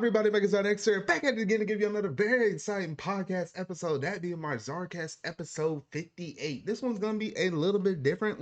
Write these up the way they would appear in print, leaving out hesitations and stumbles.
everybody? Make ZardX here, back at it again to give you another very exciting podcast episode. That being my ZardCast episode 58. This one's gonna be a little bit different,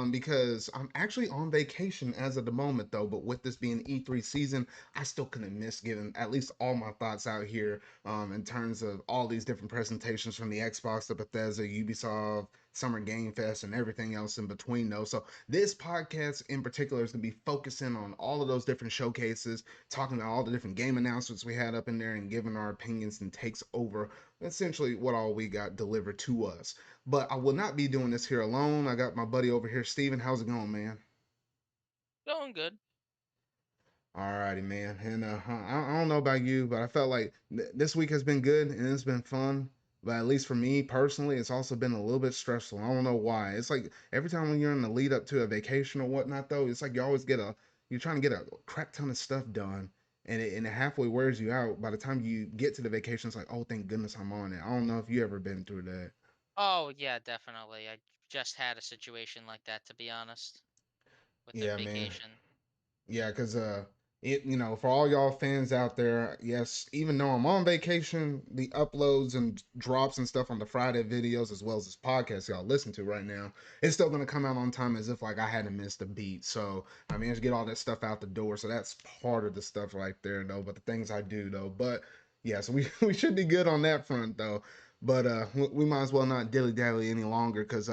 because I'm actually on vacation as of the moment though. But with this being E3 season, I still couldn't miss giving at least all my thoughts out here, in terms of all these different presentations from the Xbox, the Bethesda, Ubisoft, Summer Game Fest, and everything else in between those. So this podcast in particular is going to be focusing on all of those different showcases, talking about all the different game announcements we had up in there, and giving our opinions and takes over essentially what all we got delivered to us. But I will not be doing this here alone. I got my buddy over here, Steven. How's it going, man? Going good. Alrighty, man. And I don't know about you, but I felt like this week has been good and it's been fun. But at least for me personally, it's also been a little bit stressful. I don't know why. It's like every time when you're in the lead up to a vacation or whatnot, though, it's like you're trying to get a crap ton of stuff done, and it halfway wears you out. By the time you get to the vacation, it's like, oh, thank goodness I'm on it. I don't know if you ever been through that. Oh yeah, definitely. I just had a situation like that, to be honest, with the Yeah, man. vacation. Yeah, because for all y'all fans out there, yes, even though I'm on vacation, the uploads and drops and stuff on the Friday videos as well as this podcast y'all listen to right now, it's still gonna come out on time as if like I hadn't missed a beat. So I managed to get all that stuff out the door. So that's part of the stuff right there though. But the things I do though, but yeah, so we we should be good on that front though. But we might as well not dilly dally any longer because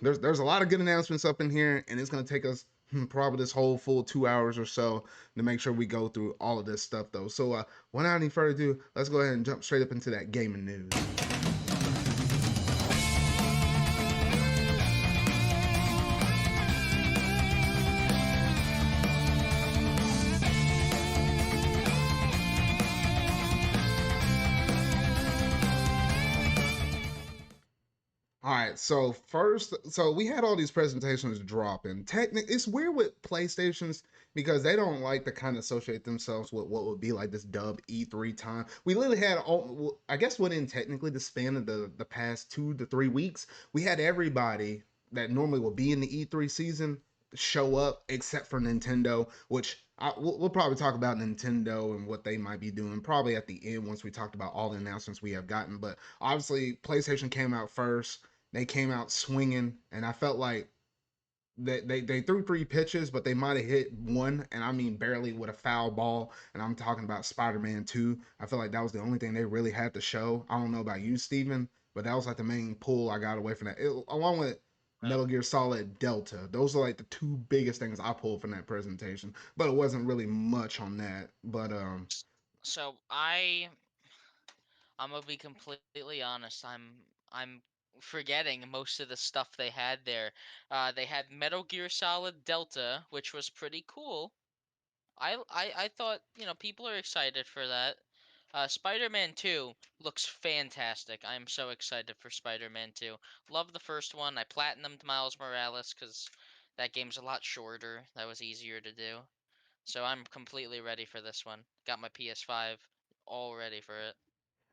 there's a lot of good announcements up in here, and it's gonna take us probably this whole full 2 hours or so to make sure we go through all of this stuff though. So without any further ado, let's go ahead and jump straight up into that gaming news. All right, so first, so we had all these presentations drop, and technically, it's weird with PlayStations because they don't like to kind of associate themselves with what would be like this dub E3 time. We literally had all, well, I guess, within technically the span of the past 2 to 3 weeks, we had everybody that normally would be in the E3 season show up except for Nintendo, which we'll probably talk about Nintendo and what they might be doing probably at the end once we talked about all the announcements we have gotten. But obviously, PlayStation came out first. They came out swinging, and I felt like they threw three pitches, but they might have hit one, and I mean barely, with a foul ball. And I'm talking about Spider-Man 2. I feel like that was the only thing they really had to show. I don't know about you, Steven, but that was like the main pull I got away from that. Along with Oh. Metal Gear Solid Delta. Those are like the two biggest things I pulled from that presentation. But it wasn't really much on that. But So I'm gonna be completely honest. I'm forgetting most of the stuff they had there. They had Metal Gear Solid Delta, which was pretty cool. I thought, people are excited for that. Spider-Man 2 looks fantastic. I'm so excited for Spider-Man 2. Love the first one. I platinumed Miles Morales because that game's a lot shorter. That was easier to do. So I'm completely ready for this one. Got my PS5 all ready for it.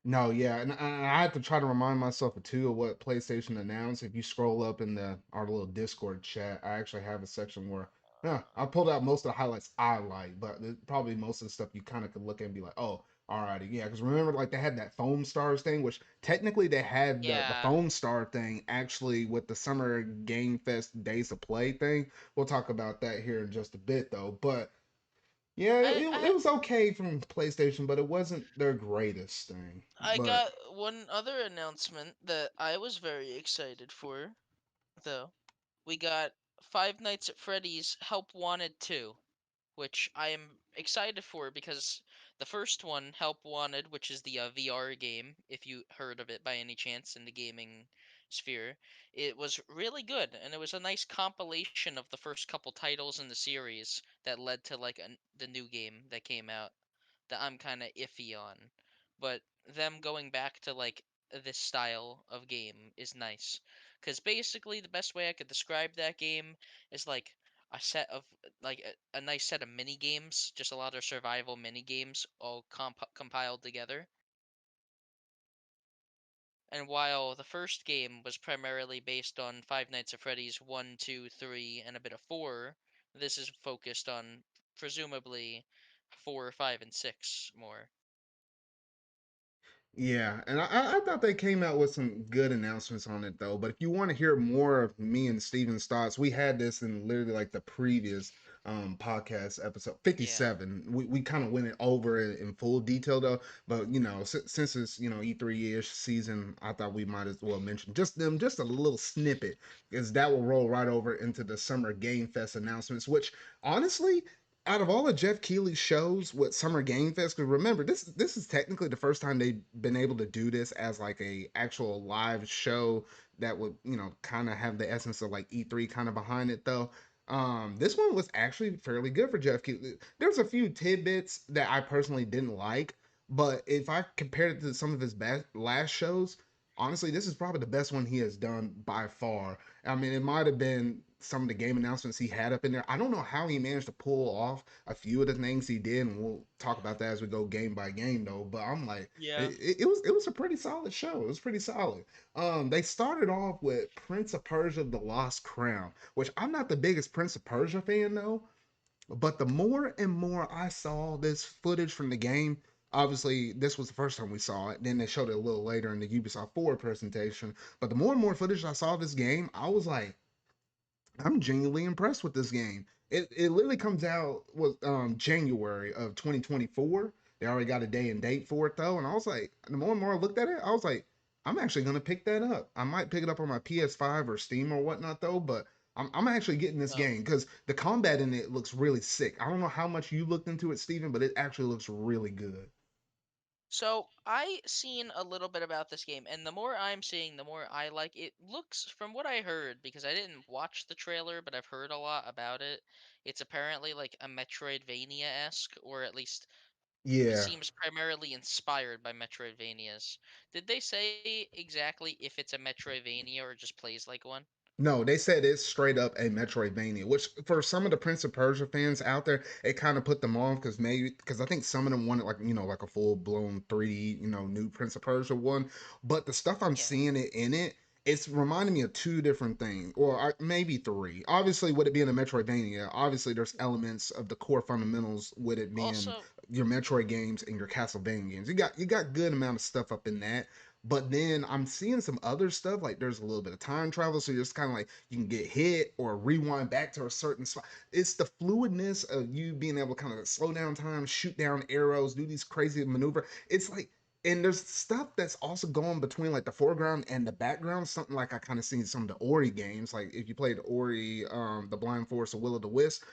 No, yeah, and I have to try to remind myself too of what PlayStation announced. If you scroll up in the our little Discord chat, I actually have a section where, yeah, I pulled out most of the highlights I like, but probably most of the stuff you kind of could look at and be like, oh, alrighty, yeah, because remember, like they had that Foam Stars thing, which technically they had the Yeah, Foam Star thing actually with the Summer Game Fest Days of Play thing. We'll talk about that here in just a bit though, but. Yeah, I it I was okay from PlayStation, but it wasn't their greatest thing. I But got one other announcement that I was very excited for, though. We got Five Nights at Freddy's Help Wanted 2, which I am excited for because the first one, Help Wanted, which is the VR game, if you heard of it by any chance in the gaming sphere, it was really good, and it was a nice compilation of the first couple titles in the series that led to like the new game that came out that I'm kind of iffy on. But them going back to like this style of game is nice. Because basically, the best way I could describe that game is like a set of like a nice set of mini games, just a lot of survival mini games all compiled together. And while the first game was primarily based on Five Nights at Freddy's 1, 2, 3, and a bit of 4, this is focused on presumably 4, 5, and 6 more. Yeah, and I thought they came out with some good announcements on it though. But if you want to hear more of me and Steven's thoughts, we had this in literally like the previous podcast episode Yeah. 57. We kind of went it over in full detail though. But you know, since it's E3 ish season, I thought we might as well mention just a little snippet because that will roll right over into the Summer Game Fest announcements. Which honestly, out of all of Jeff Keighley's shows with Summer Game Fest, because remember this is technically the first time they've been able to do this as like a actual live show that would kind of have the essence of like E3 kind of behind it though. This one was actually fairly good for Jeff Keighley. There's a few tidbits that I personally didn't like, but if I compared it to some of his best last shows, honestly, this is probably the best one he has done by far. I mean, it might have been some of the game announcements he had up in there. I don't know how he managed to pull off a few of the things he did, and we'll talk about that as we go game by game, though. But I'm like, Yeah. it was a pretty solid show. It was pretty solid. They started off with Prince of Persia: The Lost Crown, which I'm not the biggest Prince of Persia fan though. But the more and more I saw this footage from the game, obviously this was the first time we saw it. Then they showed it a little later in the Ubisoft Forward presentation. But the more and more footage I saw of this game, I was like, I'm genuinely impressed with this game. It literally comes out with January of 2024. They already got a day and date for it though, and I was like, the more and more I looked at it, I was like, I'm actually gonna pick that up. I might pick it up on my PS5 or Steam or whatnot though, but I'm actually getting this Oh. game because the combat in it looks really sick. I don't know how much you looked into it, Steven, but it actually looks really good. So I seen a little bit about this game, and the more I'm seeing, the more I like it. Looks from what I heard, because I didn't watch the trailer, but I've heard a lot about it. It's apparently like a Metroidvania-esque, or at least it Yeah, seems primarily inspired by Metroidvanias. Did they say exactly if it's a Metroidvania or just plays like one? no, they said it's straight up a Metroidvania, which for some of the Prince of Persia fans out there, it kind of put them off because I think some of them wanted like like a full blown 3D new Prince of Persia one, but the stuff I'm Yeah. seeing it in it, it's reminding me of two different things, or maybe three. Obviously, with it being a Metroidvania, obviously there's elements of the core fundamentals with it being Also, your Metroid games and your Castlevania games. You got good amount of stuff up in that, but then I'm seeing some other stuff, like there's a little bit of time travel, so you're just kind of like you can get hit or rewind back to a certain spot. It's the fluidness of you being able to kind of slow down time, shoot down arrows, do these crazy maneuver. It's like, and there's stuff that's also going between like the foreground and the background, something like I kind of seen some of the Ori games. Like if you played Ori, the Blind Forest of Will of the Wisp,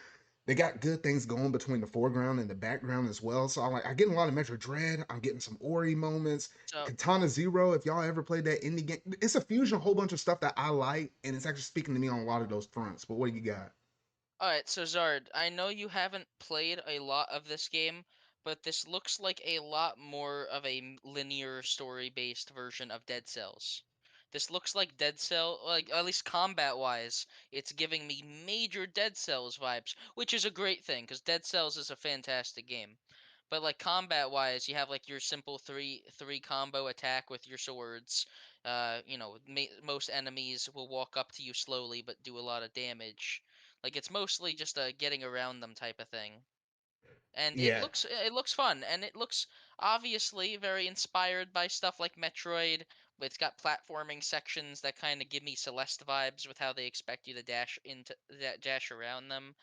they got good things going between the foreground and the background as well. So I'm getting a lot of Metro Dread. I'm getting some Ori moments. so Katana Zero, if y'all ever played that indie game, it's a fusion, a whole bunch of stuff that I like, and it's actually speaking to me on a lot of those fronts. But what do you got? Alright, so Zard, I know you haven't played a lot of this game, but this looks like a lot more of a linear story-based version of Dead Cells. This looks like Dead Cell, like at least combat-wise, it's giving me major Dead Cells vibes, which is a great thing because Dead Cells is a fantastic game. But like combat-wise, you have like your simple three combo attack with your swords. Most enemies will walk up to you slowly but do a lot of damage. Like it's mostly just a getting around them type of thing. And Yeah, it looks fun, and it looks obviously very inspired by stuff like Metroid. But it's got platforming sections that kind of give me Celeste vibes with how they expect you to dash around them.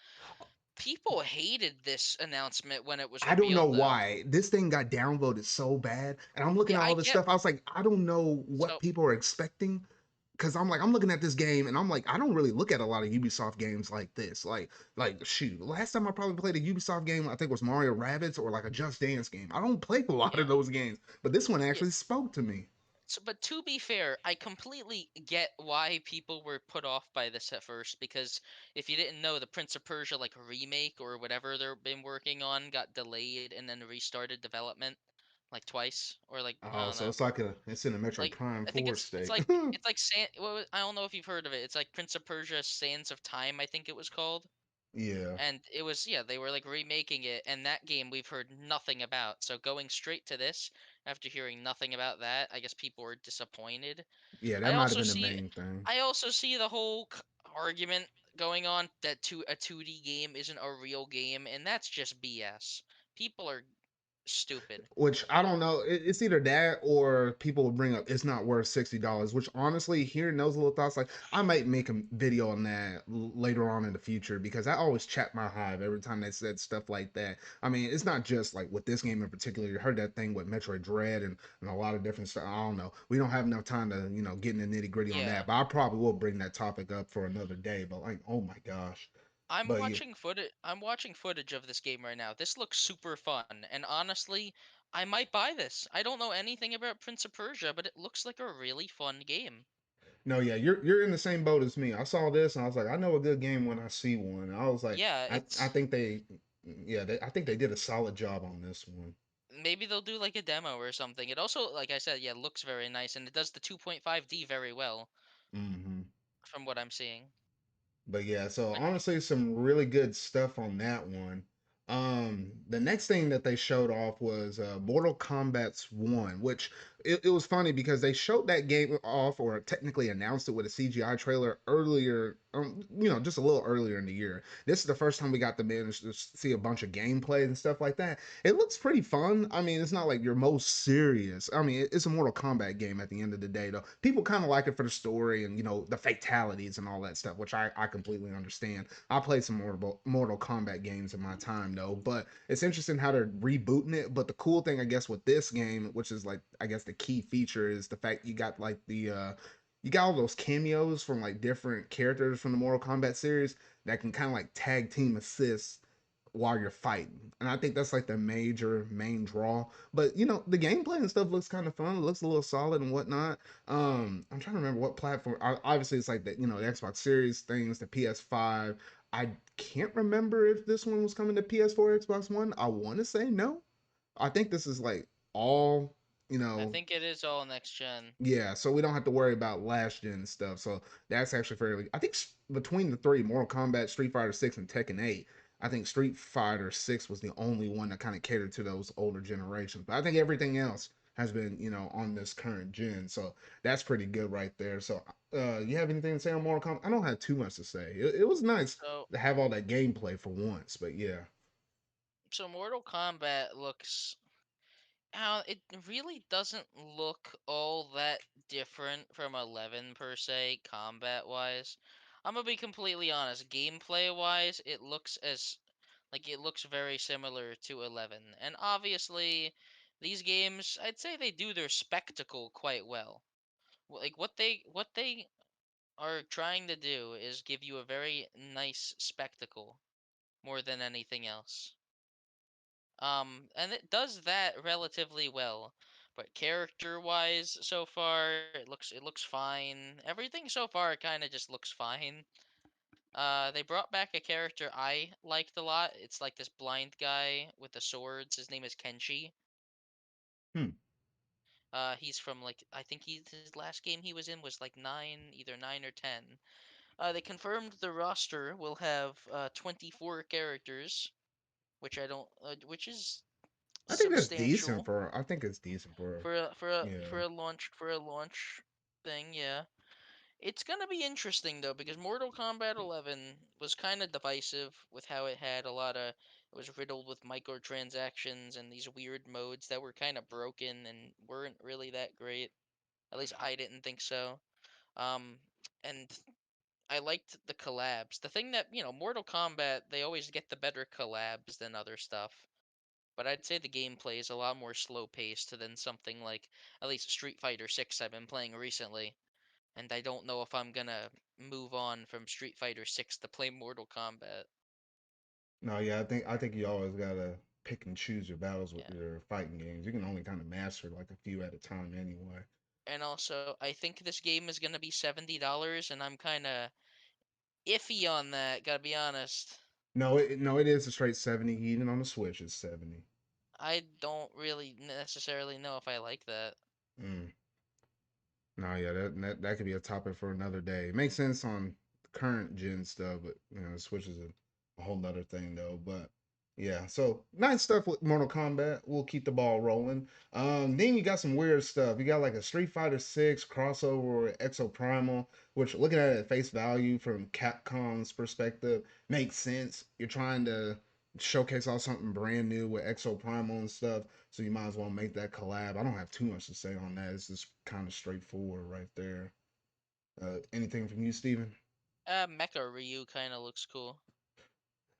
People hated this announcement when it was I don't know revealed though. why this thing got downvoted so bad, and I'm looking Yeah, at I all this get stuff. I was like, I don't know what so people are expecting because I'm looking at this game and I'm like, I don't really look at a lot of Ubisoft games like this. Like shoot, last time I probably played a Ubisoft game, I think was Mario Rabbids or like a Just Dance game. I don't play a lot of yeah. those games, but this one Yeah, actually spoke to me. but to be fair, I completely get why people were put off by this at first because if you didn't know, the Prince of Persia like remake or whatever they've been working on got delayed and then restarted development like twice or like I Oh, don't so know. it's in a Metroid Like Prime I think 4 it's state. like it's like I don't know if you've heard of it. It's like Prince of Persia: Sands of Time, I think it was called. Yeah. And it was, yeah, they were like remaking it, and that game we've heard nothing about. So going straight to this after hearing nothing about that, I guess people were disappointed. Yeah, I that might have also been the see main thing. I also see the whole argument going on that a 2D game isn't a real game, and that's just BS. People are stupid. Which I don't know. It's either that or people will bring up it's not worth $60. Which honestly, hearing those little thoughts, like I might make a video on that later on in the future because I always chat my hive every time they said stuff like that. I mean, it's not just like with this game in particular. You heard that thing with Metroid Dread and a lot of different stuff. I don't know. We don't have enough time to get in the nitty gritty on Yeah. that. But I probably will bring that topic up for another day. But like, oh my gosh. But yeah, I'm watching footage of this game right now. This looks super fun, and honestly, I might buy this. I don't know anything about Prince of Persia, but it looks like a really fun game. no, yeah, you're in the same boat as me. I saw this and I was like, I know a good game when I see one. I was like, Yeah, I think I think they did a solid job on this one. maybe they'll do like a demo or something. It also, like I said, yeah, looks very nice, and it does the 2.5D very well Hmm. from what I'm seeing. But yeah, so Which honestly, some really good stuff on that one. The next thing that they showed off was Mortal Kombat's one, which it was funny because they showed that game off or technically announced it with a CGI trailer earlier, just a little earlier in the year. This is the first time we got to manage to see a bunch of gameplay and stuff like that. It looks pretty fun. I mean, it's not like your most serious. I mean, it's a Mortal Kombat game at the end of the day, though. People kind of like it for the story and the fatalities and all that stuff, which I completely understand. I played some Mortal Kombat games in my time though, but it's interesting how they're rebooting it. But the cool thing, I guess, with this game, which is like I guess the key feature, is the fact you got like the you got all those cameos from like different characters from the Mortal Kombat series that can kind of like tag team assist while you're fighting. And I think that's like the major main draw. But the gameplay and stuff looks kind of fun. It looks a little solid and whatnot. I'm trying to remember what platform. Obviously, it's like the Xbox Series things, the PS5. I can't remember if this one was coming to PS4, Xbox One. I want to say no. I think this is like all you I know think it is all next gen. yeah, so we don't have to worry about last gen stuff. So that's actually fairly. I think between the three, Mortal Kombat, Street Fighter 6, and Tekken 8, I think Street Fighter 6 was the only one that kind of catered to those older generations. But I think everything else has been, on this current gen. So that's pretty good right there. So, you have anything to say on Mortal Kombat? I don't have too much to say. It was nice So to have all that gameplay for once. But yeah. so Mortal Kombat looks it really doesn't look all that different from 11 per se, combat wise. I'm gonna be completely honest. Gameplay wise, it looks very similar to 11. And obviously, these games, I'd say they do their spectacle quite well. Like what they are trying to do is give you a very nice spectacle more than anything else. And it does that relatively well. But character wise, so far it looks fine. Everything so far kind of just looks fine. They brought back a character I liked a lot. It's like this blind guy with the swords. His name is Kenshi. Hmm. He's from like I think his last game he was in was like either 9 or 10. They confirmed the roster will have 24 characters, which is I think that's decent substantial for. I think it's decent for. Yeah. for a launch thing. Yeah, it's gonna be interesting though because Mortal Kombat 11 was kind of divisive with how it had a lot of it was riddled with microtransactions and these weird modes that were kind of broken and weren't really that great. At least I didn't think so. Um, and I liked the collabs. The thing that Mortal Kombat, they always get the better collabs than other stuff. But I'd say the gameplay is a lot more slow paced than something like at least Street Fighter 6 I've been playing recently. And I don't know if I'm gonna move on from Street Fighter 6 to play Mortal Kombat. No, yeah, I think you always gotta pick and choose your battles with Yeah. your fighting games. You can only kind of master like a few at a time anyway. And also, I think this game is gonna be $70, and I'm kind of iffy on that. Gotta be honest. No, it is a straight 70. Even on the Switch, it's 70. I don't really necessarily know if I like that. Mm. No, yeah, that could be a topic for another day. It makes sense on current gen stuff, but Switch is a whole nother thing though. But yeah, so nice stuff with Mortal Kombat. We'll keep the ball rolling. Then you got some weird stuff. You got like a Street Fighter 6 crossover with Exo Primal, which looking at it at face value from Capcom's perspective makes sense. You're trying to showcase all something brand new with Exo Primal and stuff. So you might as well make that collab. I don't have too much to say on that. It's just kind of straightforward right there. Anything from you, Steven? Mecha Ryu kind of looks cool.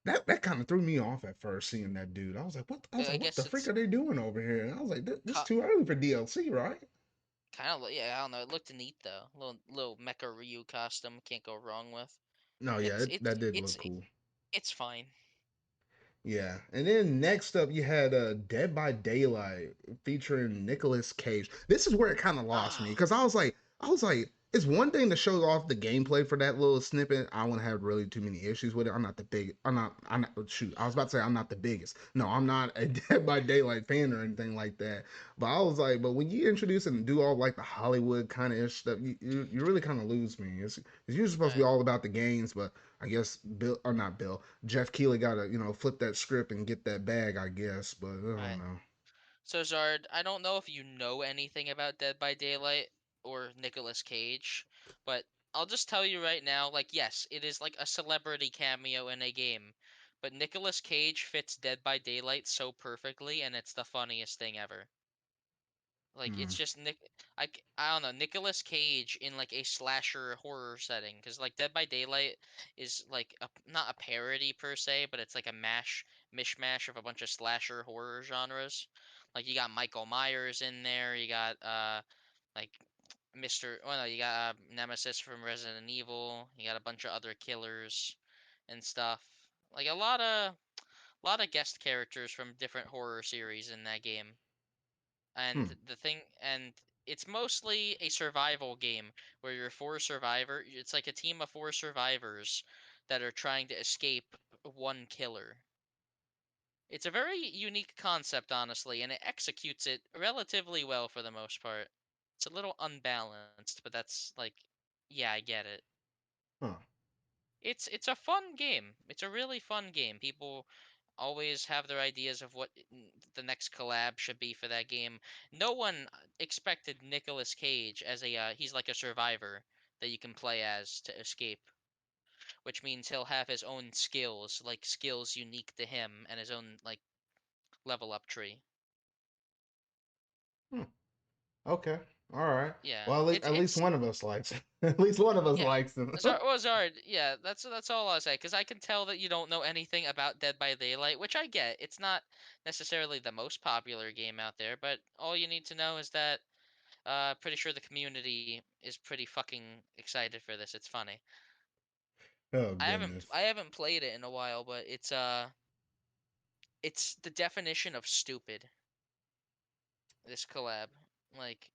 That kind of threw me off at first seeing that dude. I was like, what? I was I like, what the guess freak it's are they doing over here? And I was like, this is co- too early for DLC, right? kind of yeah. I don't know. It looked neat though. Little Mecha Ryu costume. Can't go wrong with. No, yeah, It's it's that did it's look cool. it's fine. Yeah, and then next up you had Dead by Daylight featuring Nicolas Cage. This is where it kind of lost me Ah, because I was like, it's one thing to show off the gameplay for that little snippet. I wouldn't have really too many issues with it. I'm not the big. I'm not. Shoot, I was about to say I'm not the biggest. No, I'm not a Dead by Daylight fan or anything like that. But I was like, but when you introduce and do all like the Hollywood kind of ish stuff, you really kind of lose me. It's usually supposed to be right, all about the games, but I guess Bill or not Bill. Jeff Keighley got to flip that script and get that bag, I guess. But I don't right. know. So Zard, I don't know if you know anything about Dead by Daylight or Nicolas Cage, but I'll just tell you right now, like yes, it is like a celebrity cameo in a game, but Nicolas Cage fits Dead by Daylight so perfectly and it's the funniest thing ever. Like Hmm. it's just I don't know, Nicolas Cage in like a slasher horror setting cuz like Dead by Daylight is like not a parody per se, but it's like a mishmash of a bunch of slasher horror genres. Like you got Michael Myers in there, you got like Mr. Well, no, you got Nemesis from Resident Evil, you got a bunch of other killers and stuff. Like a lot of guest characters from different horror series in that game. Hmm. And it's mostly a survival game where you're four survivor. It's like a team of four survivors that are trying to escape one killer. It's a very unique concept, honestly, and it executes it relatively well for the most part. It's a little unbalanced, but that's like, yeah, I get it. Huh. It's a fun game. It's a really fun game. People always have their ideas of what the next collab should be for that game. No one expected Nicolas Cage as a he's like a survivor that you can play as to escape, which means he'll have his own skills, like skills unique to him and his own like level up tree. Hmm. Okay. All right. Yeah, Well, it's at least it's one of us likes. At least one of us yeah. likes them. Zard, yeah, that's all I'll say. Because I can tell that you don't know anything about Dead by Daylight, which I get. It's not necessarily the most popular game out there, but all you need to know is that pretty sure the community is pretty fucking excited for this. It's funny. Oh I haven't goodness. I haven't played it in a while, but it's the definition of stupid. This collab, like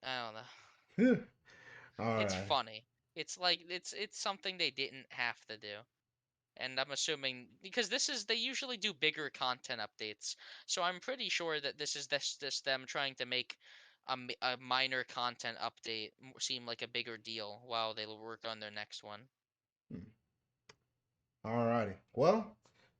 I don't know. All It's right. funny. It's like it's something they didn't have to do. And I'm assuming because they usually do bigger content updates, so I'm pretty sure that this them trying to make a minor content update seem like a bigger deal while they work on their next one. Hmm. All righty. Well,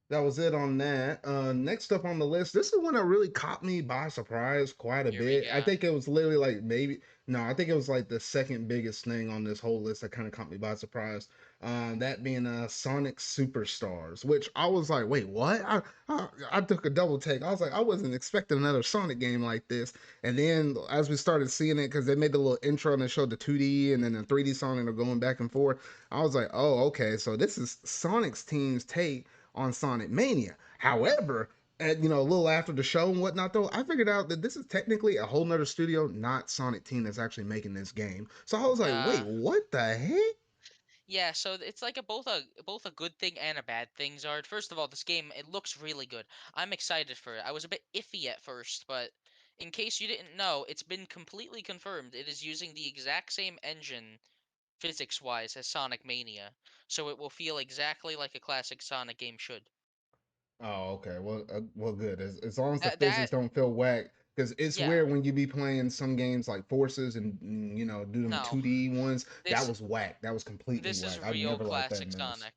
that was it on that. Next up on the list, this is one that really caught me by surprise quite a Here we bit. I go. think it was literally like maybe no, I think it was like the second biggest thing on this whole list that kind of caught me by surprise. That being Sonic Superstars, which I was like, wait, what? I took a double take. I was like, I wasn't expecting another Sonic game like this. And then as we started seeing it, because they made the little intro and they showed the 2D and then the 3D Sonic and they're going back and forth, I was like, oh, okay, so this is Sonic's team's take on Sonic Mania. However, a little after the show and whatnot, though, I figured out that this is technically a whole nother studio, not Sonic Team, that's actually making this game. So I was like, wait, Uh, what the heck? yeah, so it's like a good thing and a bad thing, Zard. First of all, this game it looks really good. I'm excited for it. I was a bit iffy at first, but in case you didn't know, it's been completely confirmed. It is using the exact same engine physics wise as Sonic Mania, so it will feel exactly like a classic Sonic game should. Oh, okay. Well, good. As long as the That physics don't feel whack, because it's yeah, weird when you be playing some games like Forces and do them no. 2D ones. That This was whack. That was completely this is whack. I've real never liked that classic in this. Sonic.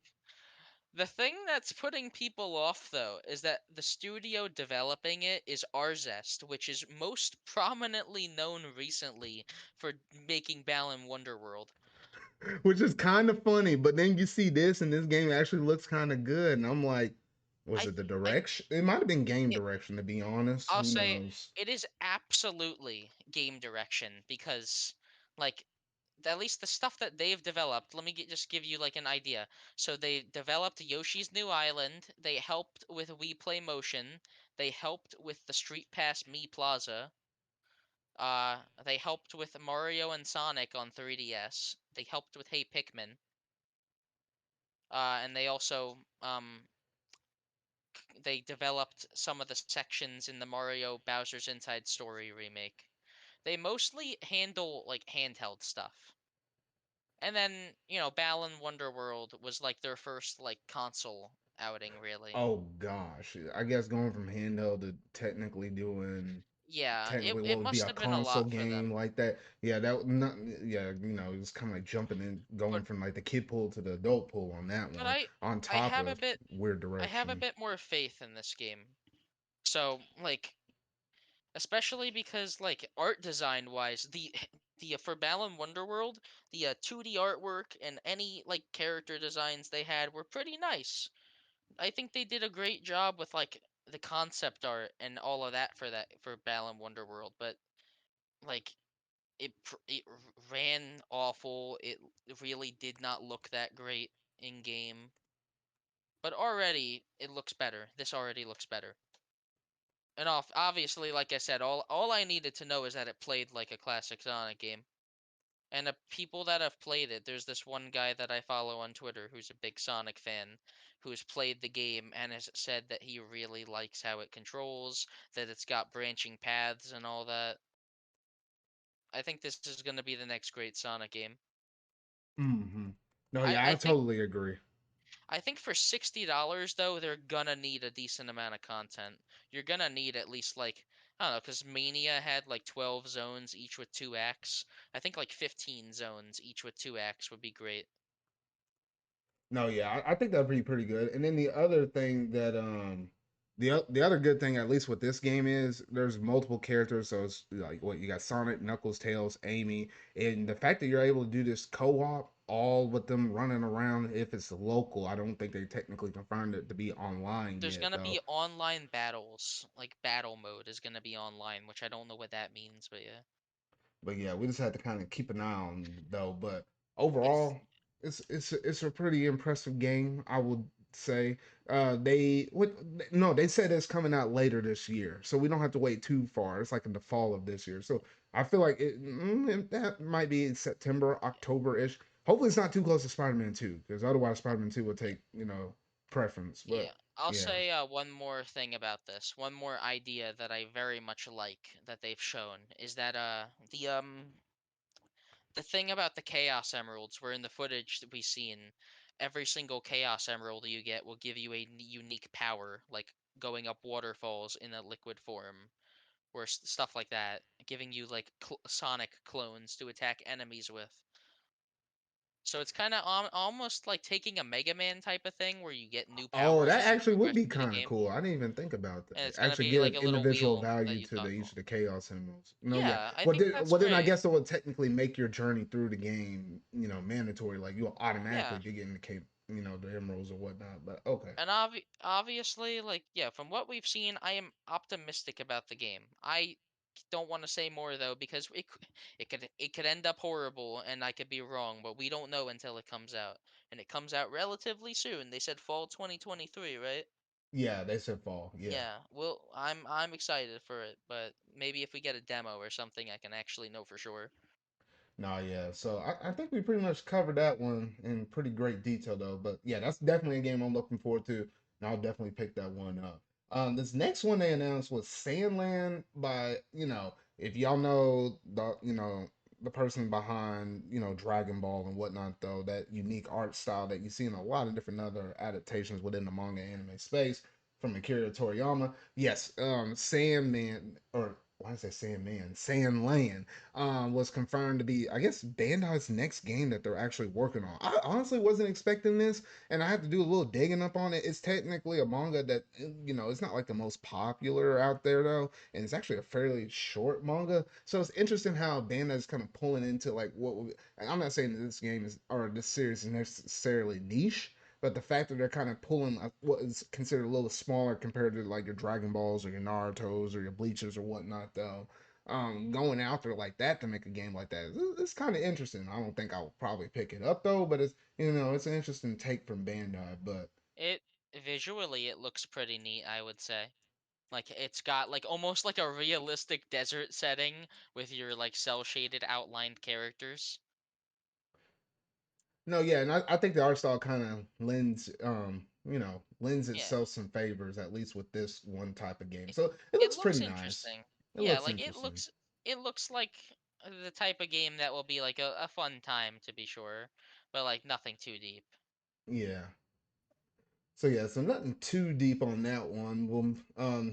The thing that's putting people off though is that the studio developing it is Arzest, which is most prominently known recently for making Balan Wonderworld. Which is kind of funny, but then you see this and this game actually looks kind of good, and I'm like, Was I it the I direction? It might have been game it, direction, to be honest. I'll Who say knows? it is absolutely game direction because like at least the stuff that they've developed, let me just give you like an idea. So they developed Yoshi's New Island, they helped with We Play Motion, they helped with the Street Pass Me Plaza, they helped with Mario and Sonic on 3DS, they helped with Hey Pikmin, and they also they developed some of the sections in the Mario Bowser's Inside Story remake. They mostly handle like handheld stuff. And then, Balan Wonderworld was like their first like console outing really. Oh gosh, I guess going from handheld to Yeah, it technically what it would be must a have been a console lot for game them. like that. Yeah, that not yeah, it's kind of like jumping in, But going from like the kid pool to the adult pool on that but one. I On I top have a of bit weird I have a direction. bit more faith in this game. So, like especially because like art design wise, the for Balan Wonderworld, the 2D artwork and any like character designs they had were pretty nice. I think they did a great job with like the concept art and all of that for Balan Wonderworld, but like it ran awful. It really did not look that great in game, but already it looks better. This already looks better. And obviously, like I said, all I needed to know is that it played like a classic Sonic game. And the people that have played it, there's this one guy that I follow on Twitter who's a big Sonic fan, who's played the game and has said that he really likes how it controls, that it's got branching paths and all that. I think this is going to be the next great Sonic game. Hmm. No, I, yeah, I I think totally agree. I think for $60 though, they're gonna need a decent amount of content. You're gonna need at least like I don't know, because Mania had like 12 zones each with two acts. I think like 15 zones each with two acts would be great. No, yeah, I think that'd be pretty good. And then the other thing that the other good thing, at least with this game, is there's multiple characters. So it's like what you got: Sonic, Knuckles, Tails, Amy, and the fact that you're able to do this co-op, all with them running around. If it's local, I don't think they technically confirmed it to be online There's yet, gonna though. be online battles, like battle mode is gonna be online, which I don't know what that means, but yeah. But yeah, we just had to kind of keep an eye on it, though. But It's overall, it's a pretty impressive game, I would say. They what no, they said it's coming out later this year, so we don't have to wait too far. It's like in the fall of this year, so I feel like that might be in September, October ish. Hopefully, it's not too close to Spider-Man 2, because otherwise, Spider-Man 2 would take preference. yeah. But I'll yeah, say one more thing about this. One more idea that I very much like that they've shown is that the thing about the Chaos Emeralds, where in the footage that we've seen, every single Chaos Emerald you get will give you a unique power, like going up waterfalls in a liquid form, or stuff like that, giving you like Sonic clones to attack enemies with. So it's kind of almost like taking a Mega Man type of thing, where you get new oh, powers that as you actually would progress be through the kind of game, cool. I didn't even think about and that. it's gonna Actually, be like give a little individual wheel that value you to the each toggle. of the chaos emeralds. No, yeah. Yeah, I think that's Well then I great. guess it would technically make your journey through the game, mandatory. Like you'll automatically Yeah. be getting the emeralds or whatnot. But okay. And obviously, like, yeah, from what we've seen, I am optimistic about the game. I don't want to say more though because it could end up horrible and I could be wrong, but we don't know until it comes out. And it comes out relatively soon. They said fall 2023, right? Yeah, they said fall. Yeah. Yeah. Well, I'm excited for it, but maybe if we get a demo or something, I can actually know for sure. No, yeah. So I think we pretty much covered that one in pretty great detail, though. But yeah, that's definitely a game I'm looking forward to, and I'll definitely pick that one up. This next one they announced was Sandland by, if y'all know the person behind, Dragon Ball and whatnot, though, that unique art style that you see in a lot of different other adaptations within the manga anime space from Akira Toriyama. Yes, Sandman, or why did I say Sandman? Sandland was confirmed to be, I guess, Bandai's next game that they're actually working on. I honestly wasn't expecting this, and I had to do a little digging up on it. It's technically a manga that, it's not like the most popular out there, though, and it's actually a fairly short manga. So it's interesting how Bandai's kind of pulling into, like, I'm not saying that this game is, or this series is necessarily niche, But the fact that they're kind of pulling what is considered a little smaller compared to like your Dragon Balls or your Naruto's or your Bleachers or whatnot, though, going out there like that to make a game like that, it's kind of interesting. I don't think I'll probably pick it up though, but it's it's an interesting take from Bandai. But It visually it looks pretty neat, I would say. Like it's got like almost like a realistic desert setting with your like cell shaded outlined characters. no, yeah, and I think the art style kind of lends Yeah. itself some favors, at least with this one type of game. It, So it it looks looks pretty nice. interesting. It Yeah, looks like interesting. it looks like the type of game that will be like a fun time to be sure, but like nothing too deep. Yeah. So yeah, so nothing too deep on that one. Well,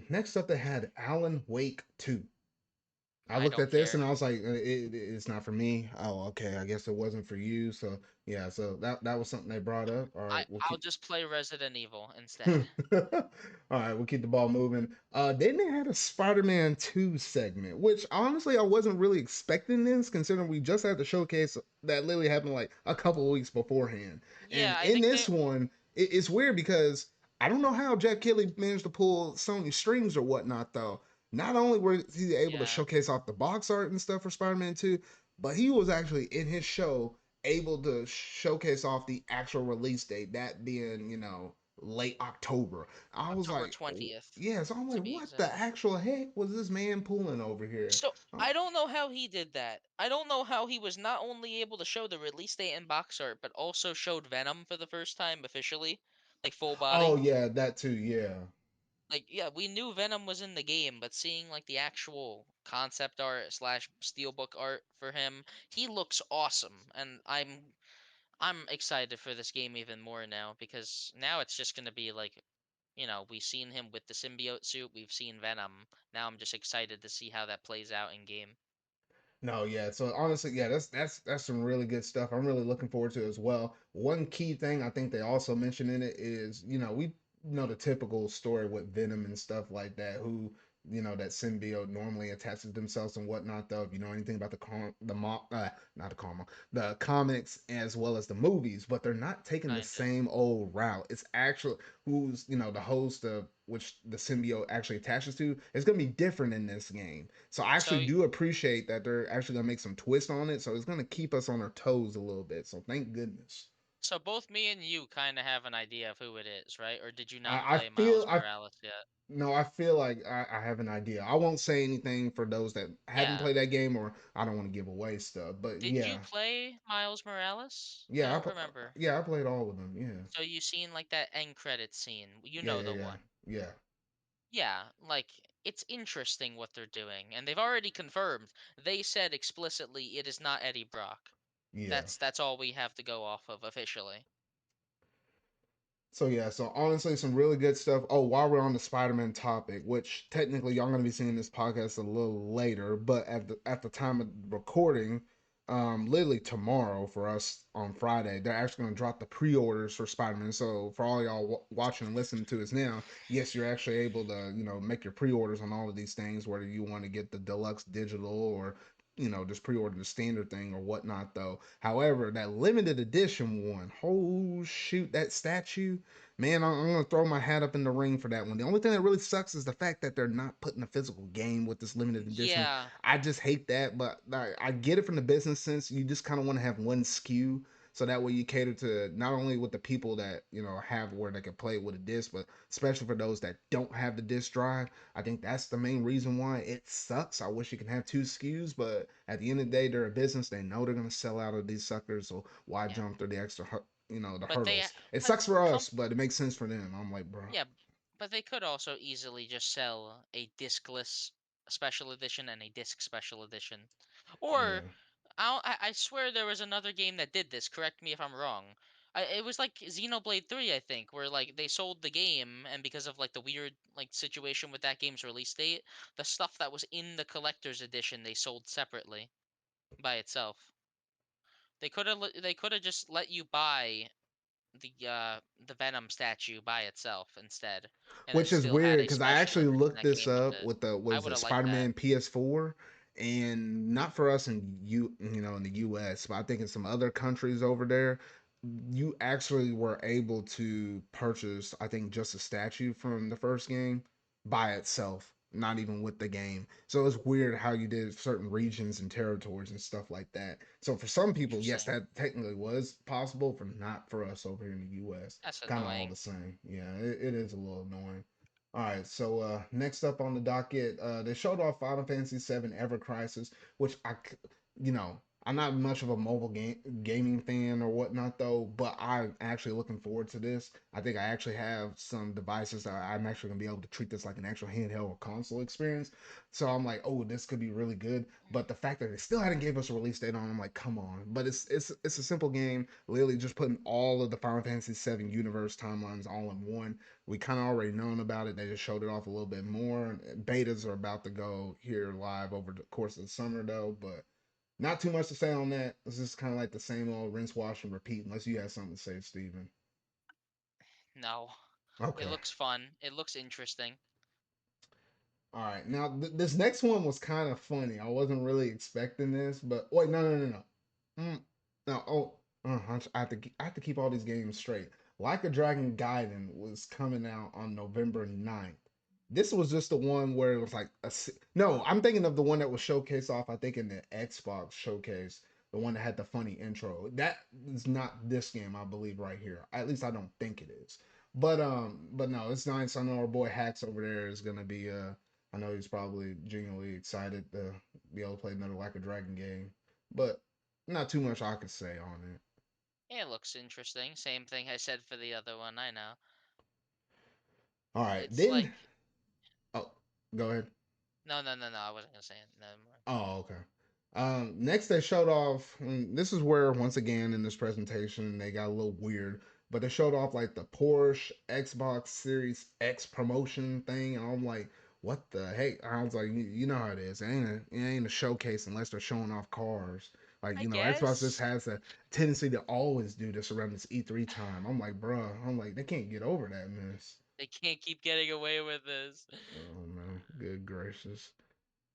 next up they had Alan Wake 2. I I looked don't at this care. and I was like, it's not for me. Oh, okay. I guess it wasn't for you. So yeah, so that was something they brought up. All right, we'll I'll keep. just play Resident Evil instead. All right, we'll keep the ball moving. Then they had a Spider-Man 2 segment, which honestly I wasn't really expecting this, considering we just had the showcase that literally happened like a couple of weeks beforehand. And Yeah, I in think they this one, it's weird because I don't know how Jeff Keighley managed to pull Sony strings or whatnot, though. Not only were he able to yeah, showcase off the box art and stuff for Spider-Man 2, but he was actually in his show able to showcase off the actual release date, that being, late October. I was October like, 20th yeah, so I'm to like, be what the exact. actual heck was this man pulling over here? So Uh, I don't know how he did that. I don't know how he was not only able to show the release date and box art, but also showed Venom for the first time officially, like full oh body. yeah, that too, yeah. Like yeah, we knew Venom was in the game, but seeing like the actual concept art slash steelbook art for him, he looks awesome, and I'm excited for this game even more now because now it's just gonna be like we've seen him with the symbiote suit, we've seen Venom. Now I'm just excited to see how that plays out in game. No, yeah. So honestly, yeah, that's some really good stuff. I'm really looking forward to it as well. One key thing I think they also mentioned in it is, we know the typical story with Venom and stuff like that, who, that symbiote normally attaches themselves and whatnot, though. If you know anything about not the karma, the comics as well as the movies, but they're not taking the Kinda. same old route. It's actually who's, the host of which the symbiote actually attaches to is going to be different in this game. So I So actually do appreciate that they're actually gonna make some twist on it. So it's gonna keep us on our toes a little bit. So thank goodness. so both me and you kind of have an idea of who it is, right? Or did you not I play feel Miles I Morales yet? no, I feel like I have an idea. I won't say anything for those that haven't Yeah. played that game, or I don't want to give away stuff. But Did you yeah, play Miles Morales? I yeah, don't remember. yeah, I played all of them. Yeah, So you seen like that end credit scene? You yeah, know yeah, the yeah, one. yeah, Yeah, like it's interesting what they're doing, and they've already confirmed. They said explicitly it is not Eddie Brock. yeah. That's all we have to go off of officially. So yeah, so honestly, some really good stuff. Oh, while we're on the Spider-Man topic, which technically y'all gonna be seeing this podcast a little later, but at the time of recording, literally tomorrow for us on Friday, they're actually gonna drop the pre-orders for Spider-Man. So for all y'all watching and listening to us now, yes, you're actually able to make your pre-orders on all of these things, whether you want to get the deluxe digital or just pre-order the standard thing or whatnot though. However, that limited edition one, oh shoot, that statue, man, I'm gonna throw my hat up in the ring for that one. The only thing that really sucks is the fact that they're not putting a physical game with this limited edition. Yeah, I just hate that, but I get it from the business sense. You just kind of want to have one SKU, so that way you cater to not only with the people that have where they can play with a disc, but especially for those that don't have the disc drive. I think that's the main reason why it sucks. I wish you can have two SKUs, but at the end of the day, they're a business. They know they're gonna sell out of these suckers, so why yeah. jump through the extra, the But they hurdles? It but sucks for com us, but it makes sense for them. I'm like, bro, yeah, but they could also easily just sell a discless special edition and a disc special edition. Or yeah. I swear there was another game that did this. Correct me if I'm wrong. It was like Xenoblade 3, I think, where like they sold the game, and because of like the weird like situation with that game's release date, the stuff that was in the collector's edition they sold separately by itself. They could have just let you buy the Venom statue by itself instead, and then Which is still had weird a because I special actually edition looked that this came with up it. with the what I is would it have liked that. Spider-Man PS4, and not for us in in the US, but I think in some other countries over there, you actually were able to purchase, I think, just a statue from the first game by itself, not even with the game. So it's weird how you did certain regions and territories and stuff like that. So for some people, yes, Interesting. that technically was possible, for not for us over here in the US. That's Kind of all annoying. the same. Yeah, it is a little annoying. All right, so next up on the docket, they showed off Final Fantasy VII Ever Crisis, which you know, I'm not much of a mobile gaming fan or whatnot though, but I'm actually looking forward to this. I think I actually have some devices that I'm actually gonna be able to treat this like an actual handheld or console experience. So I'm like, oh, this could be really good. But the fact that they still hadn't gave us a release date on, I'm like, come on. But it's a simple game, literally just putting all of the Final Fantasy VII universe timelines all in one. We kind of already known about it. They just showed it off a little bit more. Betas are about to go here live over the course of the summer though, but not too much to say on that. It's just kind of like the same old rinse, wash, and repeat. Unless you have something to say, Steven. No. It Okay. looks fun. It looks interesting. All right. Now this next one was kind of funny. I wasn't really expecting this, but wait, no, no, no, no. No. Oh, I have to keep all these games straight. Like a Dragon Gaiden was coming out on November 9th. This was just the one where it was like no. I'm thinking of the one that was showcased off. I think in the Xbox showcase, the one that had the funny intro. That is not this game, I believe, right here. At least I don't think it is. But no, it's nice. I know our boy Hacks over there is gonna be I know he's probably genuinely excited to be able to play another Like a Dragon game, but not too much I could say on it. It looks interesting. Same thing I said for the other one. I know. All right, It's then. like Oh, go ahead. no, no, no, no. I wasn't gonna say it. No more. Oh, okay. Next, they showed off. This is where, once again, in this presentation, they got a little weird. But they showed off like the Porsche Xbox Series X promotion thing, and I'm like, "What the heck?" I was like, "You know how it is. It ain't a showcase unless they're showing off cars. Like I Xbox just guess has a tendency to always do this around this E3 time. I'm like, bruh, I'm like, they can't get over that mess. they can't keep getting away with this. Oh no, good gracious.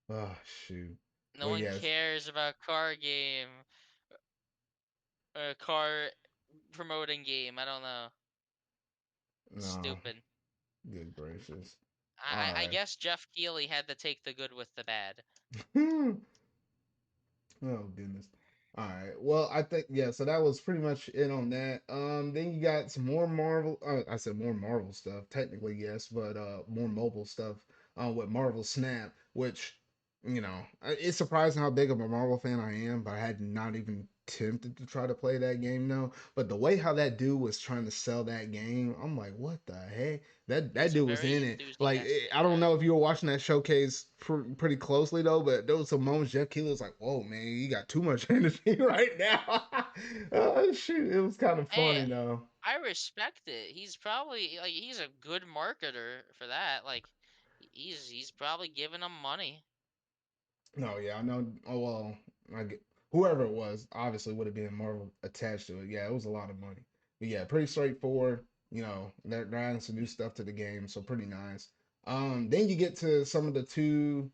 Oh shoot. No But one yes, cares about car game or car promoting game. I don't know. no, Stupid. good gracious. All I right. guess Jeff Keighley had to take the good with the bad. Oh goodness. All right. Well, I think yeah. So that was pretty much it on that. Then you got some more Marvel. I said more Marvel stuff. Technically, yes, but more mobile stuff. With Marvel Snap, which it's surprising how big of a Marvel fan I am, but I had not even tempted to try to play that game now. But the way how that dude was trying to sell that game, I'm like, what the heck? That He's dude was very in it. Like, enthusiastic. I don't Yeah. know if you were watching that showcase pretty closely though, but there was some moments Jeff Keighley was like, "Whoa, man, you got too much energy right now." Oh shoot, it was kind of Hey, funny though. I respect it. He's probably like he's a good marketer for that. Like he's probably giving them money. No, yeah, I know. Oh well, I get, whoever it was obviously would have been more attached to it. Yeah, it was a lot of money, but yeah, pretty straightforward. They're adding some new stuff to the game, so pretty nice. Then you get to some of the two,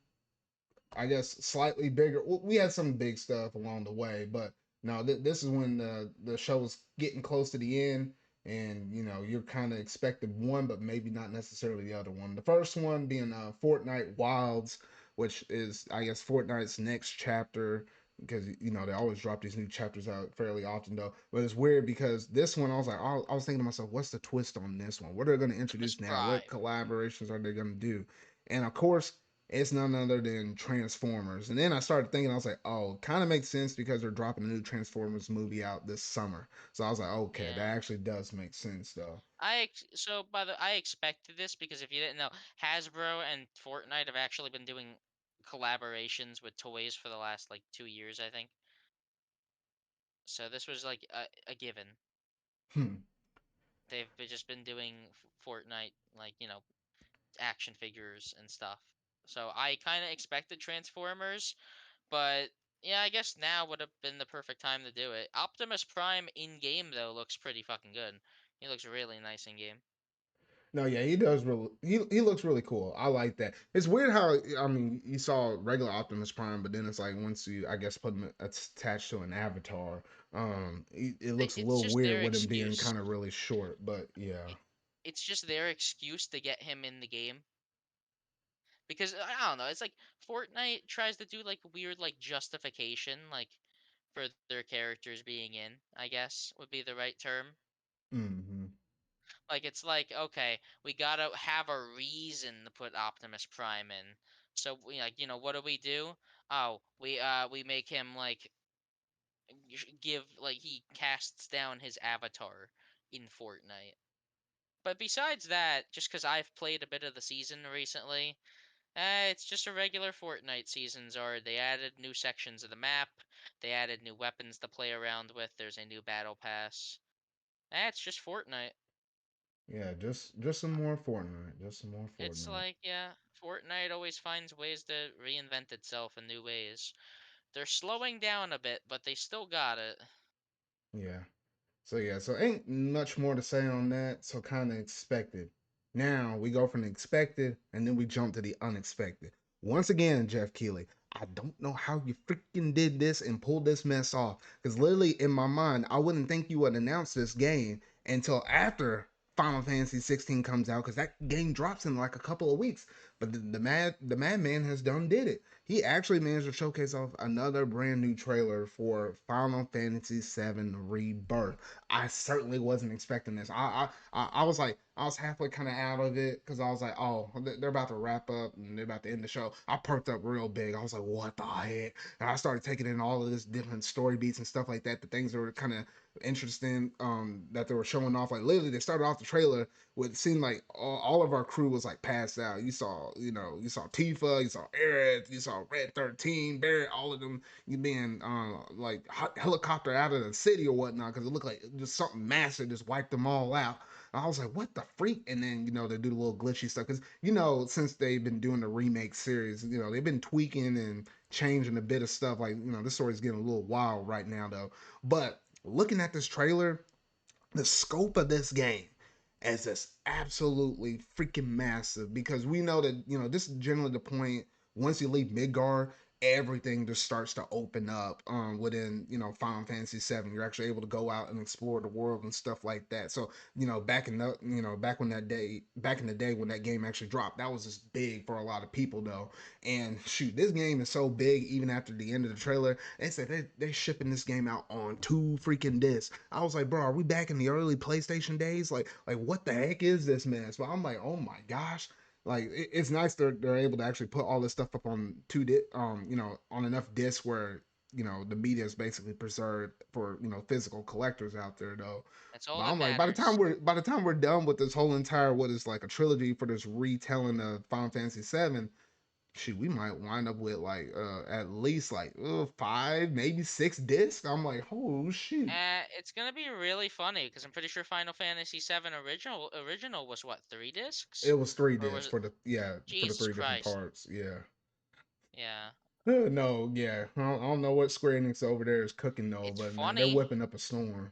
I guess, slightly bigger. We had some big stuff along the way, but no, this is when the show was getting close to the end, and you're kind of expecting one, but maybe not necessarily the other one. The first one being Fortnite Wilds, which is I guess Fortnite's next chapter. Because they always drop these new chapters out fairly often though, but it's weird because this one I was like I was thinking to myself, what's the twist on this one? What are they going to Optimus introduce now? What Prime. collaborations are they going to do? And of course, it's none other than Transformers. And then I started thinking, I was like, oh, kind of makes sense because they're dropping a new Transformers movie out this summer. So I was like, okay, that Yeah. actually does make sense though. So by the I expected this because if you didn't know, Hasbro and Fortnite have actually been doing collaborations with toys for the last like 2 years, I think. So this was like a given. Hmm. Just been doing Fortnite like action figures and stuff. So I kind of expected Transformers, but yeah, I guess now would have been the perfect time to do it. Optimus Prime in game though looks pretty fucking good. He looks really nice in game. No, yeah, he does really. He looks really cool. I like that. It's weird how I mean you saw regular Optimus Prime, but then it's like once you I guess put him attached to an avatar, it looks a It's little just weird their with him being excuse. kind of really short. But yeah, It, it's just their excuse to get him in the game. Because I don't know, it's like Fortnite tries to do like weird like justification like for their characters being in, I guess would be the right term. hmm Like it's like, okay, we gotta have a reason to put Optimus Prime in. So we like, what do we do? Oh, we make him like give like he casts down his avatar in Fortnite. But besides that, just because I've played a bit of the season recently, it's just a regular Fortnite seasons are. They added new sections of the map. They added new weapons to play around with. There's a new battle pass. It's just Fortnite. yeah, just some more Fortnite, just some more It's Fortnite. like, yeah, Fortnite always finds ways to reinvent itself in new ways. They're slowing down a bit, but they still got it. Yeah. So yeah, so ain't much more to say on that. So kind of expected. Now we go from the expected, and then we jump to the unexpected. Once again, Jeff Keighley, I don't know how you freaking did this and pulled this mess off. Because literally in my mind, I wouldn't think you would announce this game until after Final Fantasy 16 comes out, because that game drops in like a couple of weeks. But the Madman has done did it. He actually managed to showcase off another brand new trailer for Final Fantasy 7 Rebirth. I certainly wasn't expecting this. I was like, I was halfway kind of out of it because I was like, oh, they're about to wrap up and they're about to end the show. I perked up real big. I was like, what the heck? And I started taking in all of this different story beats and stuff like that. The things that were kind of interesting that they were showing off. Like literally, they started off the trailer with it seemed like all of our crew was like passed out. You saw Tifa, you saw Aerith, you saw Red 13, Barrett, all of them you being like helicopter out of the city or whatnot because it looked like just something massive just wiped them all out. And I was like, what the freak? And then they do the little glitchy stuff because since they've been doing the remake series, they've been tweaking and changing a bit of stuff. Like this story's getting a little wild right now though. But looking at this trailer, the scope of this game as this absolutely freaking massive because we know that this is generally the point once you leave Midgar, everything just starts to open up within Final Fantasy 7. You're actually able to go out and explore the world and stuff like that. So back in the day when that game actually dropped, that was just big for a lot of people though. And shoot, this game is so big even after the end of the trailer. They said they're shipping this game out on 2 freaking discs. I was like, bro, are we back in the early PlayStation days? Like what the heck is this mess? But I'm like, oh my gosh. Like it's nice they're able to actually put all this stuff up on on enough discs where the media is basically preserved for physical collectors out there though. That's all But that I'm like, matters. by the time we're done with this whole entire what is like a trilogy for this retelling of Final Fantasy 7, shoot, we might wind up with like at least like 5, maybe 6 discs. I'm like, oh shoot. It's gonna be really funny because I'm pretty sure Final Fantasy VII original was what, 3 discs, It was three or was discs it? for the Jesus three different Christ! parts. Yeah. Yeah, No, yeah. I don't know what Square Enix over there is cooking though, it's but man, they're funny. whipping up a storm.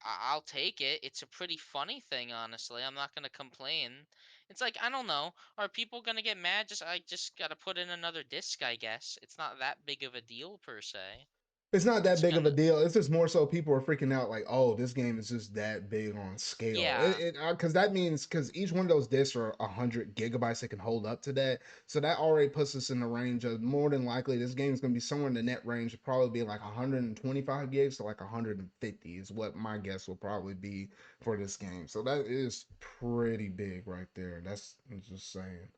I'll take it. It's a pretty funny thing, honestly. I'm not gonna complain. It's like, I don't know. Are people gonna get mad? I just gotta put in another disc, I guess. It's not that big of a deal per se. It's not that It's big of a gonna, deal. It's just more so people are freaking out, like, oh, this game is just that big on scale. yeah. Because that means because each one of those discs are 100 gigabytes that can hold up to that. So that already puts us in the range of more than likely this game is going to be somewhere in the net range of probably be like 125 gigs to like 150 is what my guess will probably be for this game. So that is pretty big right there. I'm just saying.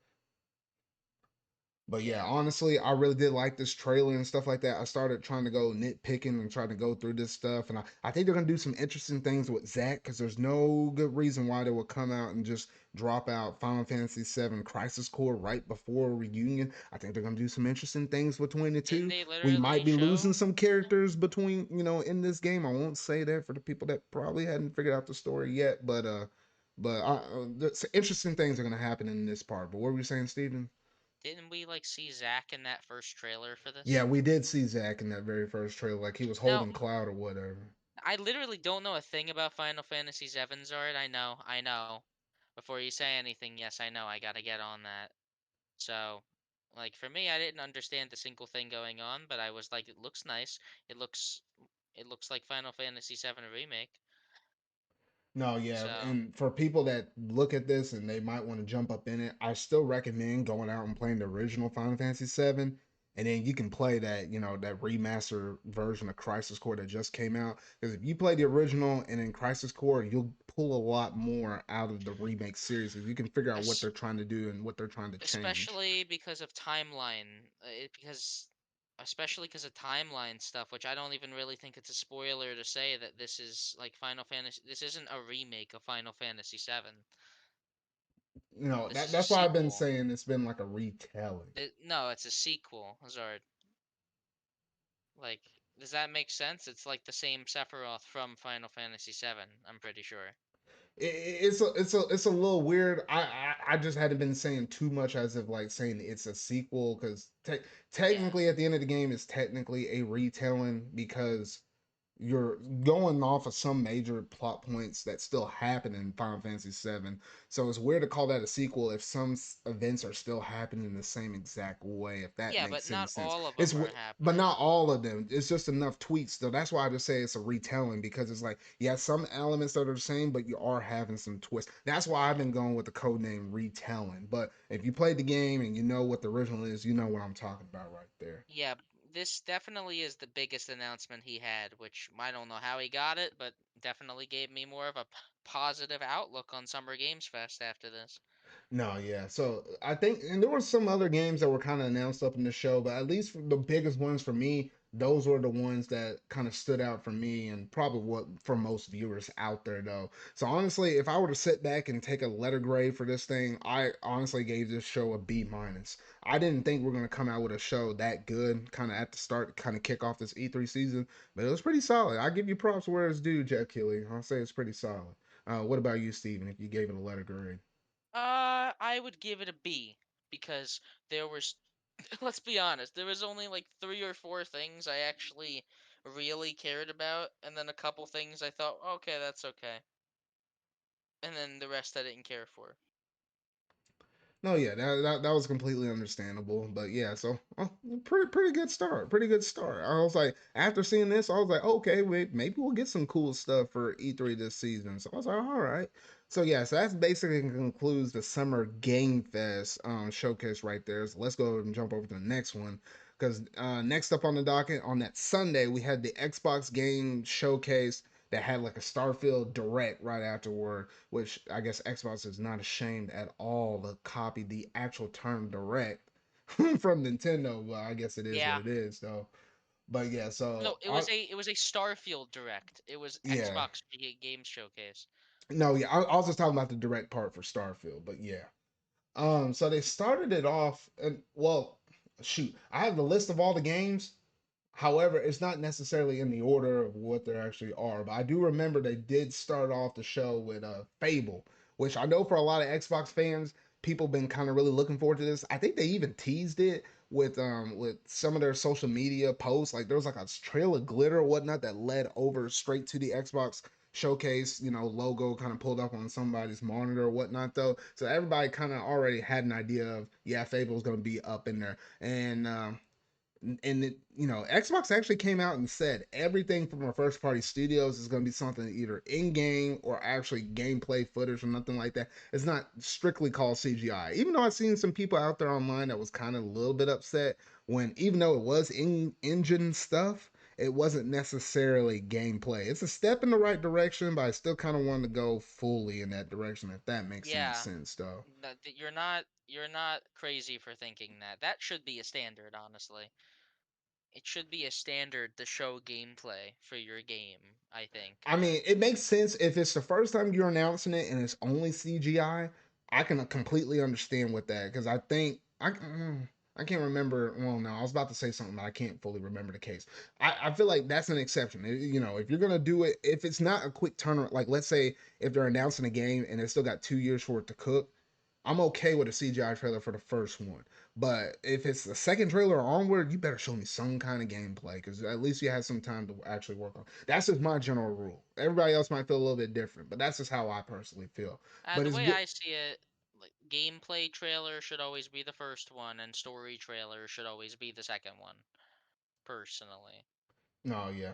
But yeah, Yeah. honestly, I really did like this trailer and stuff like that. I started trying to go nitpicking and trying to go through this stuff. And I think they're going to do some interesting things with Zack because there's no good reason why they would come out and just drop out Final Fantasy VII Crisis Core right before Reunion. I think they're going to do some interesting things between the Didn't two. they We literally might be losing show? some characters between, in this game. I won't say that for the people that probably hadn't figured out the story yet. But interesting things are going to happen in this part. But what were you saying, Steven? Didn't we like see Zack in that first trailer for Yeah, this? we did see Zach in that very first trailer, like he was Now, holding Cloud or whatever. I literally don't know a thing about Final Fantasy VII Zard. I know. Before you say anything, yes, I know I gotta get on that. So, like for me, I didn't understand the single thing going on, but I was like, it looks nice. It looks it looks like Final Fantasy VII Remake. No, yeah, So, and for people that look at this and they might want to jump up in it, I still recommend going out and playing the original Final Fantasy VII, and then you can play that, that remaster version of Crisis Core that just came out. Because if you play the original and then Crisis Core, you'll pull a lot more out of the remake series. If you can figure out what es- they're trying to do and what they're trying to change. especially because of timeline, especially because of timeline stuff, which I don't even really think it's a spoiler to say that this is like Final Fantasy. This isn't a remake of Final Fantasy VII. This is a That's why I've been sequel. saying it's been like a retelling. No, it's a sequel, Zard. Like, does that make sense? It's like the same Sephiroth from Final Fantasy VII. I'm pretty sure. It's a little weird. I just hadn't been saying too much as of like saying it's a sequel because Yeah. technically at the end of the game it's technically a retelling because you're going off of some major plot points that still happen in Final Fantasy VII. So it's weird to call that a sequel if some events are still happening in the same exact way. If that Yeah, but makes any not sense, all of them are but happening. not all of them. It's just enough tweaks. So that's why I just say it's a retelling because it's like yeah, some elements that are the same, but you are having some twists. That's why I've Yeah. been going with the code name retelling. But if you played the game and you know what the original is, you know what I'm talking about right there. Yeah, this definitely is the biggest announcement he had, which I don't know how he got it, but definitely gave me more of a positive outlook on Summer Games Fest after this. No, yeah. So I think, and there were some other games that were kind of announced up in the show, but at least for the biggest ones for me, those were the ones that kind of stood out for me and probably what for most viewers out there though. So honestly, if I were to sit back and take a letter grade for this thing, I honestly gave this show a B minus. I didn't think we are gonna come out with a show that good, kind of at the start, kind of kick off this E3 season, but it was pretty solid. I give you props where it's due, Jeff Kelly. I'll say it's pretty solid. What about you, Steven? If you gave it a letter grade? I would give it a B because there was, let's be honest, there was only like three or four things I actually really cared about, and then a couple things I thought, okay, that's okay, and then the rest I didn't care for. No, yeah, that was completely understandable. But yeah, so pretty good start. Pretty good start. I was like, after seeing this, I was like, okay, wait, maybe we'll get some cool stuff for E3 this season. So I was like, all right. So yeah, so that's basically concludes the Summer Game Fest showcase right there. So let's go and jump over to the next one. Because next up on the docket on that Sunday, we had the Xbox Game Showcase that had like a Starfield Direct right afterward, which I guess Xbox is not ashamed at all to copy the actual term direct from Nintendo. Well, I guess it is what Yeah. it is, though. But yeah, No, so it was a Starfield Direct. It was yeah, Xbox Game Showcase. no, yeah, I was just talking about the direct part for Starfield, but yeah. So they started it off, and well, shoot, I have the list of all the games. However, it's not necessarily in the order of what they actually are. But I do remember they did start off the show with Fable, which I know for a lot of Xbox fans, people been kind of really looking forward to this. I think they even teased it with some of their social media posts. Like there was like a trail of glitter or whatnot that led over straight to the Xbox showcase, logo kind of pulled up on somebody's monitor or whatnot though. So everybody kind of already had an idea of yeah, Fable's gonna be up in there. And Xbox actually came out and said everything from our first party studios is going to be something either in game or actually gameplay footage or nothing like that. It's not strictly called CGI. Even though I've seen some people out there online that was kind of a little bit upset when, even though it was in engine stuff, it wasn't necessarily gameplay. It's a step in the right direction, but I still kind of wanted to go fully in that direction, if that makes any Yeah, sense, though. you're not crazy for thinking that. That should be a standard, honestly. It should be a standard to show gameplay for your game, I think. I mean, it makes sense if it's the first time you're announcing it and it's only CGI. I can completely understand with that because I think I can't remember. Well, no, I was about to say something, but I can't fully remember the case. I feel like that's an exception. If you're gonna do it, if it's not a quick turnaround, like let's say if they're announcing a game and it's still got 2 years for it to cook, I'm okay with a CGI trailer for the first one, but if it's the second trailer onward, you better show me some kind of gameplay because at least you have some time to actually work on. That's just my general rule. Everybody else might feel a little bit different, but that's just how I personally feel. But The it's way good. I see it, like gameplay trailer should always be the first one, and story trailer should always be the second one. Personally, No, yeah,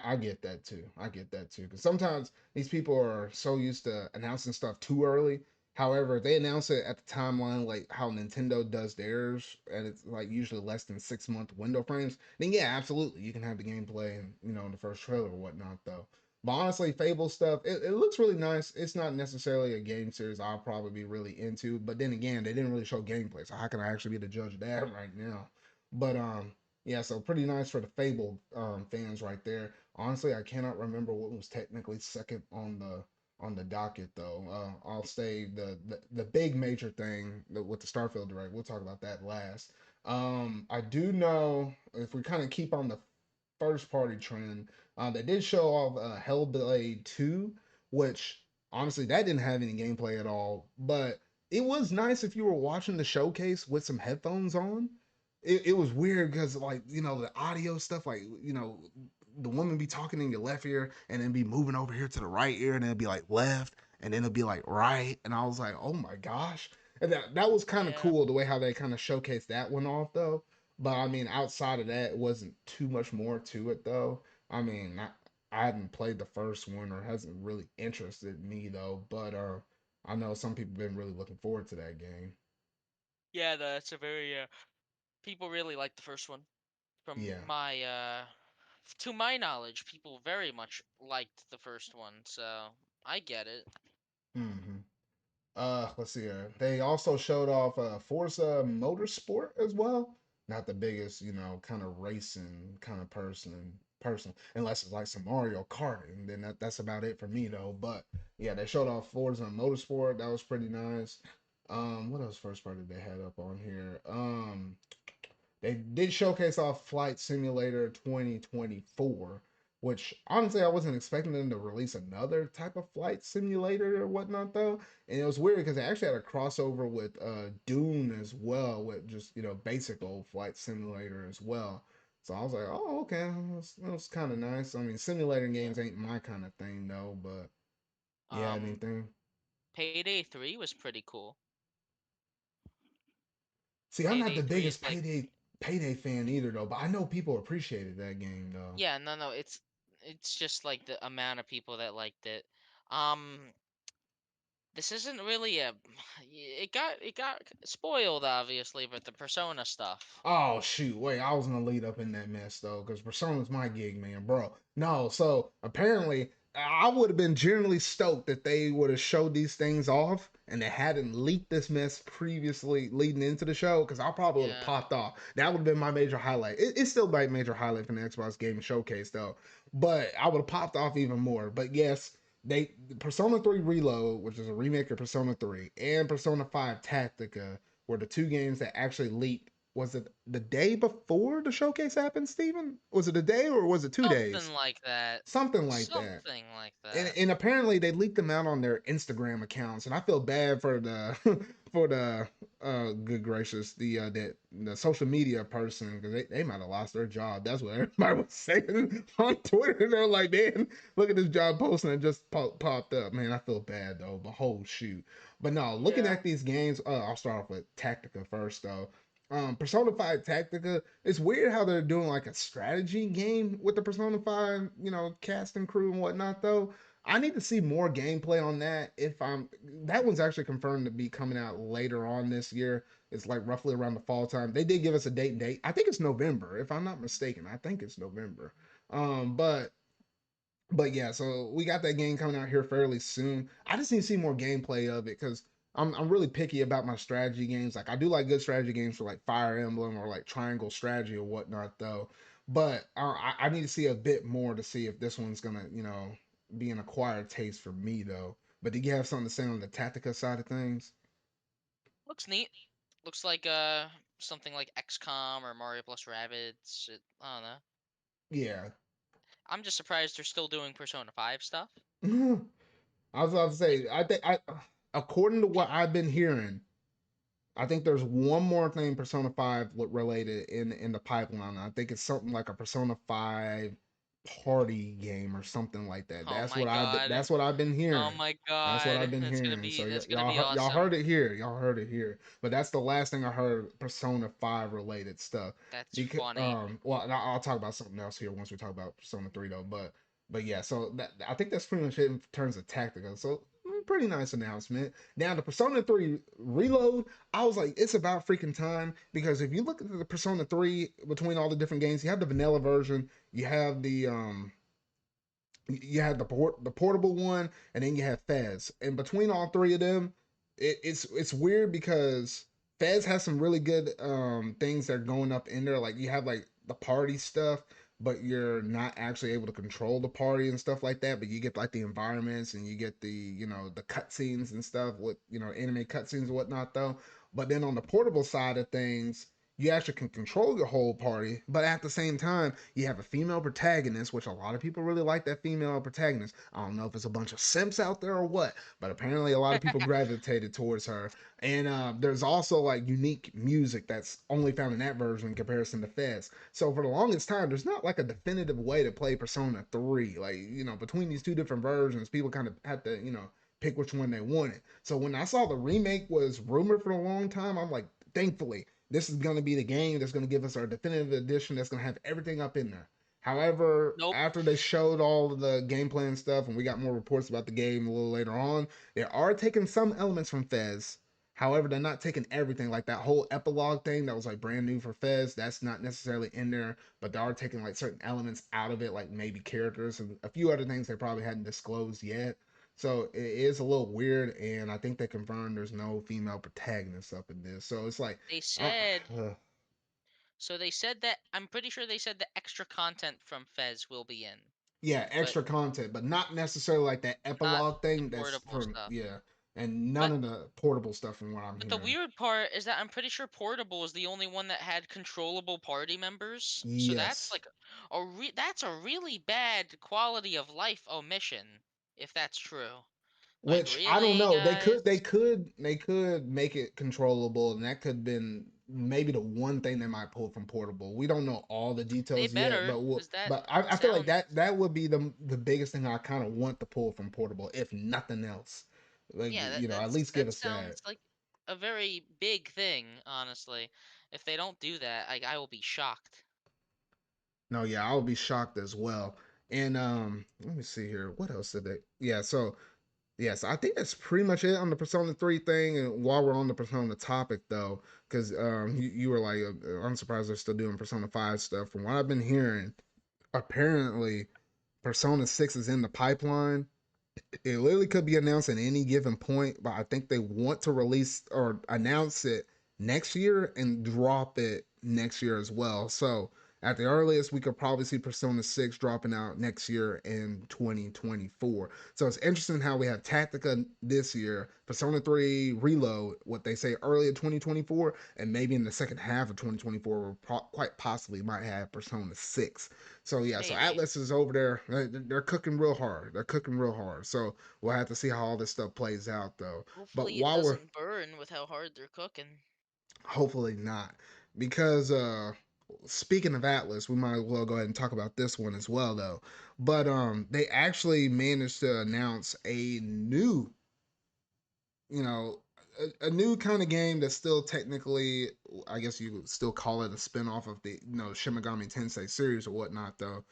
I get that too. I get that too. Because sometimes these people are so used to announcing stuff too early. However, if they announce it at the timeline like how Nintendo does theirs, and it's like usually less than 6 month window frames, then yeah, absolutely, you can have the gameplay and in the first trailer or whatnot though. But honestly, Fable stuff, it looks really nice. It's not necessarily a game series I'll probably be really into. But then again, they didn't really show gameplay, so how can I actually be the judge of that right now? But yeah, so pretty nice for the Fable fans right there. Honestly, I cannot remember what was technically second on the docket though. I'll say the big major thing with the Starfield direct. We'll talk about that last. I do know if we kind of keep on the first party trend, they did show off Hellblade 2, which honestly that didn't have any gameplay at all, but it was nice if you were watching the showcase with some headphones on. It was weird because like the audio stuff, like the woman be talking in your left ear and then be moving over here to the right ear and then it'd be like left and then it'll be like right, and I was like, oh my gosh. And that was kind of yeah, cool the way how they kind of showcased that one off though. But I mean, outside of that, it wasn't too much more to it though. I mean, I hadn't played the first one or hasn't really interested me though. But I know some people been really looking forward to that game. yeah, that's a very people really like the first one. From Yeah. my to my knowledge, people very much liked the first one, so I get it. Hmm. Let's see here. They also showed off Forza Motorsport as well. Not the biggest, kind of racing kind of person, unless it's like some Mario Kart, and then that's about it for me though. But yeah, they showed off Forza Motorsport. That was pretty nice. What else first party they had up on here? They did showcase off Flight Simulator 2024, which honestly I wasn't expecting them to release another type of flight simulator or whatnot though. And it was weird because they actually had a crossover with Dune as well, with just basic old flight simulator as well. So I was like, oh okay, that was kind of nice. I mean, simulator Yeah. games ain't my kind of thing though, but yeah, Um, anything. Payday 3 was pretty cool. See, I'm not Payday the 3 biggest is like payday fan either though, but I know people appreciated that game though. yeah, no, it's just like the amount of people that liked it. Um, this isn't really a it got spoiled obviously with the Persona stuff. Oh shoot, wait, I was gonna lead up in that mess though, because Persona's my gig, man, bro. No, so apparently I would have been generally stoked that they would have showed these things off and they hadn't leaked this mess previously leading into the show, because I probably would have Yeah. popped off. That would have been my major highlight. It's still my major highlight from the Xbox Game Showcase though, but I would have popped off even more. But yes, they Persona 3 Reload, which is a remake of Persona 3, and Persona 5 Tactica were the two games that actually leaked. Was it the day before the showcase happened, Steven? Was it a day or was it 2 days? Something like that. Something like that. Something like and, that. and apparently they leaked them out on their Instagram accounts, and I feel bad for the for the good gracious the social media person, because they might have lost their job. That's what everybody was saying on Twitter. They're like, man, look at this job posting that just popped up. Man, I feel bad though. But whole shoot. But no, looking Yeah. at these games, I'll start off with Tactica first though. Persona 5 Tactica, it's weird how they're doing like a strategy game with the Persona 5, cast and crew and whatnot though. I need to see more gameplay on that. If I'm That one's actually confirmed to be coming out later on this year. It's like roughly around the fall time. They did give us a date. I think it's November, if I'm not mistaken. I think it's November. But yeah, so we got that game coming out here fairly soon. I just need to see more gameplay of it because I'm really picky about my strategy games. Like I do like good strategy games for like Fire Emblem or like Triangle Strategy or whatnot though. But I need to see a bit more to see if this one's gonna be an acquired taste for me though. But did you have something to say on the Tactica side of things? Looks neat. Looks like something like XCOM or Mario plus Rabbids. I don't know. Yeah. I'm just surprised they're still doing Persona 5 stuff. I was about to Like say, I think I. according to Can what I've been hearing, I think there's one more thing Persona 5 related in the pipeline. I think it's something like a Persona 5 party game or something like that. Oh my god. That's what I've been Oh hearing. my That's what I've god. been hearing. So That's gonna be y'all heard awesome. it here. Y'all heard it here. But that's the last thing I heard Persona 5 related stuff. That's Because funny. well, I'll talk about something else here once we talk about Persona 3 though. But yeah, so I think that's pretty much it in terms of tactical. So pretty nice announcement. Now the Persona 3 Reload, I was like, it's about freaking time because if you look at the Persona 3 between all the different games, you have the vanilla version, you had the portable one, and then you have Fez. And between all three of them, it's weird because Fez has some really good things that are going up in there. Like you have like the party stuff, but you're not actually able to control the party and stuff like that. But you get like the environments and you get the the cutscenes and stuff with anime cutscenes and whatnot though. But then on the portable side of things, you actually can control your whole party, but at the same time, you have a female protagonist, which a lot of people really like that female protagonist. I don't know if it's a bunch of simps out there or what, but apparently a lot of people gravitated towards her. And there's also like unique music that's only found in that version in comparison to Fez. So for the longest time, there's not like a definitive way to play Persona 3. Like, between these two different versions, people kind of had to, pick which one they wanted. So when I saw the remake was rumored for a long time, I'm like, thankfully, this is going to be the game that's going to give us our definitive edition that's going to have everything up in there. However, Nope. after they showed all of the gameplay and stuff, and we got more reports about the game a little later on, they are taking some elements from Fez. However, they're not taking everything. Like that whole epilogue thing that was like brand new for Fez, that's not necessarily in there, but they are taking like certain elements out of it, like maybe characters and a few other things they probably hadn't disclosed yet. So it is a little weird, and I think they confirmed there's no female protagonist up in this. So it's like, They uh, said uh, so they said that I'm pretty sure they said the extra content from Fez will be in, yeah, but extra content, but not necessarily like that not epilogue the thing. That's portable from stuff. yeah, and none But of the portable stuff from what I'm but the hearing. weird part is that I'm pretty sure Portable is the only one that had controllable party members. So that's Yes, like that's a really bad quality of life omission if that's true. Like which I don't really, know. guys? They could make it controllable, and that could have been maybe the one thing they might pull from portable. We don't know all the They details yet, better, cuz that but I feel like sounds that would be the biggest thing I kind of want to pull from portable, if nothing else. Like yeah, at least give that us that. sounds like a very big thing, honestly. If they don't do that, I will be shocked. No, yeah, I would be shocked as well. And let me see here. What else did they? Yeah, so yes, I think that's pretty much it on the Persona 3 thing. And while we're on the Persona topic, though, because you were like, I'm surprised they're still doing Persona 5 stuff. From what I've been hearing, apparently Persona 6 is in the pipeline. It literally could be announced at any given point, but I think they want to release or announce it next year and drop it next year as well. So at the earliest, we could probably see Persona 6 dropping out next year in 2024. So it's interesting how we have Tactica this year, Persona 3 Reload, what they say early in 2024, and maybe in the second half of 2024, we quite possibly might have Persona 6. So yeah, so Maybe. Atlas is over there. They're cooking real hard. They're cooking real hard. So we'll have to see how all this stuff plays out, though. But Hopefully it while we're doesn't burn with how hard they're cooking. hopefully not, because speaking of Atlas, we might as well go ahead and talk about this one as well, though. But they actually managed to announce a new, you know, a new kind of game that's still technically, I guess you would still call it a spinoff of the Shimigami Tensei series or whatnot, though.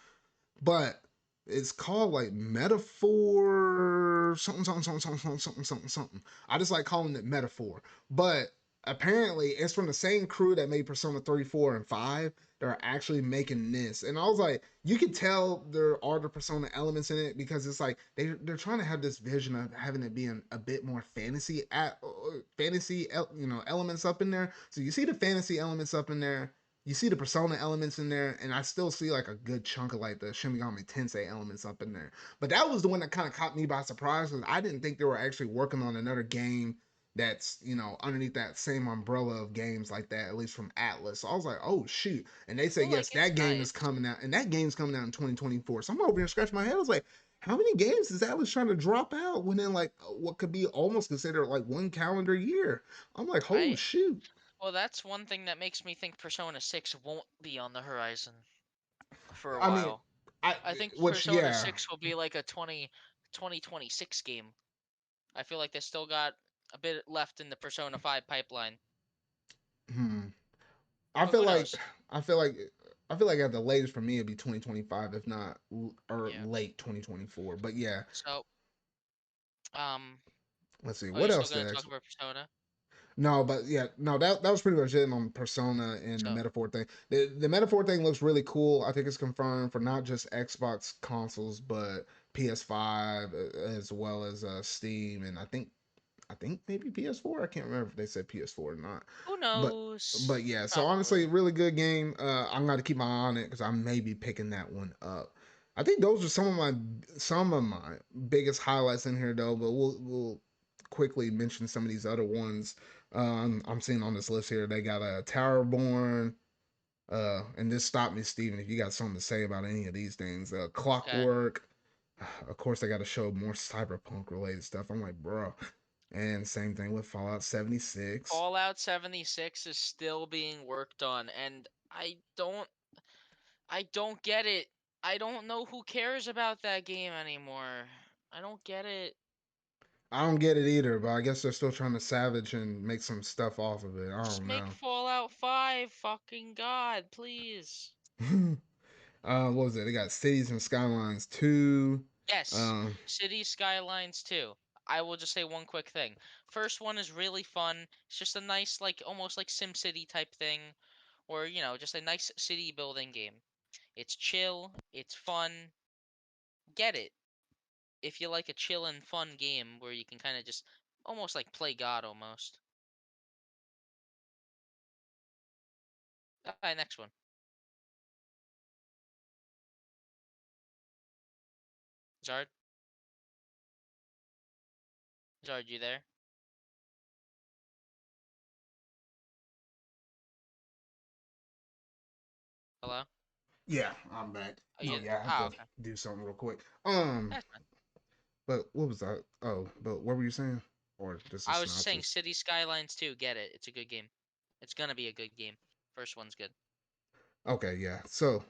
But it's called like metaphor something something something something something something something something. I just like calling it metaphor. But apparently it's from the same crew that made Persona 3, 4, and 5. They're actually making this. And I was like, you could tell there are the Persona elements in it because it's like they're trying to have this vision of having it being a bit more fantasy elements up in there. So you see the fantasy elements up in there, you see the persona elements in there, and I still see like a good chunk of like the Shimigami Tensei elements up in there. But that was the one that kind of caught me by surprise because I didn't think they were actually working on another game that's underneath that same umbrella of games like that, at least from Atlas. So I was like, oh shoot. And they say Well, yes, like it's that game is nice. coming out, and that game's coming out in 2024. So I'm over here scratching my head. I was like, How many games is Atlas trying to drop out within like what could be almost considered like one calendar year? I'm like, holy I shoot. Well, that's one thing that makes me think Persona 6 won't be on the horizon for a I mean, while. I I think which Persona yeah. 6 will be like a 2026 game. I feel like they still got a bit left in the Persona 5 pipeline. Hmm. I But feel who like knows? I feel like I feel like at the latest for me it'd be 2025, if not or Yeah. late 2024. But yeah, So, um, let's see are you what still else. going to The talk about Persona? No, but yeah, no, that was pretty much it on Persona and the So, metaphor thing. The metaphor thing looks really cool. I think it's confirmed for not just Xbox consoles, but PS5 as well as Steam, and I think maybe PS4. I can't remember if they said PS4 or not. who But knows? but yeah, so honestly, Probably. really good game. I'm gonna keep my eye on it because I may be picking that one up. I think those are some of my biggest highlights in here though. But we'll quickly mention some of these other ones. I'm seeing on this list here. They got a Towerborn. And this stop me, Steven, if you got something to say about any of these things. Okay. Clockwork. Of course, they got to show more cyberpunk related stuff. I'm like, bro. And same thing with Fallout 76. Fallout 76 is still being worked on, and I don't get it. I don't know who cares about that game anymore. I don't get it. I don't get it either, but I guess they're still trying to savage and make some stuff off of it. I Just don't make know. Fallout 5, fucking god, please. What was it? They got Cities and Skylines 2. Yes, Um, City Skylines 2. I will just say one quick thing. First one is really fun. It's just a nice, like, almost like SimCity type thing, or, just a nice city building game. It's chill, it's fun. Get it. If you like a chill and fun game where you can kind of just almost like play God almost. Alright, next one. Zard? Zard, you there? Hello? yeah, I'm back. Are No, you? yeah, I have Ah, to okay. do something real quick. That's fine. But what was that? Oh, but what were you saying? Or just a I was just saying synopsis? City Skylines 2, get it. It's a good game. It's gonna be a good game. First one's good. Okay, yeah. So,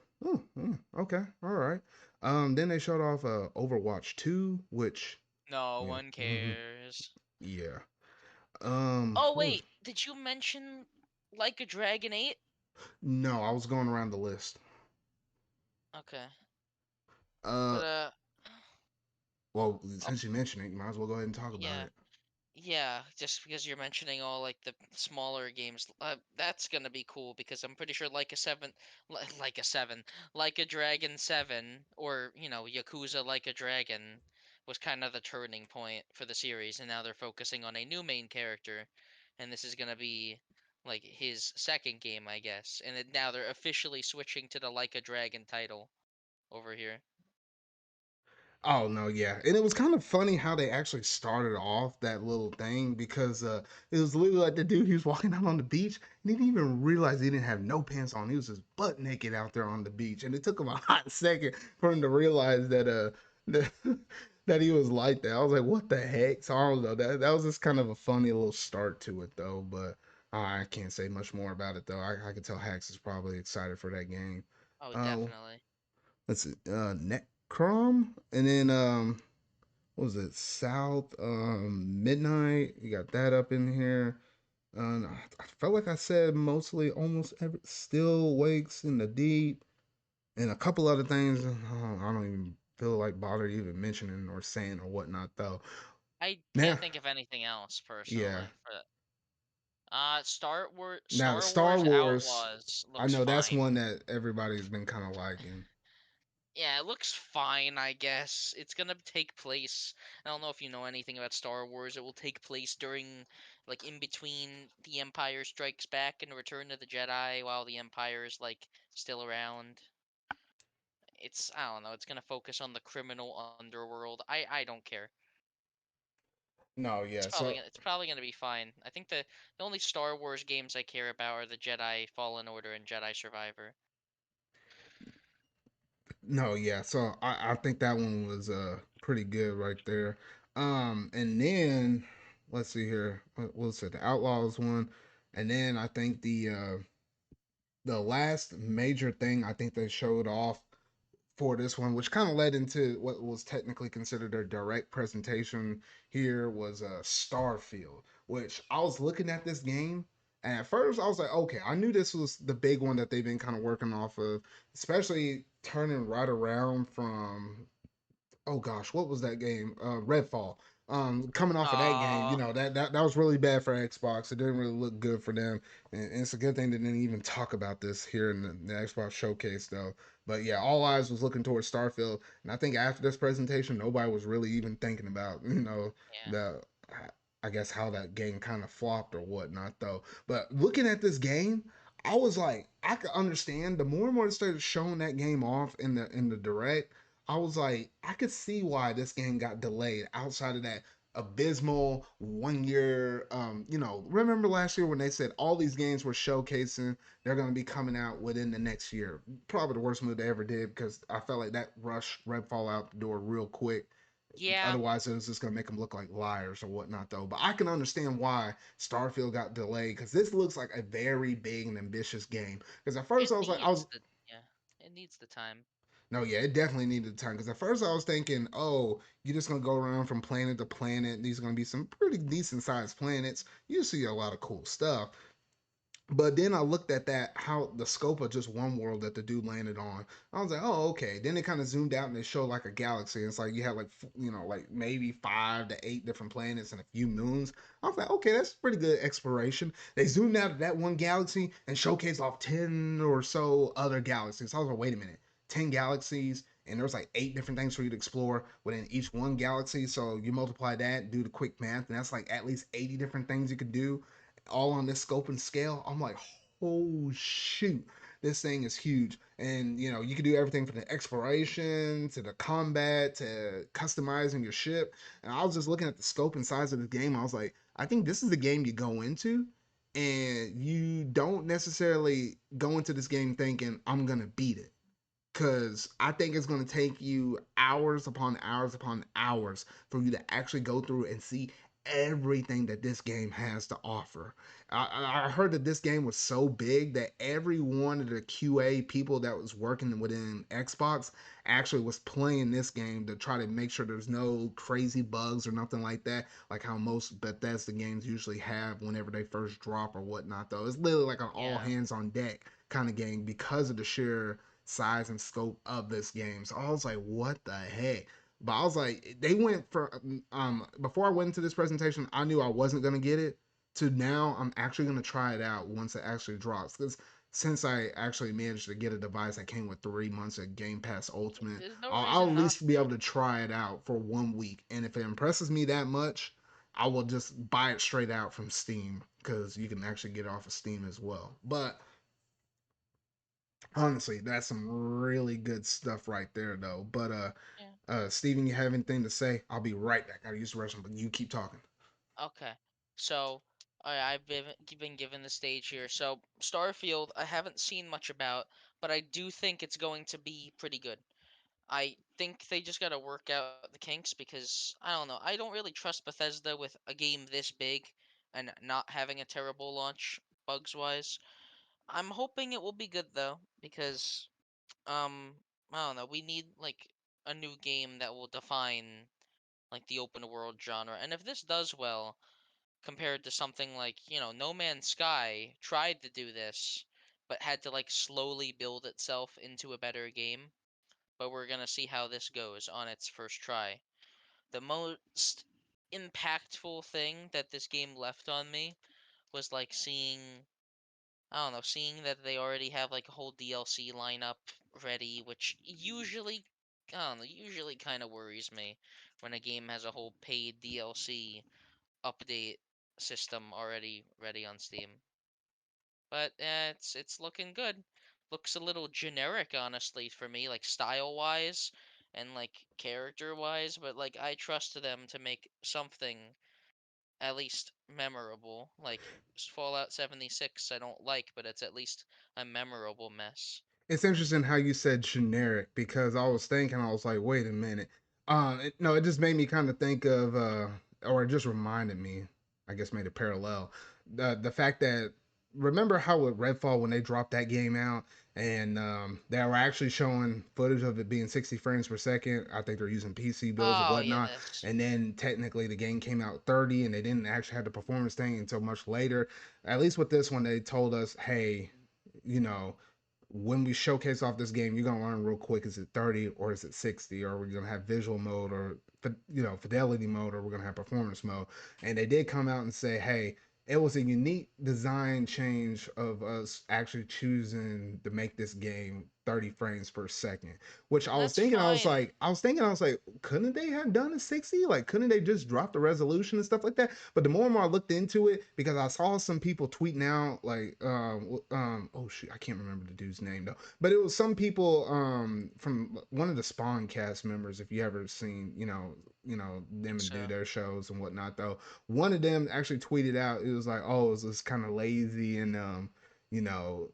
okay, all right. Then they showed off Overwatch 2, which, No yeah, one cares. yeah. Oh What was? wait, did you mention Like a Dragon 8? No, I was going around the list. Okay. Uh, But well, oh, since you mentioned it, you might as well go ahead and talk about yeah. it. Yeah, just because you're mentioning all like the smaller games, that's gonna be cool because I'm pretty sure like a seven, like a seven, like a Dragon 7, or Yakuza Like a Dragon, was kind of the turning point for the series, and now they're focusing on a new main character, and this is gonna be like his second game, I guess, and now they're officially switching to the Like a Dragon title over here. Oh no, yeah, and it was kind of funny how they actually started off that little thing because it was literally like the dude he was walking out on the beach and he didn't even realize he didn't have no pants on. He was just butt naked out there on the beach, and it took him a hot second for him to realize that that, that he was like that. I was like, what the heck? So I don't know. That was just kind of a funny little start to it though, but I can't say much more about it though. I could tell Hax is probably excited for that game. Oh, Uh, definitely. let's see, Necrom, and then what was it, South Midnight? You got that up in here. I felt like I said mostly almost every still wakes in the deep and a couple other things. I don't even feel like bother even mentioning or saying or whatnot though. I Now, can't think of anything else yeah. personally for Now Star Star Wars Wars, Outlaws I looks know that's fine. one that everybody's been kind of liking. Yeah, it looks fine, I guess. It's gonna take place. I don't know if you know anything about Star Wars. It will take place during, like, in between The Empire Strikes Back and Return of the Jedi, while the Empire is like still around. I don't know. It's gonna focus on the criminal underworld. I don't care. No, It's yeah. probably So gonna it's probably gonna be fine. I think the only Star Wars games I care about are the Jedi Fallen Order and Jedi Survivor. No, yeah. So I think that one was pretty good right there. And then let's see here. What was it? The Outlaws one, and then I think the last major thing I think they showed off for this one, which kind of led into what was technically considered a direct presentation here, was Starfield. Which I was looking at this game, and at first I was like, okay, I knew this was the big one that they've been kind of working off of, especially turning right around from, oh gosh, what was that game? Redfall. Coming off of that game, Uh, that was really bad for Xbox. It didn't really look good for them, and it's a good thing they didn't even talk about this here in the Xbox showcase, though. But yeah, all eyes was looking towards Starfield, and I think after this presentation, nobody was really even thinking about yeah. the I guess how that game kind of flopped or whatnot, though. But looking at this game, I was like, I could understand the more and more they started showing that game off in the direct. I was like, I could see why this game got delayed outside of that abysmal 1 year. Remember last year when they said all these games were showcasing, they're going to be coming out within the next year. Probably the worst move they ever did because I felt like that rushed Redfall out the door real quick. Yeah, Otherwise, it was just going to make them look like liars or whatnot, though. But I can understand why Starfield got delayed because this looks like a very big and ambitious game. Because at first, it I was like, I was needs the yeah, it needs the time. no, yeah, it definitely needed time. Because at first I was thinking, oh, you're just gonna go around from planet to planet. These are gonna be some pretty decent sized planets. You see a lot of cool stuff. But then I looked at that how the scope of just one world that the dude landed on. I was like, oh, okay. Then it kind of zoomed out and they showed like a galaxy. It's like you had like like maybe 5 to 8 different planets and a few moons. I was like, okay, that's pretty good exploration. They zoomed out of that one galaxy and showcased off 10 or so other galaxies. I was like, wait a minute, 10 galaxies. And there's like 8 different things for you to explore within each one galaxy. So you multiply that, do the quick math, and that's like at least 80 different things you could do all on this scope and scale. I'm like, oh shoot, this thing is huge. And you can do everything from the exploration to the combat to customizing your ship. And I was just looking at the scope and size of the game. I was like, I think this is the game you go into, and you don't necessarily go into this game thinking I'm gonna beat it, because I think it's going to take you hours upon hours upon hours for you to actually go through and see everything that this game has to offer. I heard that this game was so big that every one of the QA people that was working within Xbox actually was playing this game to try to make sure there's no crazy bugs or nothing like that, like how most Bethesda games usually have whenever they first drop or whatnot. Though it's literally like an all Yeah, hands on deck kind of game because of the sheer size and scope of this game. So I was like, what the heck? But I was like, they went for before I went into this presentation, I knew I wasn't gonna get it. To now, I'm actually gonna try it out once it actually drops. Because since I actually managed to get a device that came with 3 months of Game Pass Ultimate, there's no I'll reason at not least be to. able to try it out for 1 week. And if it impresses me that much, I will just buy it straight out from Steam because you can actually get it off of Steam as well. But honestly, that's some really good stuff right there, though. But Yeah. Steven, you have anything to say? I'll be right back. I gotta use the restroom, but you keep talking. Okay. So, I've been given the stage here. So, Starfield, I haven't seen much about, but I do think it's going to be pretty good. I think they just got to work out the kinks because I don't know. I don't really trust Bethesda with a game this big and not having a terrible launch bugs wise. I'm hoping it will be good though because I don't know. We need like a new game that will define like the open world genre. And if this does well compared to something like, No Man's Sky tried to do this but had to like slowly build itself into a better game, but we're going to see how this goes on its first try. The most impactful thing that this game left on me was like I don't know, seeing that they already have like a whole DLC lineup ready, which usually, I don't know, usually kind of worries me when a game has a whole paid DLC update system already ready on Steam. But it's looking good. Looks a little generic, honestly, for me, like style wise and like character wise. But like I trust them to make something at least memorable. Like Fallout 76, I don't like, but it's at least a memorable mess. It's interesting how you said generic because I was thinking, I was like, wait a minute. No, it just made me kind of think of, or it just reminded me, I guess made a parallel. The fact that, remember how with Redfall, when they dropped that game out and they were actually showing footage of it being 60 frames per second. I think they're using PC builds or Oh whatnot. yes. And then technically the game came out 30 and they didn't actually have the performance thing until much later. At least with this one, they told us, hey, you know, when we showcase off this game, you're gonna learn real quick: is it 30 or is it 60, or we're gonna have visual mode or fidelity mode, or we're gonna have performance mode. And they did come out and say, hey, it was a unique design change of us actually choosing to make this game 30 frames per second. Which I And was that's thinking, fine. I was like, couldn't they have done a 60? Like, couldn't they just drop the resolution and stuff like that? But the more and more I looked into it, because I saw some people tweeting out like, oh shit, I can't remember the dude's name though, but it was some people from one of the Spawn cast members. If you ever seen, them and do So their shows and whatnot though, one of them actually tweeted out. It was like, oh, it was kind of lazy and you know,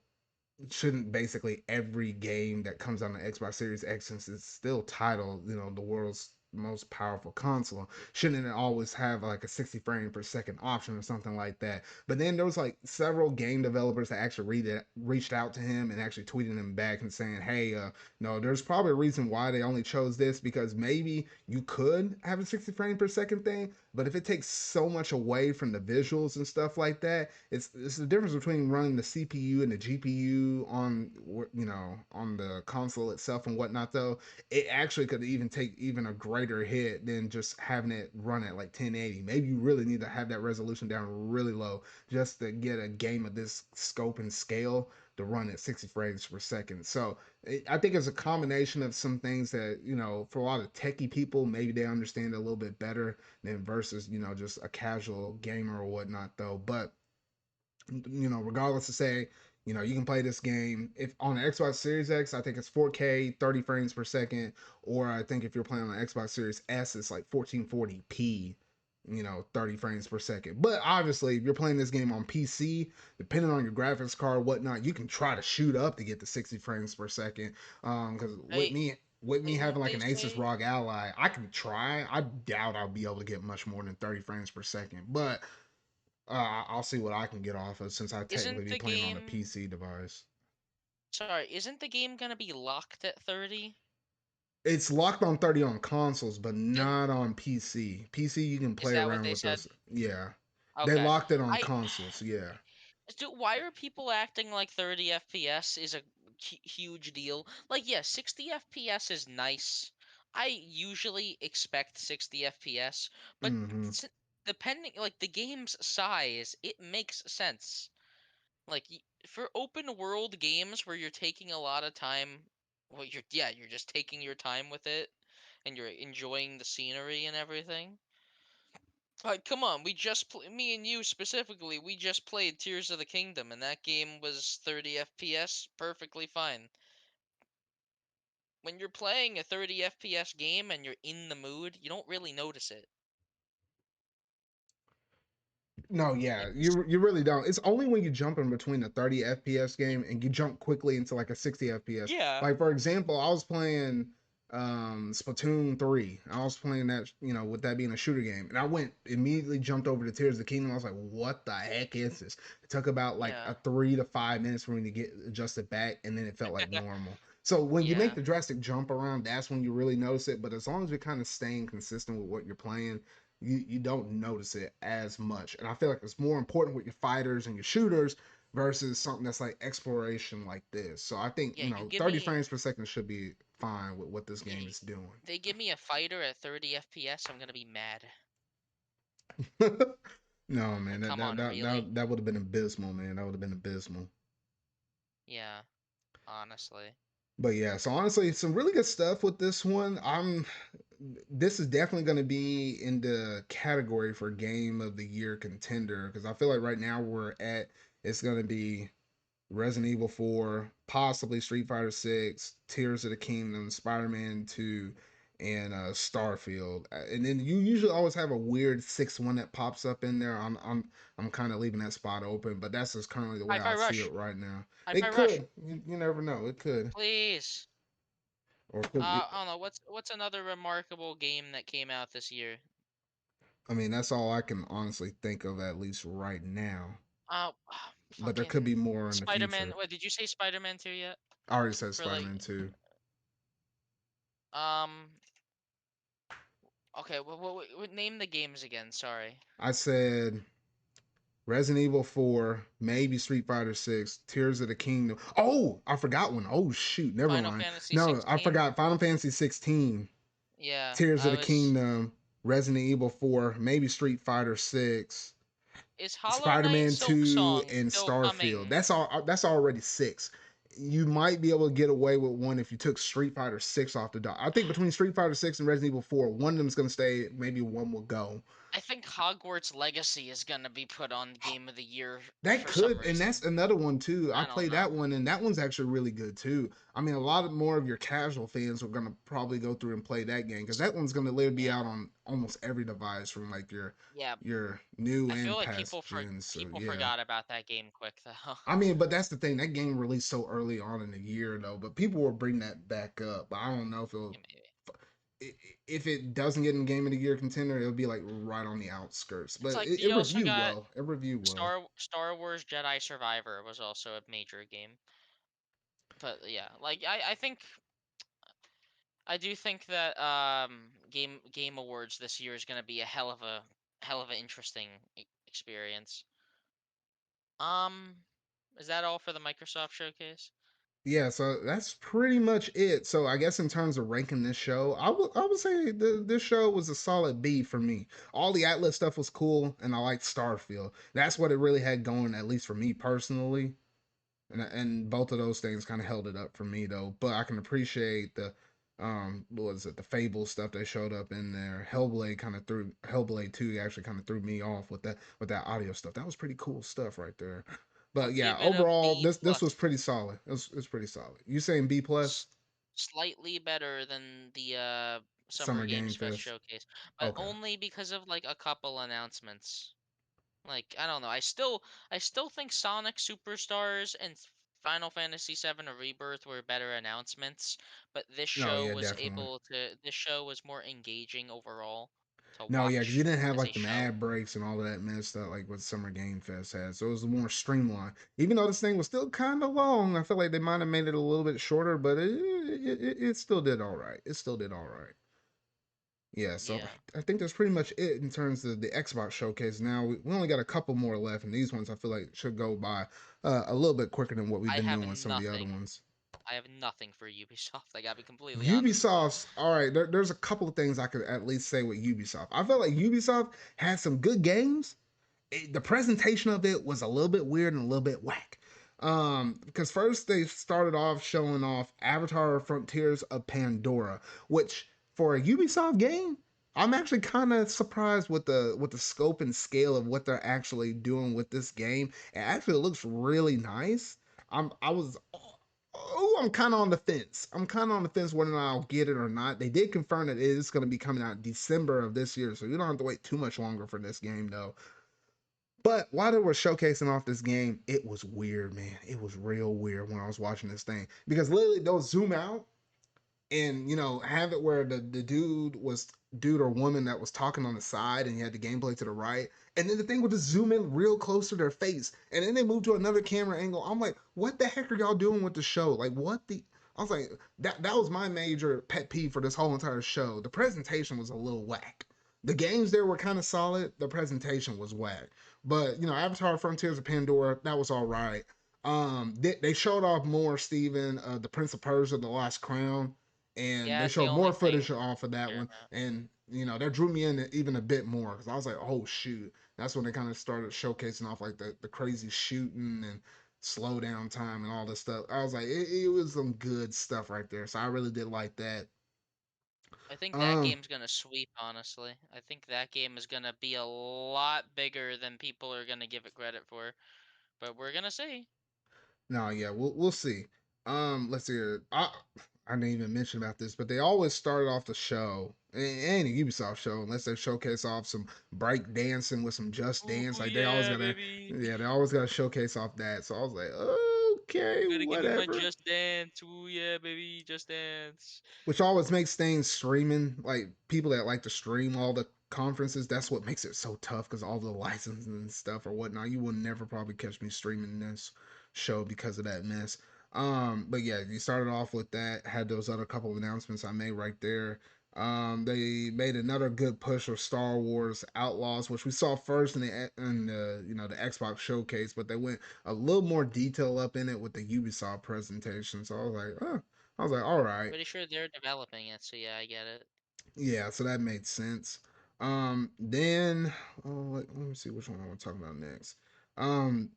shouldn't basically every game that comes on the Xbox Series X, since it's still titled, the world's most powerful console, shouldn't it always have like a 60 frame per second option or something like that? But then there was like several game developers that actually reached out to him and actually tweeted him back and saying, hey, no, there's probably a reason why they only chose this, because maybe you could have a 60 frame per second thing, but if it takes so much away from the visuals and stuff like that, it's the difference between running the CPU and the GPU on on the console itself and whatnot. Though it actually could even take even a greater hit than just having it run at like 1080. Maybe you really need to have that resolution down really low just to get a game of this scope and scale to run at 60 frames per second. So I think it's a combination of some things that, for a lot of techie people, maybe they understand it a little bit better than versus, just a casual gamer or whatnot, though. But regardless to say, you can play this game if on the Xbox Series X, I think it's 4K, 30 frames per second, or I think if you're playing on the Xbox Series S, it's like 1440p, 30 frames per second. But obviously, if you're playing this game on PC, depending on your graphics card, whatnot, you can try to shoot up to get to 60 frames per second. Because I with me didn't having like they an Asus say ROG Ally, I can try. I doubt I'll be able to get much more than 30 frames per second, but I'll see what I can get off of, since I technically isn't be the playing on a game PC device. sorry, isn't the game gonna be locked at 30? It's locked on 30 on consoles, but Then not on PC. PC you can is play that what around they with said? this. Yeah, they Okay. locked it on I consoles. Yeah. why are people acting like 30 FPS is a huge deal? Like, yeah, 60 FPS is nice. I usually expect 60 FPS, but Mm-hmm. depending, like, the game's size, it makes sense. Like, for open world games where you're taking a lot of time, well, you're just taking your time with it, and you're enjoying the scenery and everything. Like, come on, me and you specifically, we just played Tears of the Kingdom, and that game was 30 FPS, perfectly fine. When you're playing a 30 FPS game and you're in the mood, you don't really notice it. No, yeah, It's you really don't. It's only when you jump in between a 30 FPS game and you jump quickly into like a 60 FPS. yeah, Like for example, I was playing Splatoon 3. I was playing that, with that being a shooter game. And I went immediately jumped over to Tears of the Kingdom. I was like, "What the heck is this?" It took about like yeah, a 3 to 5 minutes for me to get adjusted back, and then it felt like normal. So when you make yeah, the drastic jump around, that's when you really notice it. But as long as you're kind of staying consistent with what you're playing, you don't notice it as much. And I feel like it's more important with your fighters and your shooters versus something that's like exploration like this. So I think, yeah. You give 30 me, frames per second should be fine with what this yeah, game is doing. they give me a fighter at 30 FPS, I'm gonna be mad. No, man, Like, that come that on, that really? that, that would have been abysmal, man. That would have been abysmal. Yeah, honestly. But yeah, so honestly, some really good stuff with this one. This is definitely going to be in the category for game of the year contender, because I feel like right now we're at, it's going to be Resident Evil 4, possibly Street Fighter 6, Tears of the Kingdom, Spider-Man 2, and Starfield. And then you usually always have a weird 6-1 that pops up in there. I'm kind of leaving that spot open, but that's just currently the way I Hi-Fi see it Rush. right now. Hi-Fi It Rush. could. You never know. It could. Please. Or it could be. I don't know. What's another remarkable game that came out this year? I mean, that's all I can honestly think of at least right now. But there could be Fucking more in the Spider-Man. future. What did you say Spider-Man 2 yet? I already said For like Spider-Man 2. um okay, name the games again, sorry. I said Resident Evil 4, maybe Street Fighter 6, Tears of the Kingdom. Oh, I forgot one. Oh shoot, never Final mind. Fantasy No, I 16? forgot Final Fantasy 16, Yeah, Tears of I the was Kingdom, Resident Evil 4, maybe Street Fighter 6, Is Hollow Knight Spider-Man Silk 2, Song and still Starfield. coming? That's already 6. You might be able to get away with one if you took Street Fighter 6 off the dot. I think between Street Fighter 6 and Resident Evil 4, one of them's going to stay, maybe one will go. I think Hogwarts Legacy is gonna be put on Game of the Year That for some could, and reason. that's another one too. I I don't played know. that one, and that one's actually really good too. I mean, a lot of more of your casual fans are gonna probably go through and play that game because that one's gonna literally be Yeah, out on almost every device from like yeah. your new I feel and like past gens. So people yeah, forgot about that game quick though. I mean, but that's the thing. That game released so early on in the year though, but people will bring that back up. But I don't know if it'll Yeah, maybe. if it doesn't get in game of the year contender, it'll be like right on the outskirts. It's But like it you also reviewed got well. It reviewed well. Star Wars Jedi Survivor was also a major game. But yeah, like I do think that Game Awards this year is gonna be a hell of a interesting experience. Um, is that all for the Microsoft showcase? Yeah, so that's pretty much it. So I guess in terms of ranking this show, I would say this show was a solid B for me. All the Atlas stuff was cool, and I liked Starfield. That's what it really had going, at least for me personally. And both of those things kind of held it up for me though. But I can appreciate the what was it, the Fable stuff that showed up in there. Hellblade 2 actually kind of threw me off with that audio stuff. That was pretty cool stuff right there. I'll But yeah, give it a overall B this was plus. pretty solid. It's pretty solid. You saying B plus? S- Slightly better than the Summer Summer Game Games Fest Fest. showcase, but Okay. only because of like a couple announcements. Like I don't know. I still think Sonic Superstars and Final Fantasy VII: A Rebirth were better announcements, but No, yeah, definitely. this show was more engaging overall to No, yeah, because you watch didn't have as a like the show. ad breaks and all of that messed up like what Summer Game Fest had. So it was more streamlined. Even though this thing was still kind of long, I feel like they might have made it a little bit shorter, but it still did all right. It still did all right. Yeah, so Yeah. I think that's pretty much it in terms of the Xbox showcase. Now we only got a couple more left, and these ones I feel like should go by a little bit quicker than what we've I been have doing with some of the other nothing. ones. I have nothing for Ubisoft. I gotta be completely honest with you. Ubisoft's all right. There's a couple of things I could at least say with Ubisoft. I felt like Ubisoft had some good games. The presentation of it was a little bit weird and a little bit whack. Because first they started off showing off Avatar: Frontiers of Pandora, which for a Ubisoft game, I'm actually kind of surprised with the scope and scale of what they're actually doing with this game. It actually looks really nice. I was I'm kind of on the fence. I'm kind of on the fence whether or not I'll get it or not. They did confirm that it is going to be coming out December of this year, so you don't have to wait too much longer for this game though. But while they were showcasing off this game, it was weird, man. It was real weird when I was watching this thing because literally they'll zoom out and have it where the dude or woman that was talking on the side and you had the gameplay to the right, and then the thing would just zoom in real close to their face, and then they move to another camera angle. I'm like, what the heck are y'all doing with the show? Like, what the I was like, that was my major pet peeve for this whole entire show. The presentation was a little whack. The games there were kind of solid. The presentation was whack. But Avatar: Frontiers of Pandora, that was all right. They showed off more Steven, the Prince of Persia: The Lost Crown, and Yeah, they it's the showed only more thing footage off of I that care one, about. and that drew me in even a bit more because I was like, oh shoot, that's when they kind of started showcasing off like the crazy shooting and slow down time and all this stuff. I was like, it was some good stuff right there, so I really did like that. I think that um game's gonna sweep, honestly. I think that game is gonna be a lot bigger than people are gonna give it credit for. But we're gonna see. no, yeah, we'll see. Let's see here. I didn't even mention about this, but they always started off the show, any Ubisoft show, unless they showcase off some break dancing with some Just Dance. Ooh Like they always yeah, gotta, baby. yeah, they always gotta showcase off that. So I was like, okay, Gotta give me my whatever. Just Dance. Ooh yeah, baby, Just Dance. Which always makes things streaming, like people that like to stream all the conferences, that's what makes it so tough because all the licenses and stuff or whatnot. You will never probably catch me streaming this show because of that mess. But yeah, you started off with that, had those other couple of announcements I made right there. They made another good push of Star Wars Outlaws, which we saw first in the the Xbox showcase, but they went a little more detail up in it with the Ubisoft presentation. So I was like, all right, Pretty sure they're developing it, so yeah, I get it. yeah, so that made sense. Then let me see which one I want to talk about next. Um,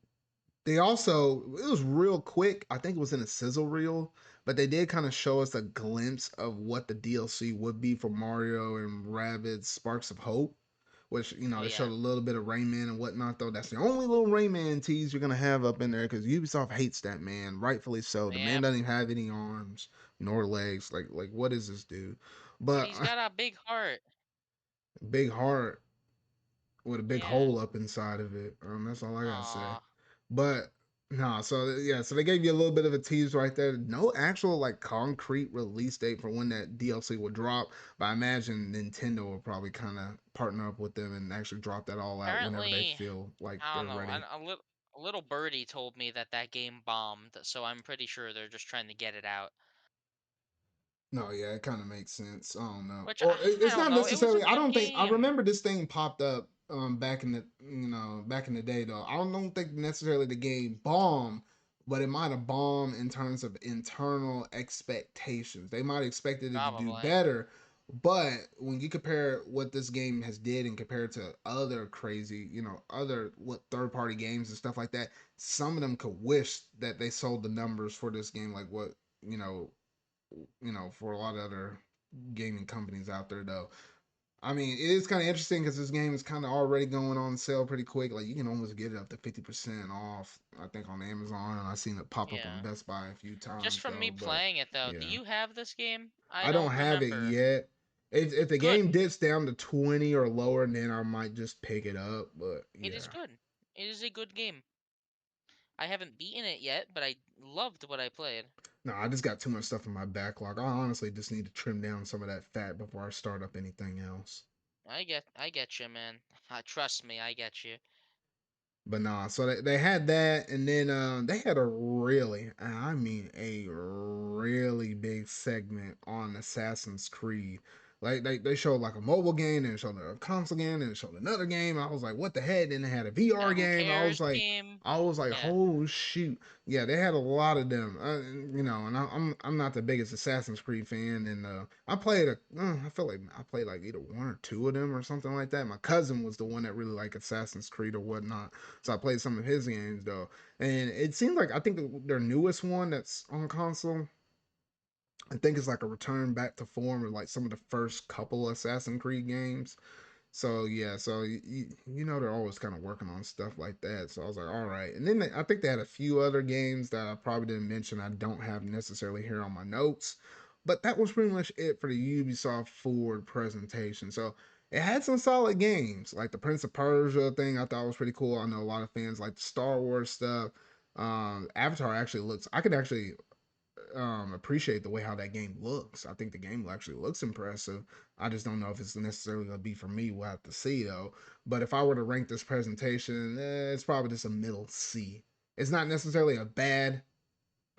they also it was real quick. I think it was in a sizzle reel, but they did kind of show us a glimpse of what the DLC would be for Mario and Rabbids Sparks of Hope. Which Oh they yeah, showed a little bit of Rayman and whatnot. Though that's the only little Rayman tease you're gonna have up in there because Ubisoft hates that man, rightfully so. The man yep. doesn't even have any arms nor legs. Like what is this dude? But But he's got a big heart. big heart with a big Yeah. hole up inside of it. That's all I gotta say. Aw. But no, so yeah, so they gave you a little bit of a tease right there. No actual like concrete release date for when that DLC will drop, but I imagine Nintendo will probably kind of partner up with them and actually drop that all out whenever they Apparently, feel like I don't they're know. ready. A little birdie told me that that game bombed, so I'm pretty sure they're just trying to get it out. No, yeah, it kind of makes sense. I don't know, Which or I it's don't not know. It was a necessarily. I good don't think I game. remember this thing popped up back in the back in the day though. I don't think necessarily the game bombed, but it might have bombed in terms of internal expectations. They might have expected it to do Probably. better, but when you compare what this game has did and compared to other crazy, other what third party games and stuff like that, some of them could wish that they sold the numbers for this game like what you know for a lot of other gaming companies out there, though. I mean, it is kind of interesting because this game is kind of already going on sale pretty quick. Like you can almost get it up to 50% off. I think on Amazon, and I've seen it pop up on Yeah. Best Buy a few Just times from me though. But playing it though, do yeah, you have this game? I I don't don't have it remember. yet. If the Good. game dips down to 20 or lower, then I might just pick it up. But It is yeah, good. It is a good game. I haven't beaten it yet, but I loved what I played. no, I just got too much stuff in my backlog. I honestly just need to trim down some of that fat before I start up anything else. I get you, man. Trust me, I get you. But nah, so they had that, and then they had a really, I mean, a really big segment on Assassin's Creed. Like they showed like a mobile game, and showed a console game, and showed another game. I was like, what the heck? Then they had a VR Yeah, who game. cares game? I was like, Yeah. oh shoot, yeah, they had a lot of them. And I'm not the biggest Assassin's Creed fan, and I played I feel like I played like either one or two of them or something like that. My cousin was the one that really liked Assassin's Creed or whatnot, so I played some of his games though, and it seemed like I think their newest one that's on console. I think it's like a return back to form of like some of the first couple Assassin's Creed games. So yeah, so they're always kind of working on stuff like that. So I was like, all right. And then I think they had a few other games that I probably didn't mention. I don't have necessarily here on my notes, but that was pretty much it for the Ubisoft Forward presentation. So it had some solid games, like the Prince of Persia thing. I thought was pretty cool. I know a lot of fans like the Star Wars stuff. Avatar actually looks. I could actually appreciate the way how that game looks. I think the game actually looks impressive. I just don't know if it's necessarily gonna be for me. We'll have to see though. But if I were to rank this presentation, it's probably just a middle C. It's not necessarily a bad.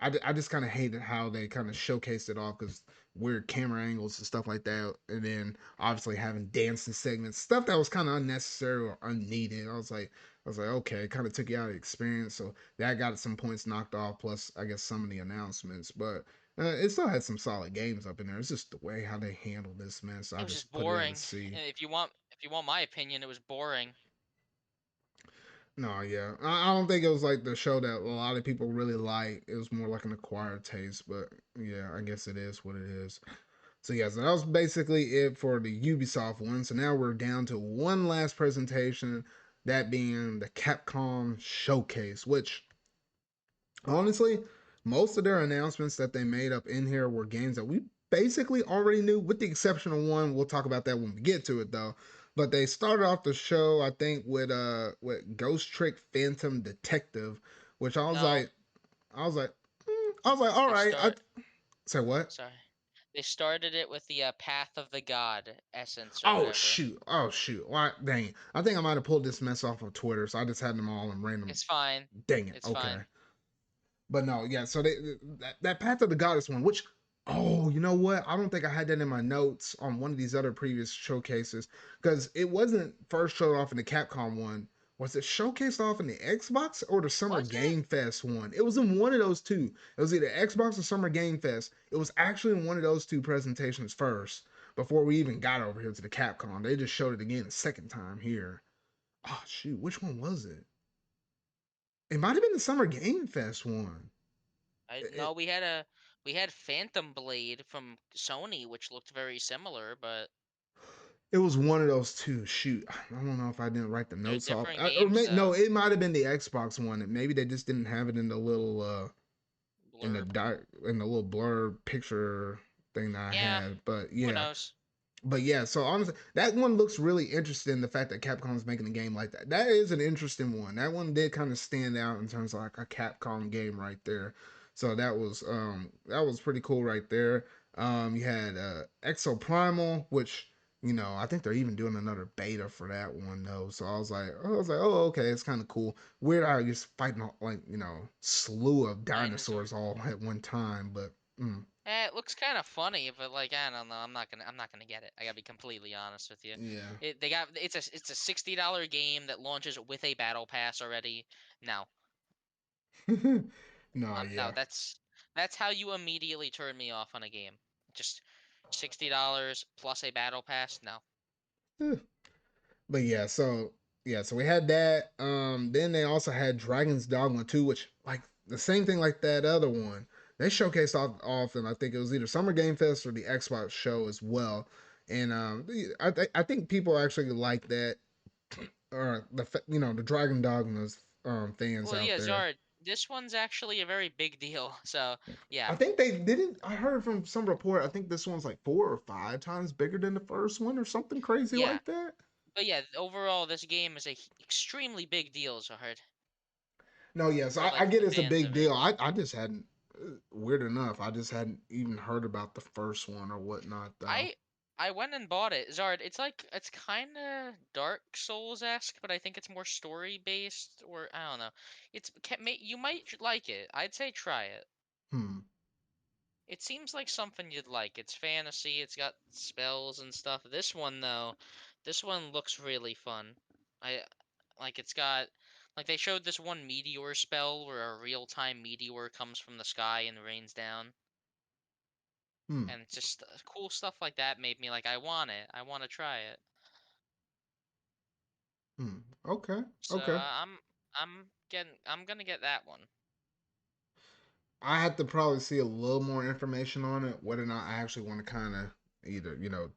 I just kind of hated how they kind of showcased it off because weird camera angles and stuff like that, and then obviously having dancing segments, stuff that was kind of unnecessary or unneeded. I was like, okay, it kind of took you out of the experience. So that got some points knocked off. Plus, I guess some of the announcements, but it still had some solid games up in there. It's just the way how they handled this mess. It I was just just put it at a boring. C. And if you want my opinion, it was boring. No, yeah, I don't think it was like the show that a lot of people really like. It was more like an acquired taste, but yeah, I guess it is what it is. So yeah, so that was basically it for the Ubisoft one. So now we're down to one last presentation, that being the Capcom Showcase, which honestly, most of their announcements that they made up in here were games that we basically already knew, with the exception of one. We'll talk about that when we get to it, though. But they started off the show, I think, with Ghost Trick Phantom Detective, which No, I was like, all they right. I start. say what? Sorry, they started it with the Path of the God essence or Oh whatever. shoot! Oh shoot! Why? Dang it! I think I might have pulled this mess off of Twitter, so I just had them all in random. It's fine. Dang it! It's Okay. fine. But no, yeah. So that Path of the Goddess one, which, oh, you know what? I don't think I had that in my notes on one of these other previous showcases, because it wasn't first showed off in the Capcom one. Was it showcased off in the Xbox or the Summer Was it? Game Fest one? It was in one of those two. It was either Xbox or Summer Game Fest. It was actually in one of those two presentations first before we even got over here to the Capcom. They just showed it again a second time here. Oh shoot, which one was it? It might have been the Summer Game Fest one. I It, no. We had Phantom Blade from Sony, which looked very similar, but It was one of those two. Shoot, I don't know if I didn't write the they're notes off, different games no, though. it might have been the Xbox one. Maybe they just didn't have it in the little Blurb. in the little blur picture thing that I Yeah. had. But Who yeah, knows? so honestly, that one looks really interesting. The fact that Capcom's making a game like that, that is an interesting one. That one did kind of stand out in terms of like a Capcom game right there. So that was pretty cool right there. You had Exo Primal, which I think they're even doing another beta for that one though. So I was like, oh okay, it's kind of cool. Weird how you're fighting like slew of Dinosaur. dinosaurs all at one time, but. Mm, It looks kind of funny, but like I don't know. I'm not gonna get it. I gotta be completely honest with you. yeah. They got it's a $60 game that launches with a battle pass already. No, No, no, yeah. that's how you immediately turn me off on a game. Just $60 plus a battle pass. No. But so we had that. Then they also had Dragon's Dogma 2, which like the same thing like that other one. They showcased off often. I think it was either Summer Game Fest or the Xbox show as well. And I think people actually like that, or the Dragon Dogmas fans Well, out yeah, there. Zard. This one's actually a very big deal. So yeah, I think they didn't. I heard from some report. I think this one's like 4 or 5 times bigger than the first one, or something crazy yeah, like that. but yeah. Overall, this game is a extremely big deal, Zard, No, yes, for I like get the it's a fans big of it. deal. I just hadn't, weird enough, I just hadn't even heard about the first one or whatnot, though. I I went and bought it. Zard, it's kind of Dark Souls-esque, but I think it's more story based or I don't know. You might like it. I'd say try it. Hmm, It seems like something you'd like. It's fantasy, it's got spells and stuff. This one though, this one looks really fun. I like it's got like they showed this one meteor spell where a real-time meteor comes from the sky and rains down. hmm, And just cool stuff like that made me like I want it. I want to try it. hmm. Okay, So okay. I'm gonna get that one. I have to probably see a little more information on it, whether or not I actually want to kind of either,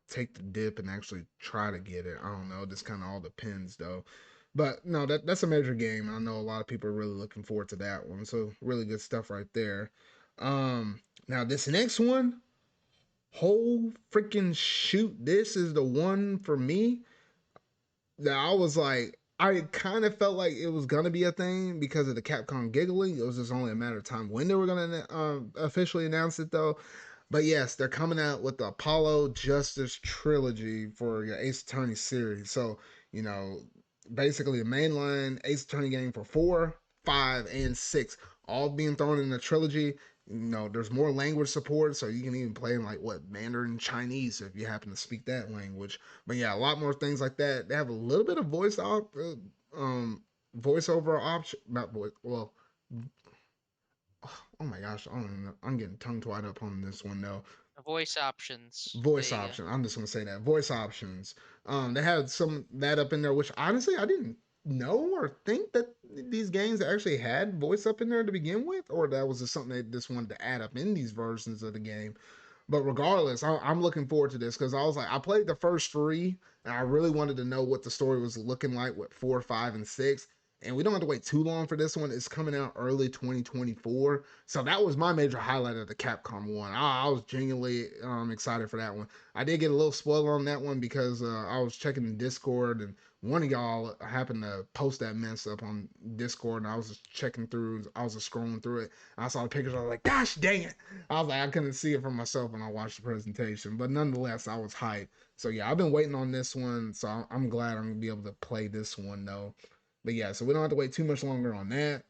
take the dip and actually try to get it. I don't know. This kind of all depends, though. But no, that's a major game. I know a lot of people are really looking forward to that one. So really good stuff right there. Now this next one, whole freaking shoot, this is the one for me that I was like, I kind of felt like it was gonna be a thing because of the Capcom giggling. It was just only a matter of time when they were gonna officially announce it, though. But yes, they're coming out with the Apollo Justice trilogy for your Ace Attorney series. So you know, basically the mainline Ace Attorney game for 4, 5, and 6, all being thrown in the trilogy. There's more language support, so you can even play in like what Mandarin Chinese if you happen to speak that language. But yeah, a lot more things like that. They have a little bit of voiceover option, not voice. Well, oh my gosh, I don't even know. I'm getting tongue tied up on this one though. Voice options. There Voice you go. option. I'm just gonna say that voice options. They had some that up in there, which honestly I didn't know or think that these games actually had voice up in there to begin with, or that was just something they just wanted to add up in these versions of the game. But regardless, I'm looking forward to this because I was like, I played the first three and I really wanted to know what the story was looking like with 4, 5, and 6. and we don't have to wait too long for this one. It's coming out early 2024. So that was my major highlight of the Capcom one. I was genuinely excited for that one. I did get a little spoiler on that one because I was checking the Discord, and one of y'all happened to post that mess up on Discord, and I was just checking through. I was just scrolling through it. I saw the pictures. I was like, "Gosh dang it!" I was like, I couldn't see it for myself when I watched the presentation, but nonetheless, I was hyped. So yeah, I've been waiting on this one. So I'm glad I'm gonna be able to play this one though. But yeah, so we don't have to wait too much longer on that.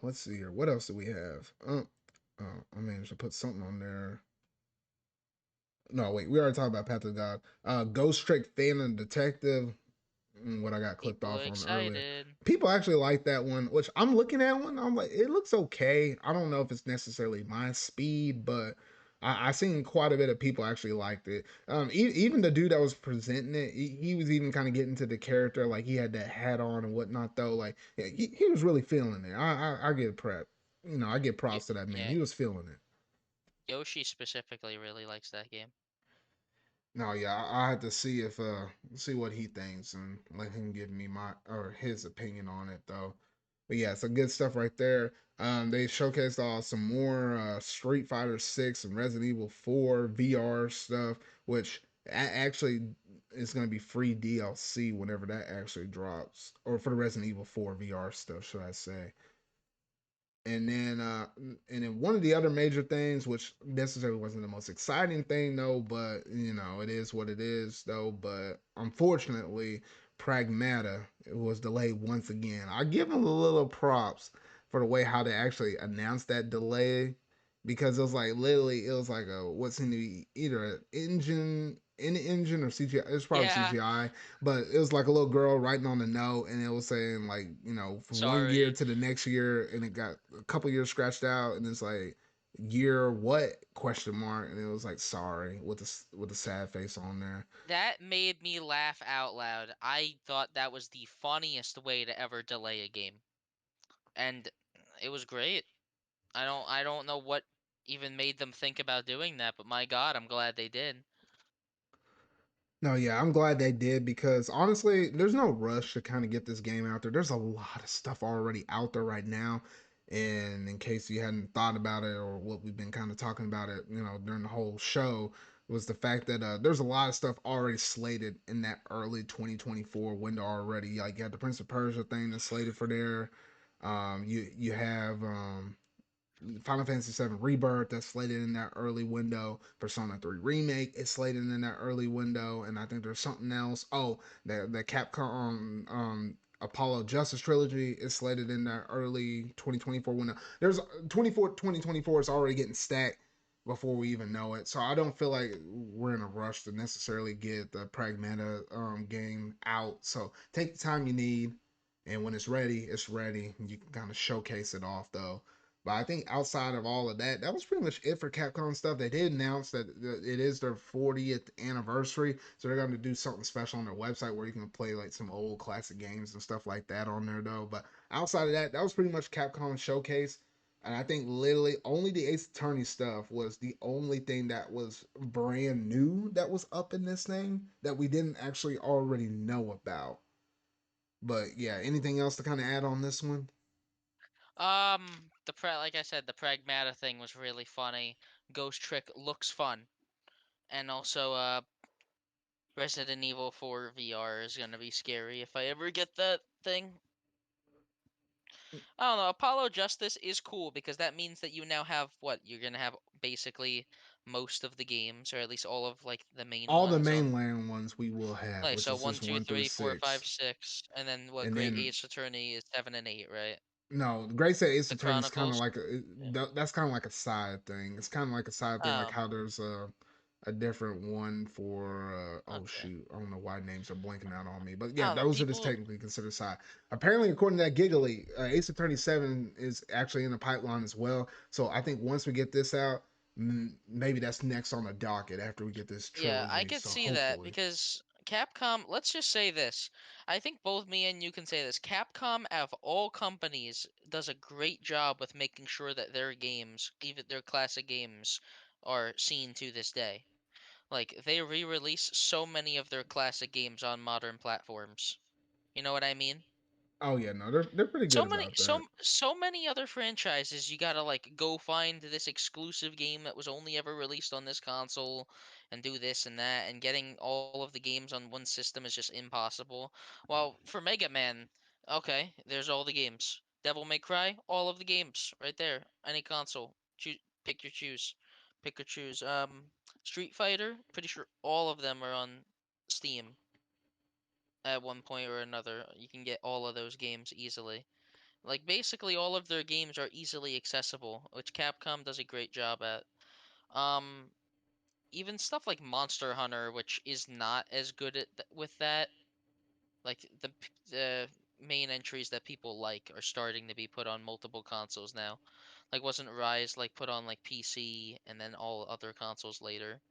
Let's see here. What else do we have? I managed to put something on there. No, wait, we already talked about Path of God. Ghost Trick Phantom Detective. What I got clicked People off are on earlier. excited. People actually like that one, which I'm looking at one. I'm like, it looks okay. I don't know if it's necessarily my speed, but I seen quite a bit of people actually liked it. Even the dude that was presenting it, he was even kind of getting to the character, like he had that hat on and whatnot. Though, like yeah, he was really feeling it. I get prep. I get props to that man. Yeah, He was feeling it. Yoshi specifically really likes that game. No, yeah, I had to see if see what he thinks and let him give me my or his opinion on it though. But yeah, so good stuff right there. They showcased some more Street Fighter 6 and Resident Evil 4 VR stuff, which actually is going to be free DLC whenever that actually drops, or for the Resident Evil 4 VR stuff, should I say? And then one of the other major things, which necessarily wasn't the most exciting thing though, but it is what it is though. But unfortunately, Pragmata was delayed once again. I give them a little props for the way how they actually announced that delay, because it was like literally it was like a what seemed to be either an engine or CGI. It was probably Yeah, CGI, but it was like a little girl writing on the note, and it was saying like from one year sorry. to the next year, and it got a couple years scratched out, and it's like year what question mark, and it was like sorry with the sad face on there. That made me laugh out loud. I thought that was the funniest way to ever delay a game. And it was great. I don't know what even made them think about doing that, but my god, I'm glad they did. No, yeah, I'm glad they did, because honestly, there's no rush to kind of get this game out there. There's a lot of stuff already out there right now. And in case you hadn't thought about it, or what we've been kind of talking about it, during the whole show, was the fact that there's a lot of stuff already slated in that early 2024 window already. Like you had the Prince of Persia thing that's slated for there. You have Final Fantasy VII Rebirth that's slated in that early window. Persona 3 Remake is slated in that early window, and I think there's something else. Oh, the Capcom Apollo Justice trilogy is slated in that early 2024 window. There's 2024 is already getting stacked before we even know it. So I don't feel like we're in a rush to necessarily get the Pragmata game out. So take the time you need, and when it's ready, it's ready. You can kind of showcase it off though. But I think outside of all of that, that was pretty much it for Capcom stuff. They did announce that it is their 40th anniversary, so they're going to do something special on their website where you can play like some old classic games and stuff like that on there, though. But outside of that, that was pretty much Capcom showcase. And I think literally only the Ace Attorney stuff was the only thing that was brand new that was up in this thing that we didn't actually already know about. But yeah, anything else to kind of add on this one? Like I said, the Pragmata thing was really funny. Ghost Trick looks fun, and also Resident Evil 4 VR is gonna be scary if I ever get that thing. I don't know. Apollo Justice is cool because that means that you now have what? You're gonna have basically most of the games, or at least all of like the main All the ones on. mainland ones we will have, Like which so, is one, just two, one through three, four, five, six. six, and then what? And Great then Ace Attorney is 7 and 8, right? no, the Great State Ace The Attorney is kind of Chronicles. like Yeah. that's kind of like a side thing. It's kind of like a side thing, like Oh, how there's a different one for oh okay. shoot, I don't know why names are blanking out on me, but I yeah, don't know. those are just People. technically considered side. Apparently, according to that Giggly, Ace Attorney 7 is actually in the pipeline as well. So I think once we get this out, maybe that's next on the docket after we get this Yeah, I trilogy. could So see that hopefully. because Capcom, let's just say this. I think both me and you can say this. Capcom, out of all companies, does a great job with making sure that their games, even their classic games, are seen to this day. Like, they re release so many of their classic games on modern platforms. You know what I mean? Oh yeah, no, they're pretty good So many about that. so many other franchises you gotta like go find this exclusive game that was only ever released on this console and do this and that, and getting all of the games on one system is just impossible. Well, for Mega Man, okay, there's all the games. Devil May Cry, all of the games right there. Any console. Pick your choose. Pick or choose. Street Fighter, pretty sure all of them are on Steam at one point or another. You can get all of those games easily. Like basically all of their games are easily accessible, which Capcom does a great job at. Um, Even stuff like Monster Hunter, which is not as good at with that. Like the main entries that people like are starting to be put on multiple consoles now. Like wasn't Rise like put on like PC and then all other consoles later?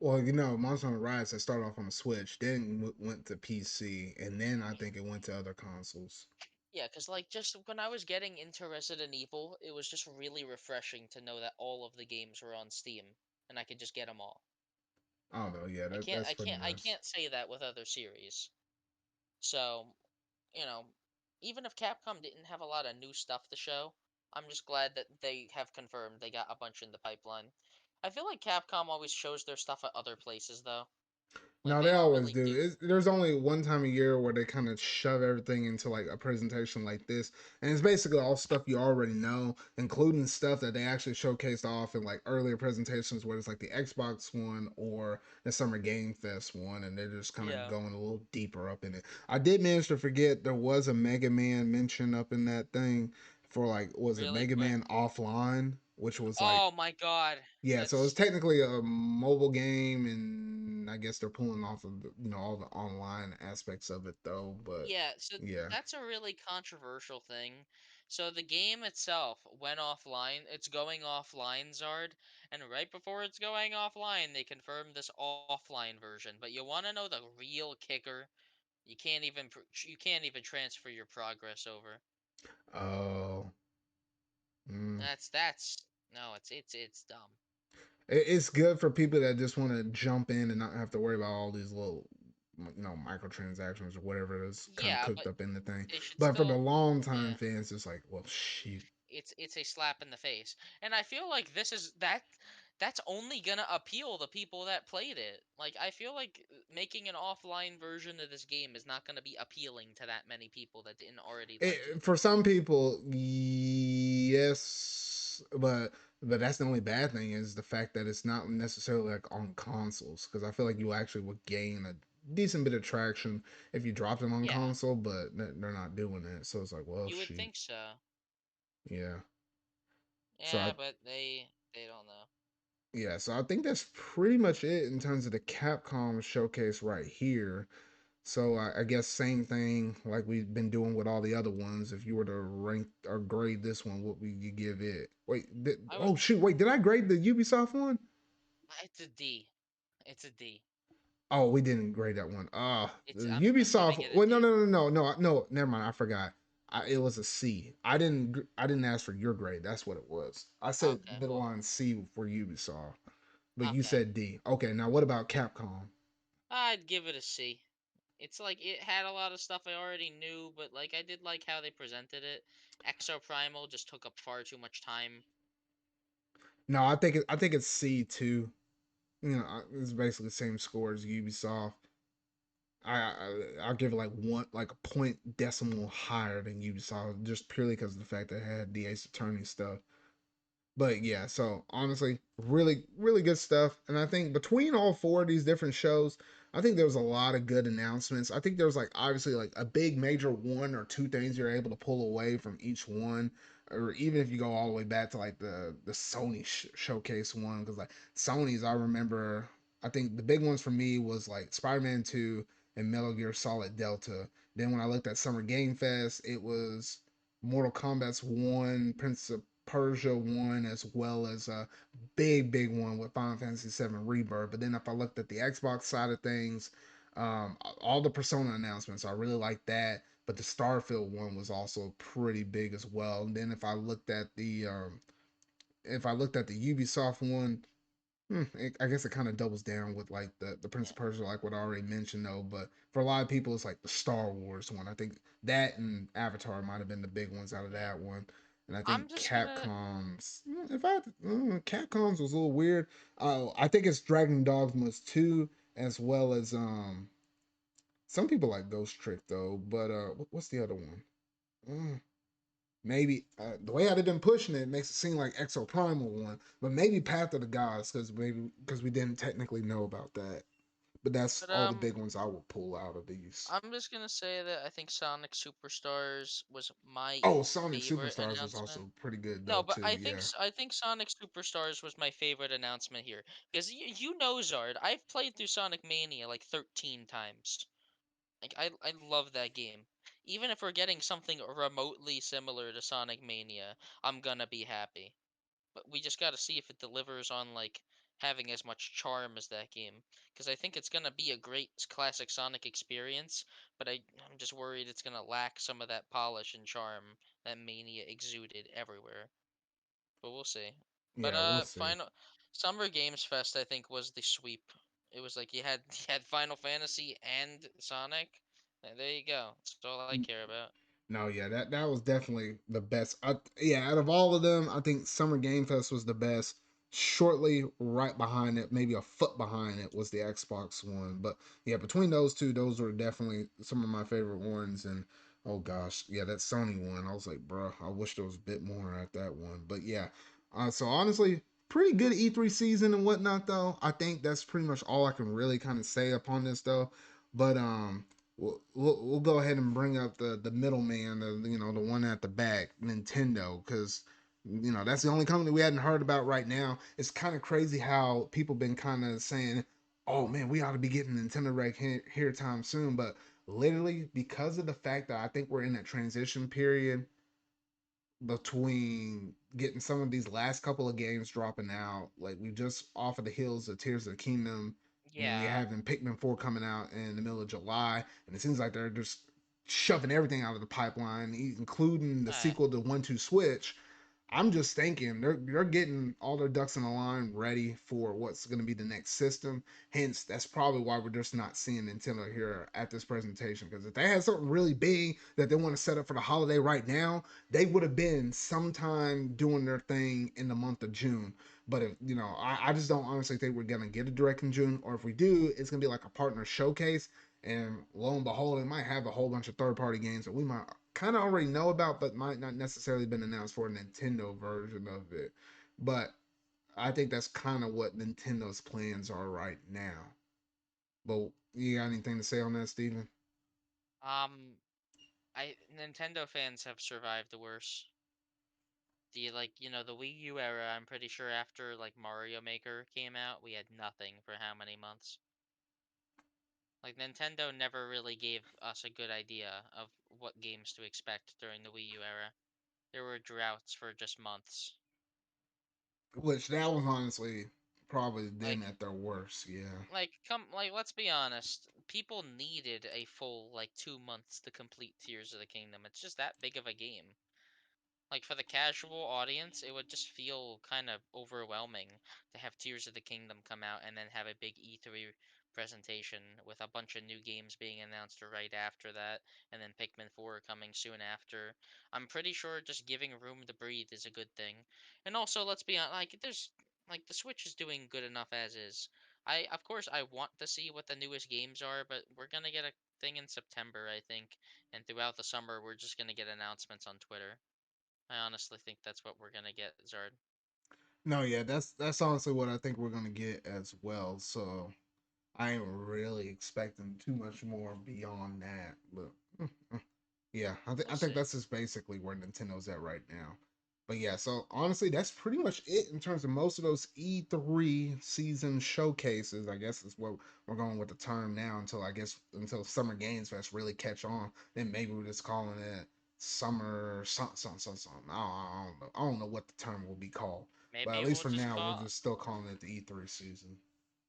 Well, Monster Hunter Rise that started off on the Switch, then went to PC, and then I think it went to other consoles. Yeah, because like just when I was getting into Resident Evil, it was just really refreshing to know that all of the games were on Steam and I could just get them all. I don't know. Yeah, I can't that's I pretty can't I nice. can't say that with other series. So, you know, even if Capcom didn't have a lot of new stuff to show, I'm just glad that they have confirmed they got a bunch in the pipeline. I feel like Capcom always shows their stuff at other places though. Like No, they they don't always really do. do. There's only one time a year where they kind of shove everything into like a presentation like this, and it's basically all stuff you already know, including stuff that they actually showcased off in like earlier presentations, where it's like the Xbox one or the Summer Game Fest one, and they're just kind of Yeah. going a little deeper up in it. I did manage to forget there was a Mega Man mention up in that thing for like was it Really? Mega Where? Man Offline, which was like Oh my god. yeah, so it's That's technically a mobile game, and I guess they're pulling off of all the online aspects of it though. But Yeah, so yeah, that's a really controversial thing. So the game itself went offline. It's going offline, Zard, and right before it's going offline, they confirmed this offline version. But you want to know the real kicker? You can't even transfer your progress over. oh, mm. That's no, it's dumb. It's good for people that just want to jump in and not have to worry about all these little microtransactions or whatever is kind of Yeah, cooked but up in the thing. they should But for the still long time yeah. fans, it's like, well, shoot. It's a slap in the face. And I feel like that's only gonna appeal the people that played it. Like I feel like making an offline version of this game is not gonna be appealing to that many people that didn't already like it. For some people, yes, but that's the only bad thing is the fact that it's not necessarily like on consoles because I feel like you actually would gain a decent bit of traction if you dropped it on Yeah, console, but they're not doing it, so it's like, well, you would shoot, think so. yeah. So I Yeah, but they don't know. yeah, so I think that's pretty much it in terms of the Capcom showcase right here. So I guess same thing like we've been doing with all the other ones. If you were to rank or grade this one, what would you give it? I would Oh shoot, wait, did I grade the Ubisoft one? it's a D. It's a D. Oh, we didn't grade that one. It's The I'm giving Ubisoft. it a Well, no, D. no, no, no, no, no. Never mind. I forgot. It was a C. I didn't ask for your grade. That's what it was. I said Okay, middle well, line C for Ubisoft, but you okay. said D. Okay, now what about Capcom? I'd give it a C. It's like it had a lot of stuff I already knew, but like I did like how they presented it. Exo Primal just took up far too much time. No, I think it's C too. It's basically the same score as Ubisoft. I'll give it like one, like a point decimal higher than Ubisoft, just purely because of the fact that it had the Ace Attorney stuff. But yeah, so honestly, really, really good stuff. And I think between all four of these different shows, I think there was a lot of good announcements. I think there was like obviously like a big major one or two things you're able to pull away from each one. Or even if you go all the way back to like the Sony showcase one, because like Sony's, I remember, I think the big ones for me was like Spider-Man 2 and Metal Gear Solid Delta. Then when I looked at Summer Game Fest, it was Mortal Kombat's one, Prince of Persia one, as well as a big one with Final Fantasy VII Rebirth. But then if I looked at the Xbox side of things, all the Persona announcements, I really like that. But the Starfield one was also pretty big as well. And then if I looked at the Ubisoft one, I guess it kind of doubles down with like the Prince of Persia, like what I already mentioned though. But for a lot of people, it's like the Star Wars one. I think that and Avatar might have been the big ones out of Yeah. that one. And I think I'm just gonna Capcom's, if I Capcom's was a little weird. I think it's Dragon Dogmas 2 as well as some people like Ghost Trick though. But what's the other one? Mm, maybe the way I've been pushing it makes it seem like Exo Primal one, but maybe Path of the Gods because we didn't technically know about that. But that's but all the big ones I will pull out of these. I'm just gonna say that I think Sonic Superstars was my Oh, Sonic favorite Superstars was announcement. also pretty good No, though but too. Yeah. I think Sonic Superstars was my favorite announcement here because you know Zard, I've played through Sonic Mania like 13 times. Like I love that game. Even if we're getting something remotely similar to Sonic Mania, I'm gonna be happy. But we just got to see if it delivers on like having as much charm as that game because I think it's going to be a great classic Sonic experience, but I'm just worried it's going to lack some of that polish and charm that Mania exuded everywhere. But we'll see. But Yeah, we'll see. final Summer Games Fest I think was the sweep. It was like you had you had Final Fantasy and Sonic. And there you go. That's all I care about. No, yeah, that was definitely the best. Yeah, out of all of them, I think Summer Game Fest was the best. Shortly, right behind it, maybe a foot behind it, was the Xbox one. But yeah, between those two, those were definitely some of my favorite ones. And oh gosh, yeah, that Sony one, I was like, bro, I wish there was a bit more at that one. But yeah, so honestly, pretty good E3 season and whatnot, though. I think that's pretty much all I can really kind of say upon this, though. But we'll go ahead and bring up the middleman, the one at the back, Nintendo, because that's the only company we hadn't heard about right now. It's kind of crazy how people been kind of saying, "Oh man, we ought to be getting Nintendo Direct here time soon," but literally because of the fact that I think we're in that transition period between getting some of these last couple of games dropping out. Like we just off of the heels of Tears of the Kingdom, and we Yeah. having Pikmin 4 coming out in the middle of July, and it seems like they're just shoving everything out of the pipeline, including the Alright. sequel to 1-2 Switch. I'm just thinking they're getting all their ducks in a line ready for what's going to be the next system. Hence, that's probably why we're just not seeing Nintendo here at this presentation. Because if they had something really big that they want to set up for the holiday right now, they would have been sometime doing their thing in the month of June. But if I just don't honestly think we're gonna get a direct in June, or if we do, it's gonna be like a partner showcase. And lo and behold, it might have a whole bunch of third-party games that we might kind of already know about, but might not necessarily been announced for a Nintendo version of it. But I think that's kind of what Nintendo's plans are right now. But you got anything to say on that, Steven? I Nintendo fans have survived the worst. The the Wii U era, I'm pretty sure after like Mario Maker came out, we had nothing for how many months? Like Nintendo never really gave us a good idea of what games to expect during the Wii U era. There were droughts for just months. Which that was honestly probably them Like at their worst. Yeah. let's be honest, people needed a full like 2 months to complete Tears of the Kingdom. It's just that big of a game. Like for the casual audience, it would just feel kind of overwhelming to have Tears of the Kingdom come out and then have a big E3 presentation with a bunch of new games being announced right after that, and then Pikmin 4 coming soon after. I'm pretty sure just giving room to breathe is a good thing. And also, let's be honest, the Switch is doing good enough as is. Of course I want to see what the newest games are, but we're gonna get a thing in September, I think, and throughout the summer we're just gonna get announcements on Twitter. I honestly think that's what we're gonna get, Zard. No, yeah, that's honestly what I think we're gonna get as well. So I ain't really expecting too much more beyond that. But yeah, I We'll think see. that's just basically where Nintendo's at right now. But yeah, so honestly, that's pretty much it in terms of most of those E3 season showcases. I guess is what we're going with the term now until until Summer Games Fest really catch on. Then maybe we're just calling it summer something. I don't know. I don't know what the term will be called. But at Maybe least we'll for just now, we're call. just still calling it the E3 season.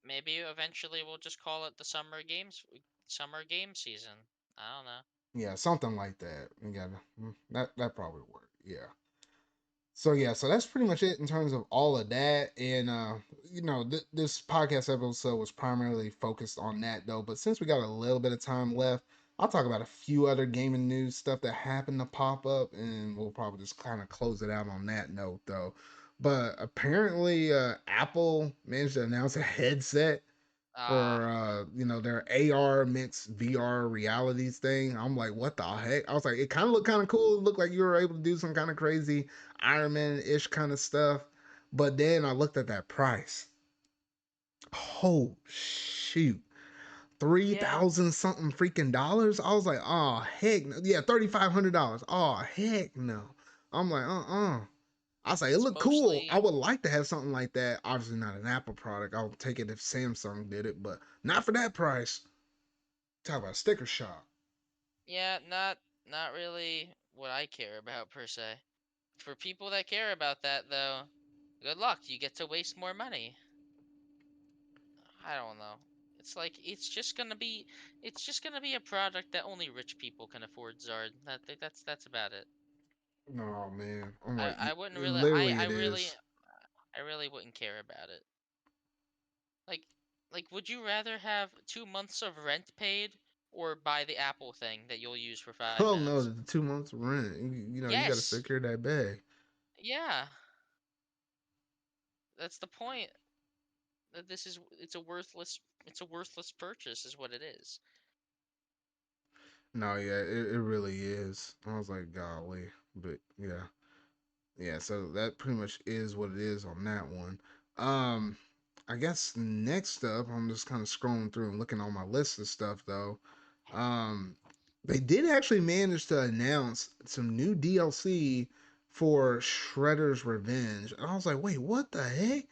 Maybe eventually we'll just call it the summer game season. I don't know. Yeah, something like that. We got that probably work. Yeah. So yeah, so that's pretty much it in terms of all of that. And this podcast episode was primarily focused on that though. But since we got a little bit of time left, I'll talk about a few other gaming news stuff that happened to pop up, and we'll probably just kind of close it out on that note though. But apparently, Apple managed to announce a headset Ah, for their AR mixed VR realities thing. I'm like, what the heck? I was like, it kind of looked kind of cool. It looked like you were able to do some kind of crazy Iron Man ish kind of stuff. But then I looked at that price. Oh shoot. Three yeah, thousand something freaking dollars. I was like, oh heck no. Yeah, $3,500. Oh heck no. I'm like, I was like, it it's looked cool. I mostly would like to have something like that. Obviously, not an Apple product. I'll take it if Samsung did it, but not for that price. Talk about sticker shock. yeah, not really what I care about per se. For people that care about that though, good luck. You get to waste more money. I don't know. It's like it's just gonna be a product that only rich people can afford, Zard. That's about it. Oh man, I'm I like, I wouldn't really literally, it is. I really wouldn't care about it. Like would you rather have 2 months of rent paid or buy the Apple thing that you'll use for five Oh no, minutes? the 2 months rent. You got to Yes. secure that bag. Yeah. That's the point. That this is it's a worthless purchase is what it is. No, yeah, it really is. I was like, golly, but yeah, yeah. So that pretty much is what it is on that one. Um, I guess next up, I'm just kind of scrolling through and looking on my list of stuff though. Um, they did actually manage to announce some new DLC for Shredder's Revenge, and I was like, wait, what the heck?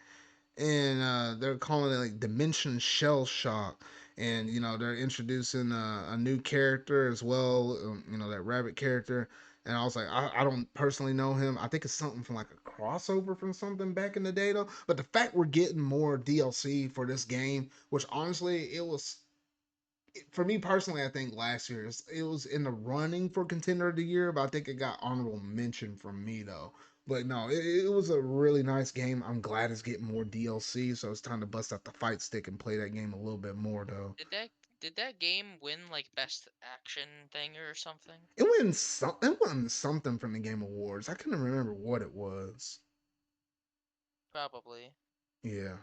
And they're calling it like Dimension Shell Shock, and they're introducing a new character as well. That rabbit character. And I was like, I don't personally know him. I think it's something from like a crossover from something back in the day though. But the fact we're getting more DLC for this game, which honestly it was for me personally, I think last year it was in the running for contender of the year, but I think it got honorable mention from me though. But no, it was a really nice game. I'm glad it's getting more DLC, so it's time to bust out the fight stick and play that game a little bit more though. Did that game win like best action thing or something? It won something from the Game Awards. I couldn't remember what it was. Probably. Yeah.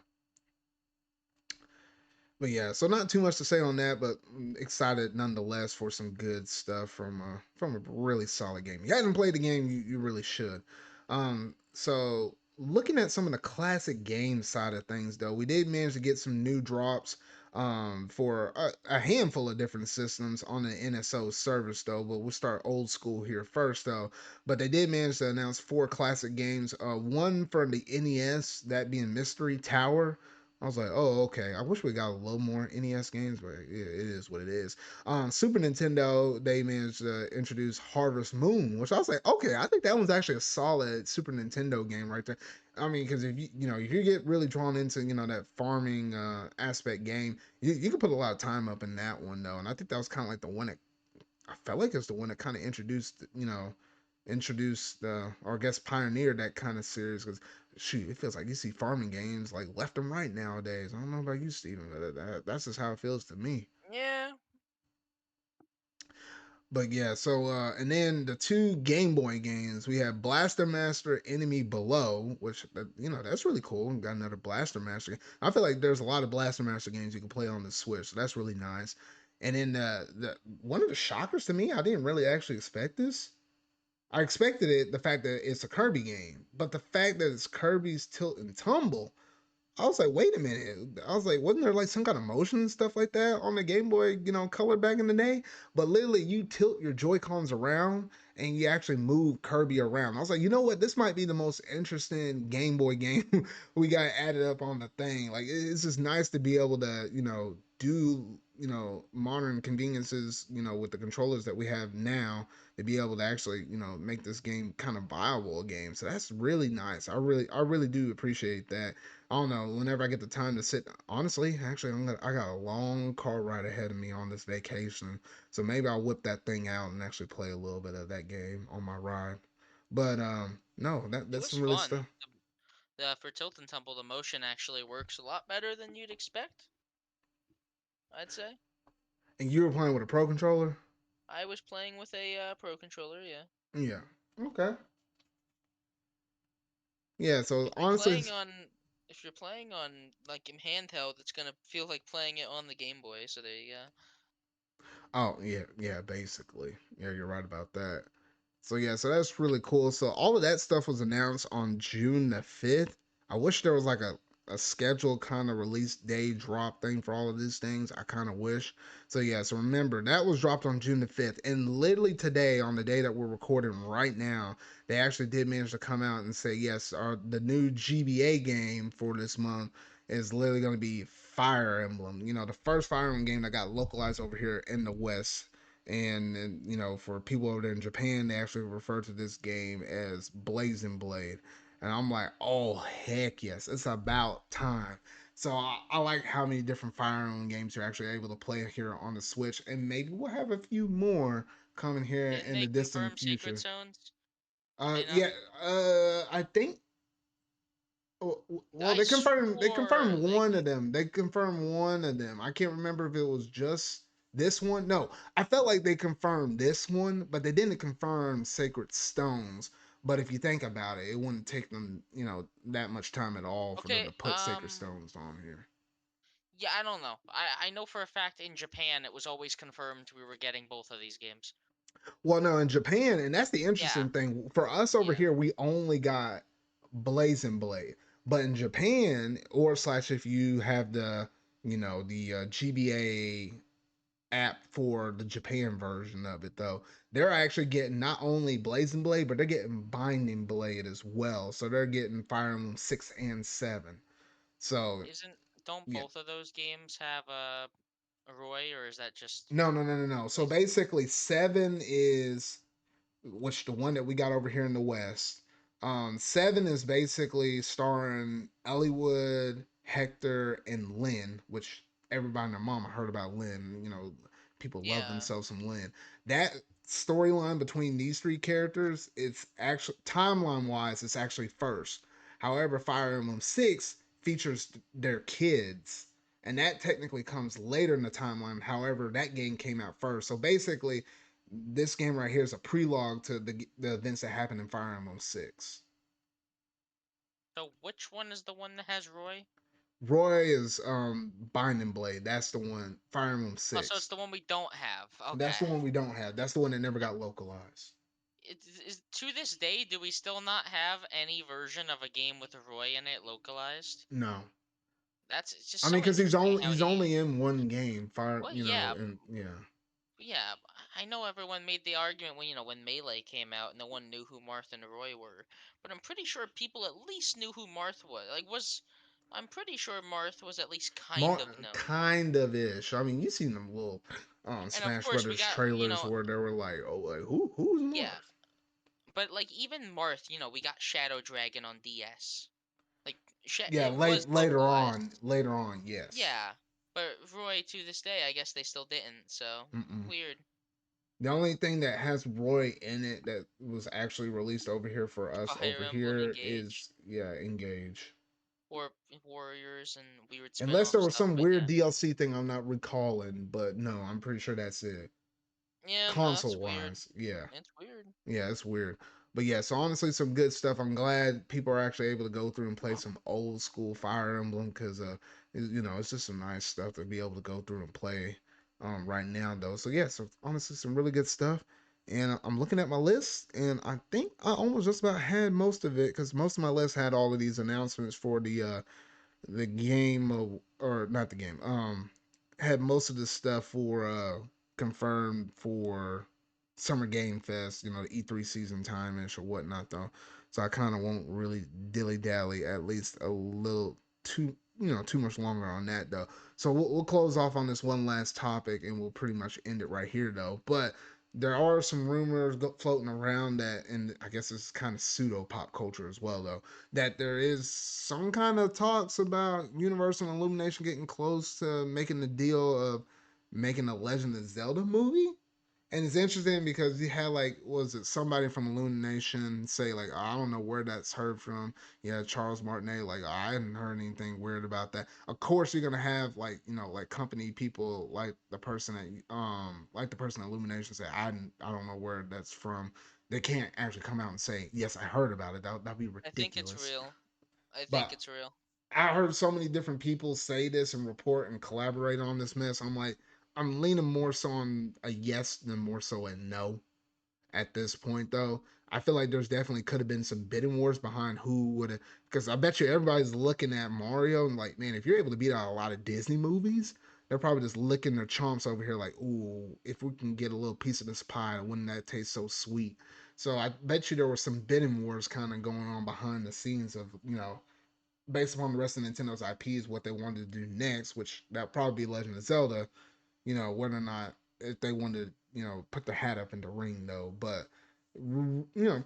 But yeah, so not too much to say on that, but excited nonetheless for some good stuff from a really solid game. If you haven't played the game, you really should. So looking at some of the classic game side of things, though, we did manage to get some new drops for a handful of different systems on the NSO service, though. But we'll start old school here first, though. But they did manage to announce four classic games. One for the NES, that being Mystery Tower. I was like, oh, okay. I wish we got a little more NES games, but yeah, it is what it is. Super Nintendo, they managed to introduce Harvest Moon, which I was like, okay, I think that one's actually a solid Super Nintendo game right there. I mean, because if you get really drawn into that farming aspect game, you can put a lot of time up in that one though, and I think that was kind of like the one that I felt like it's the one that kind of introduced or I guess pioneered that kind of series because shoot, it feels like you see farming games like left and right nowadays. I don't know about you, Steven, but that's just how it feels to me. Yeah. But yeah, so and then the two Game Boy games we have Blaster Master Enemy Below, which that's really cool. We got another Blaster Master game. I feel like there's a lot of Blaster Master games you can play on the Switch, so that's really nice. And then the one of the shockers to me, I didn't really actually expect this. I expected it, the fact that it's a Kirby game, but the fact that it's Kirby's Tilt and Tumble, I was like, wait a minute. I was like, wasn't there like some kind of motion and stuff like that on the Game Boy, color back in the day? But literally, you tilt your Joy Cons around and you actually move Kirby around. I was like, you know what? This might be the most interesting Game Boy game we got added up on the thing. Like, it's just nice to be able to, do modern conveniences with the controllers that we have now to be able to actually make this game kind of viable game. So that's really nice. I really do appreciate that. I don't know. Whenever I get the time to sit, honestly, actually, I got a long car ride ahead of me on this vacation, so maybe I'll whip that thing out and actually play a little bit of that game on my ride. But no, It that's was some really fun. stuff. For Tilt and Tumble, the motion actually works a lot better than you'd expect. I'd say. And you were playing with a pro controller. I was playing with a pro controller. Yeah. Yeah. Okay. Yeah. So If you're honestly, playing on, if you're playing on like in handheld, it's gonna feel like playing it on the Game Boy. So there you go. oh yeah, yeah. Basically, yeah, you're right about that. So yeah, so that's really cool. So all of that stuff was announced on June the 5th. I wish there was like a scheduled kind of release day drop thing for all of these things. I kind of wish. So yeah, so remember that was dropped on June the 5th. And literally today, on the day that we're recording right now, they actually did manage to come out and say, yes, the new GBA game for this month is literally going to be Fire Emblem. You know, the first Fire Emblem game that got localized over here in the West, and you know, for people over there in Japan, they actually refer to this game as Blazing Blade, and I'm like, oh heck yes, it's about time. So I like how many different Fire Emblem games you're actually able to play here on the Switch, and maybe we'll have a few more coming here Didn't in the they distant confirm Sacred future. Zones? Did they not? Yeah, I think. Well, I they swore confirmed they. one of them. They confirmed one of them. I can't remember if it was just this one. No, I felt like they confirmed this one, but they didn't confirm Sacred Stones. But if you think about it, it wouldn't take them, you know, that much time at all for them Okay. to put Sacred Stones on here. Yeah, I don't know. I know for a fact in Japan it was always confirmed we were getting both of these games. Well, no, in Japan, and that's the Yeah. interesting thing. For us over Yeah. here, we only got Blazing Blade. But in Japan, or slash if you have the, you know, the GBA app for the Japan version of it though. They're actually getting not only Blazing Blade, but they're getting Binding Blade as well. So they're getting Fire Emblem 6 and 7. So Isn't don't yeah. both of those games have a Roy, or is that just No. So Blazing? basically 7 is which the one that we got over here in the West. 7 is basically starring Elliewood, Hector, and Lynn, which everybody and their mama heard about Lynn. You know, people love Yeah. themselves some Lynn. That storyline between these three characters, it's actually timeline wise, it's actually first. However, Fire Emblem 6 features their kids. And that technically comes later in the timeline. However, that game came out first. So basically, this game right here is a prelogue to the events that happen in Fire Emblem 6. So which one is the one that has Roy? Roy is Binding Blade. That's the one. Fire Emblem Oh, so it's 6. the one we don't have. That's Okay. the one we don't have. That's the one that never got localized. To this day, do we still not have any version of a game with Roy in it localized? No. That's it's just I mean, so because interesting how he's he. only in one game. Fire, Well, you know, yeah, and yeah. yeah. I know everyone made the argument when when Melee came out, no one knew who Marth and Roy were, but I'm pretty sure people at least knew who Marth was. I'm pretty sure Marth was at least kind More of known. kind of ish. I mean, you seen them little And of Smash course, we Brothers got trailers where they were like, oh, like who's yeah, Marth? but like even Marth, we got Shadow Dragon on DS. Like Yeah, it was localized. later on, yes. Yeah, but Roy to this day, I guess they still didn't. So Mm-mm. weird. The only thing that has Roy in it that was actually released over here for us Fire over Emblem here Engage is yeah, Engage. or Warriors and weird Unless spin-off there was stuff, some but weird yeah. DLC thing I'm not recalling, but no, I'm pretty sure that's it. Yeah, no, Console that's weird. wise, yeah. It's weird. Yeah, it's weird. But yeah, so honestly, some good stuff. I'm glad people are actually able to go through and play some old school Fire Emblem because, you know, it's just some nice stuff to be able to go through and play right now, though. So yeah, so honestly, some really good stuff. And I'm looking at my list, and I think I almost just about had most of it because most of my list had all of these announcements for the game or not the game had most of the stuff for confirmed for summer game fest, you know, the E3 season time ish or whatnot though, so I kind of won't really dilly dally at least a little too, you know, too much longer on that though. So we'll close off on this one last topic and we'll pretty much end it right here though. But there are some rumors floating around that, and I guess it's kind of pseudo pop culture as well though, that there is some kind of talks about Universal and Illumination getting close to making the deal of making a Legend of Zelda movie. And it's interesting because you had like, was it somebody from Illumination say like, "Oh, I don't know where that's heard from." Yeah, Charles Martinet, like, "Oh, I hadn't heard anything weird about that." Of course, you're gonna have like, like company people like the person at Illumination say, I don't know where that's from." They can't actually come out and say, "Yes, I heard about it." That'd be I think it's ridiculous. real. I think But it's real. I heard so many different people say this and report and collaborate on this mess. I'm like, I'm leaning more so on a yes than more so a no at this point, though. I feel like there's definitely could have been some bidding wars behind who would have, because I bet you everybody's looking at Mario and like, man, if you're able to beat out a lot of Disney movies, they're probably just licking their chomps over here, like, ooh, if we can get a little piece of this pie, wouldn't that taste so sweet? So I bet you there were some bidding wars kind of going on behind the scenes of, based upon the rest of Nintendo's IPs, what they wanted to do next, which that probably be Legend of Zelda. Whether or not if they wanted to, put their hat up in the ring though. But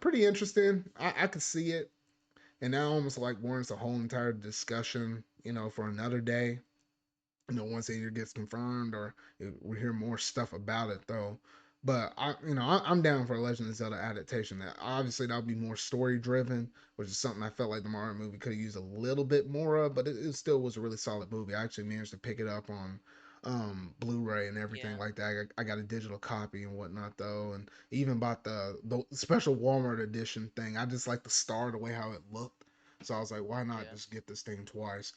pretty interesting. I could see it, and that almost like warrants a whole entire discussion, for another day. Once it either gets confirmed or we hear more stuff about it though. But I'm down for a Legend of Zelda adaptation. That obviously that'll be more story driven, which is something I felt like the Mario movie could have used a little bit more of. But it still was a really solid movie. I actually managed to pick it up on Blu-ray and everything Yeah. like that. I got a digital copy and whatnot though, and even bought the special Walmart edition thing. I just like the star, the way how it looked. So I was like, why not Yeah. just get this thing twice?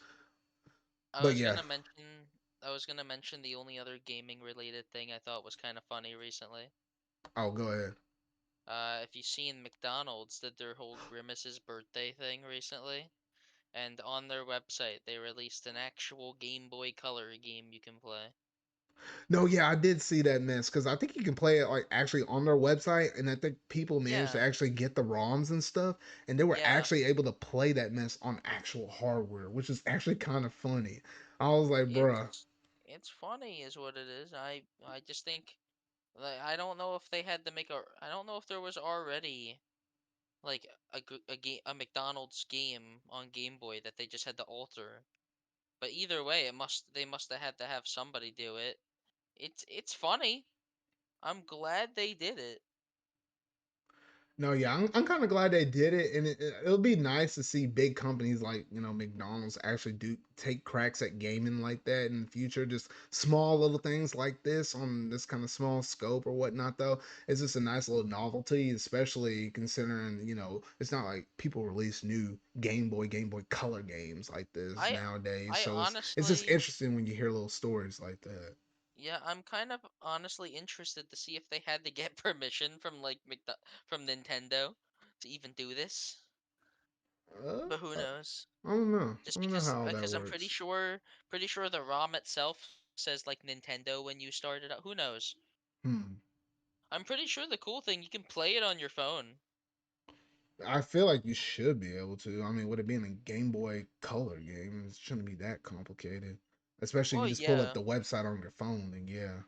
I But was yeah. gonna mention I was gonna mention the only other gaming related thing I thought was kind of funny recently. Oh, go ahead. If you seen McDonald's did their whole Grimace's birthday thing recently, and on their website they released an actual Game Boy Color game you can play. No, yeah, I did see that mess because I think you can play it like actually on their website, and I think people managed to Yeah, actually get the ROMs and stuff, and they were yeah, actually able to play that mess on actual hardware, which is actually kind of funny. I was like, bruh, it's funny is what it is. I just think like I don't know if they had to make a I don't know if there was already like a game a McDonald's game on Game Boy that they just had to alter. But either way, they must have had to have somebody do it. It's funny. I'm glad they did it. no, yeah, I'm kind of glad they did it, and it'll be nice to see big companies like McDonald's actually do take cracks at gaming like that in the future. Just small little things like this on this kind of small scope or whatnot. Though it's just a nice little novelty, especially considering it's not like people release new Game Boy Color games like this I nowadays. I So it's just honestly, interesting when you hear little stories like that. yeah, I'm kind of honestly interested to see if they had to get permission from like from Nintendo to even do this. Uh, But who I knows? I Just don't know because how that I'm works. pretty sure the ROM itself says like Nintendo when you start it up. Who knows? Hmm. I'm pretty sure the cool thing you can play it on your phone. I feel like you should be able to. I mean, with it being a Game Boy Color game, it shouldn't be that complicated. Especially if Well, you just pull up yeah. the website on your phone, then yeah.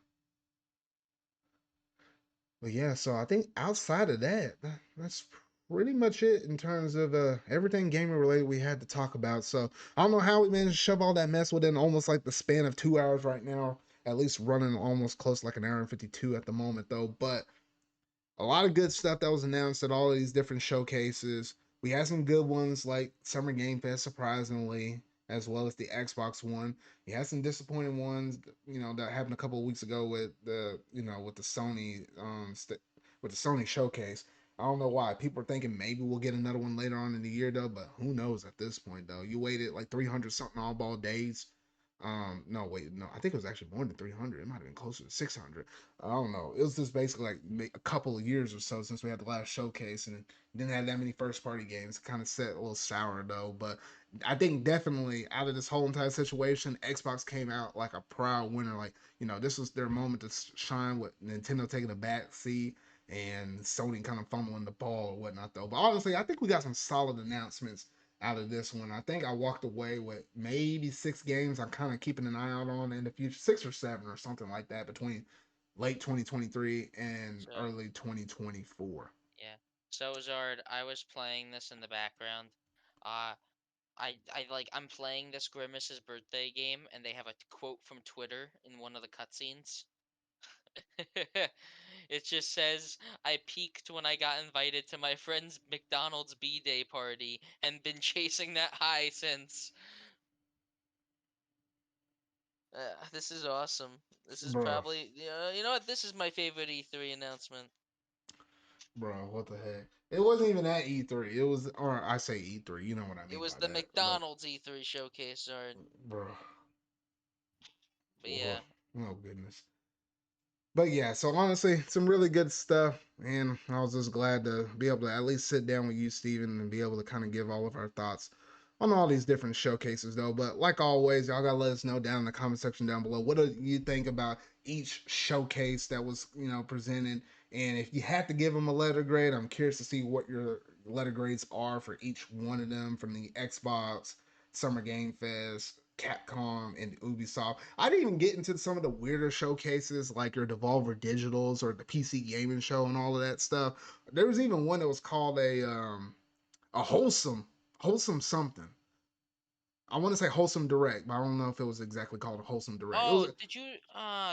But yeah, so I think outside of that, that's pretty much it in terms of everything gaming related we had to talk about. So I don't know how we managed to shove all that mess within almost like the span of 2 hours right now. At least running almost close to like an hour and 52 at the moment though. But a lot of good stuff that was announced at all of these different showcases. We had some good ones like Summer Game Fest, surprisingly, as well as the Xbox One. We had some disappointing ones, that happened a couple of weeks ago with with the Sony with the Sony showcase. I don't know why. People are thinking maybe we'll get another one later on in the year though, but who knows at this point though. You waited like 300 something all ball days. No, wait, no, I think it was actually more than 300. It might have been closer to 600. I don't know. It was just basically like a couple of years or so since we had the last showcase, and didn't have that many first party games. Kind of set a little sour though, but I think definitely out of this whole entire situation, Xbox came out like a proud winner. Like this was their moment to shine. With Nintendo taking a back seat and Sony kind of fumbling the ball or whatnot though. But honestly, I think we got some solid announcements out of this one. I think I walked away with maybe 6 games I'm kind of keeping an eye out on in the future, 6 or 7 or something like that between late 2023 and So early 2024. yeah. So Zard, I was playing this in the background. Uh, I'm playing this Grimace's birthday game, and they have a quote from Twitter in one of the cutscenes. It just says I peaked when I got invited to my friend's McDonald's B-Day party and been chasing that high since. This is awesome. This is Bro, probably you know what? This is my favorite E3 announcement. bro, what the heck? It wasn't even at E3. It was, or I say E3. You know what I It mean was by the that. But, McDonald's E3 showcase art. bro, But oh, yeah, oh goodness. But yeah, so honestly, some really good stuff, and I was just glad to be able to at least sit down with you, Steven, and be able to kind of give all of our thoughts on all these different showcases, though. But like always, y'all gotta let us know down in the comment section down below. What do you think about each showcase that was, presented? And if you had to give them a letter grade, I'm curious to see what your letter grades are for each one of them, from the Xbox, Summer Game Fest, Capcom, and Ubisoft. I didn't even get into some of the weirder showcases like your Devolver Digitals or the PC Gaming Show and all of that stuff. There was even one that was called a wholesome something. I want to say wholesome direct, but I don't know if it was exactly called a wholesome direct. It oh, was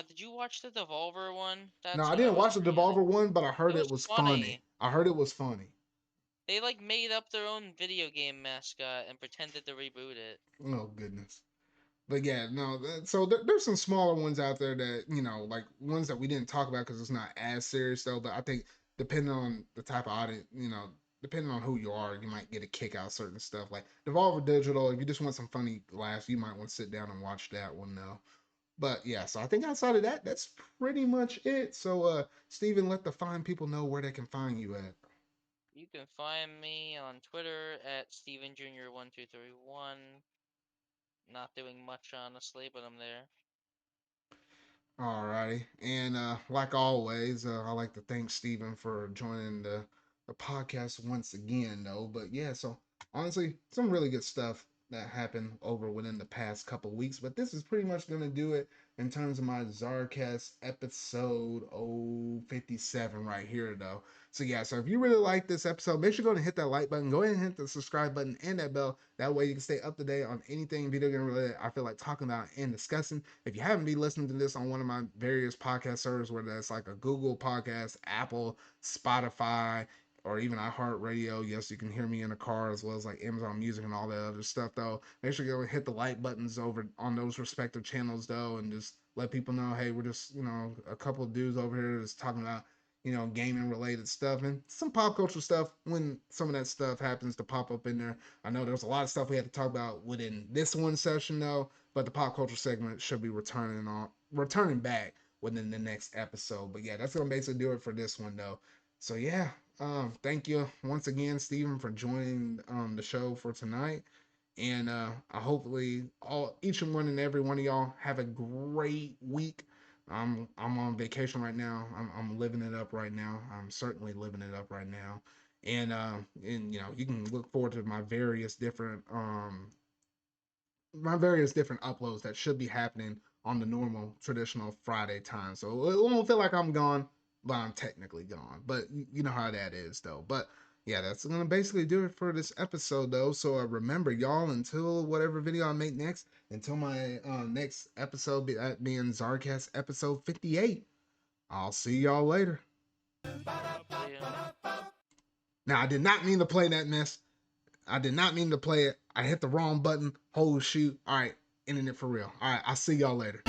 did you watch the Devolver one? no, That's I what I didn't was watch the thinking of. Devolver one, but I It heard was it was funny. funny. I heard it was funny. They like made up their own video game mascot and pretended to reboot it. Oh goodness. But yeah, no. So there's some smaller ones out there that like ones that we didn't talk about because it's not as serious though. But I think depending on the type of audience, depending on who you are, you might get a kick out of certain stuff. Like Devolver Digital, if you just want some funny laughs, you might want to sit down and watch that one though. But yeah, so I think outside of that, that's pretty much it. So Steven, let the fine people know where they can find you at. You can find me on Twitter at Steven Jr. 1231. Not doing much honestly, but I'm there. Alrighty. And like always, I like to thank Steven for joining the podcast once again, though. But yeah, so honestly, some really good stuff that happened over within the past couple weeks. But this is pretty much going to do it in terms of my ZardCast episode 057 right here, though. So yeah, so if you really like this episode, make sure you go and hit that like button. Go ahead and hit the subscribe button and that bell. That way you can stay up to date on anything video game related I feel like talking about and discussing. If you haven't been listening to this on one of my various podcast servers, whether that's like a Google Podcast, Apple, Spotify, or even iHeartRadio, yes, you can hear me in the car as well as like Amazon Music and all that other stuff, though. Make sure you go and hit the like buttons over on those respective channels, though, and just let people know, hey, we're just, a couple of dudes over here just talking about gaming related stuff and some pop culture stuff when some of that stuff happens to pop up in there. I know there's a lot of stuff we had to talk about within this one session though, but the pop culture segment should be returning back within the next episode. But yeah, that's gonna basically do it for this one though. So yeah, thank you once again, Steven, for joining the show for tonight. And I hopefully each and one and every one of y'all have a great week. I'm on vacation right now. I'm living it up right now. I'm certainly living it up right now. And you can look forward to my various different uploads that should be happening on the normal traditional Friday time. So it won't feel like I'm gone, but I'm technically gone. But you know how that is though. But yeah, that's gonna basically do it for this episode though. So remember, y'all, until whatever video I make next, until my next episode being Zarcast episode 58. I'll see y'all later. See ya. Now I did not mean to play that mess. I did not mean to play it. I hit the wrong button. Oh shoot. All right, ending it for real. All right, I'll see y'all later.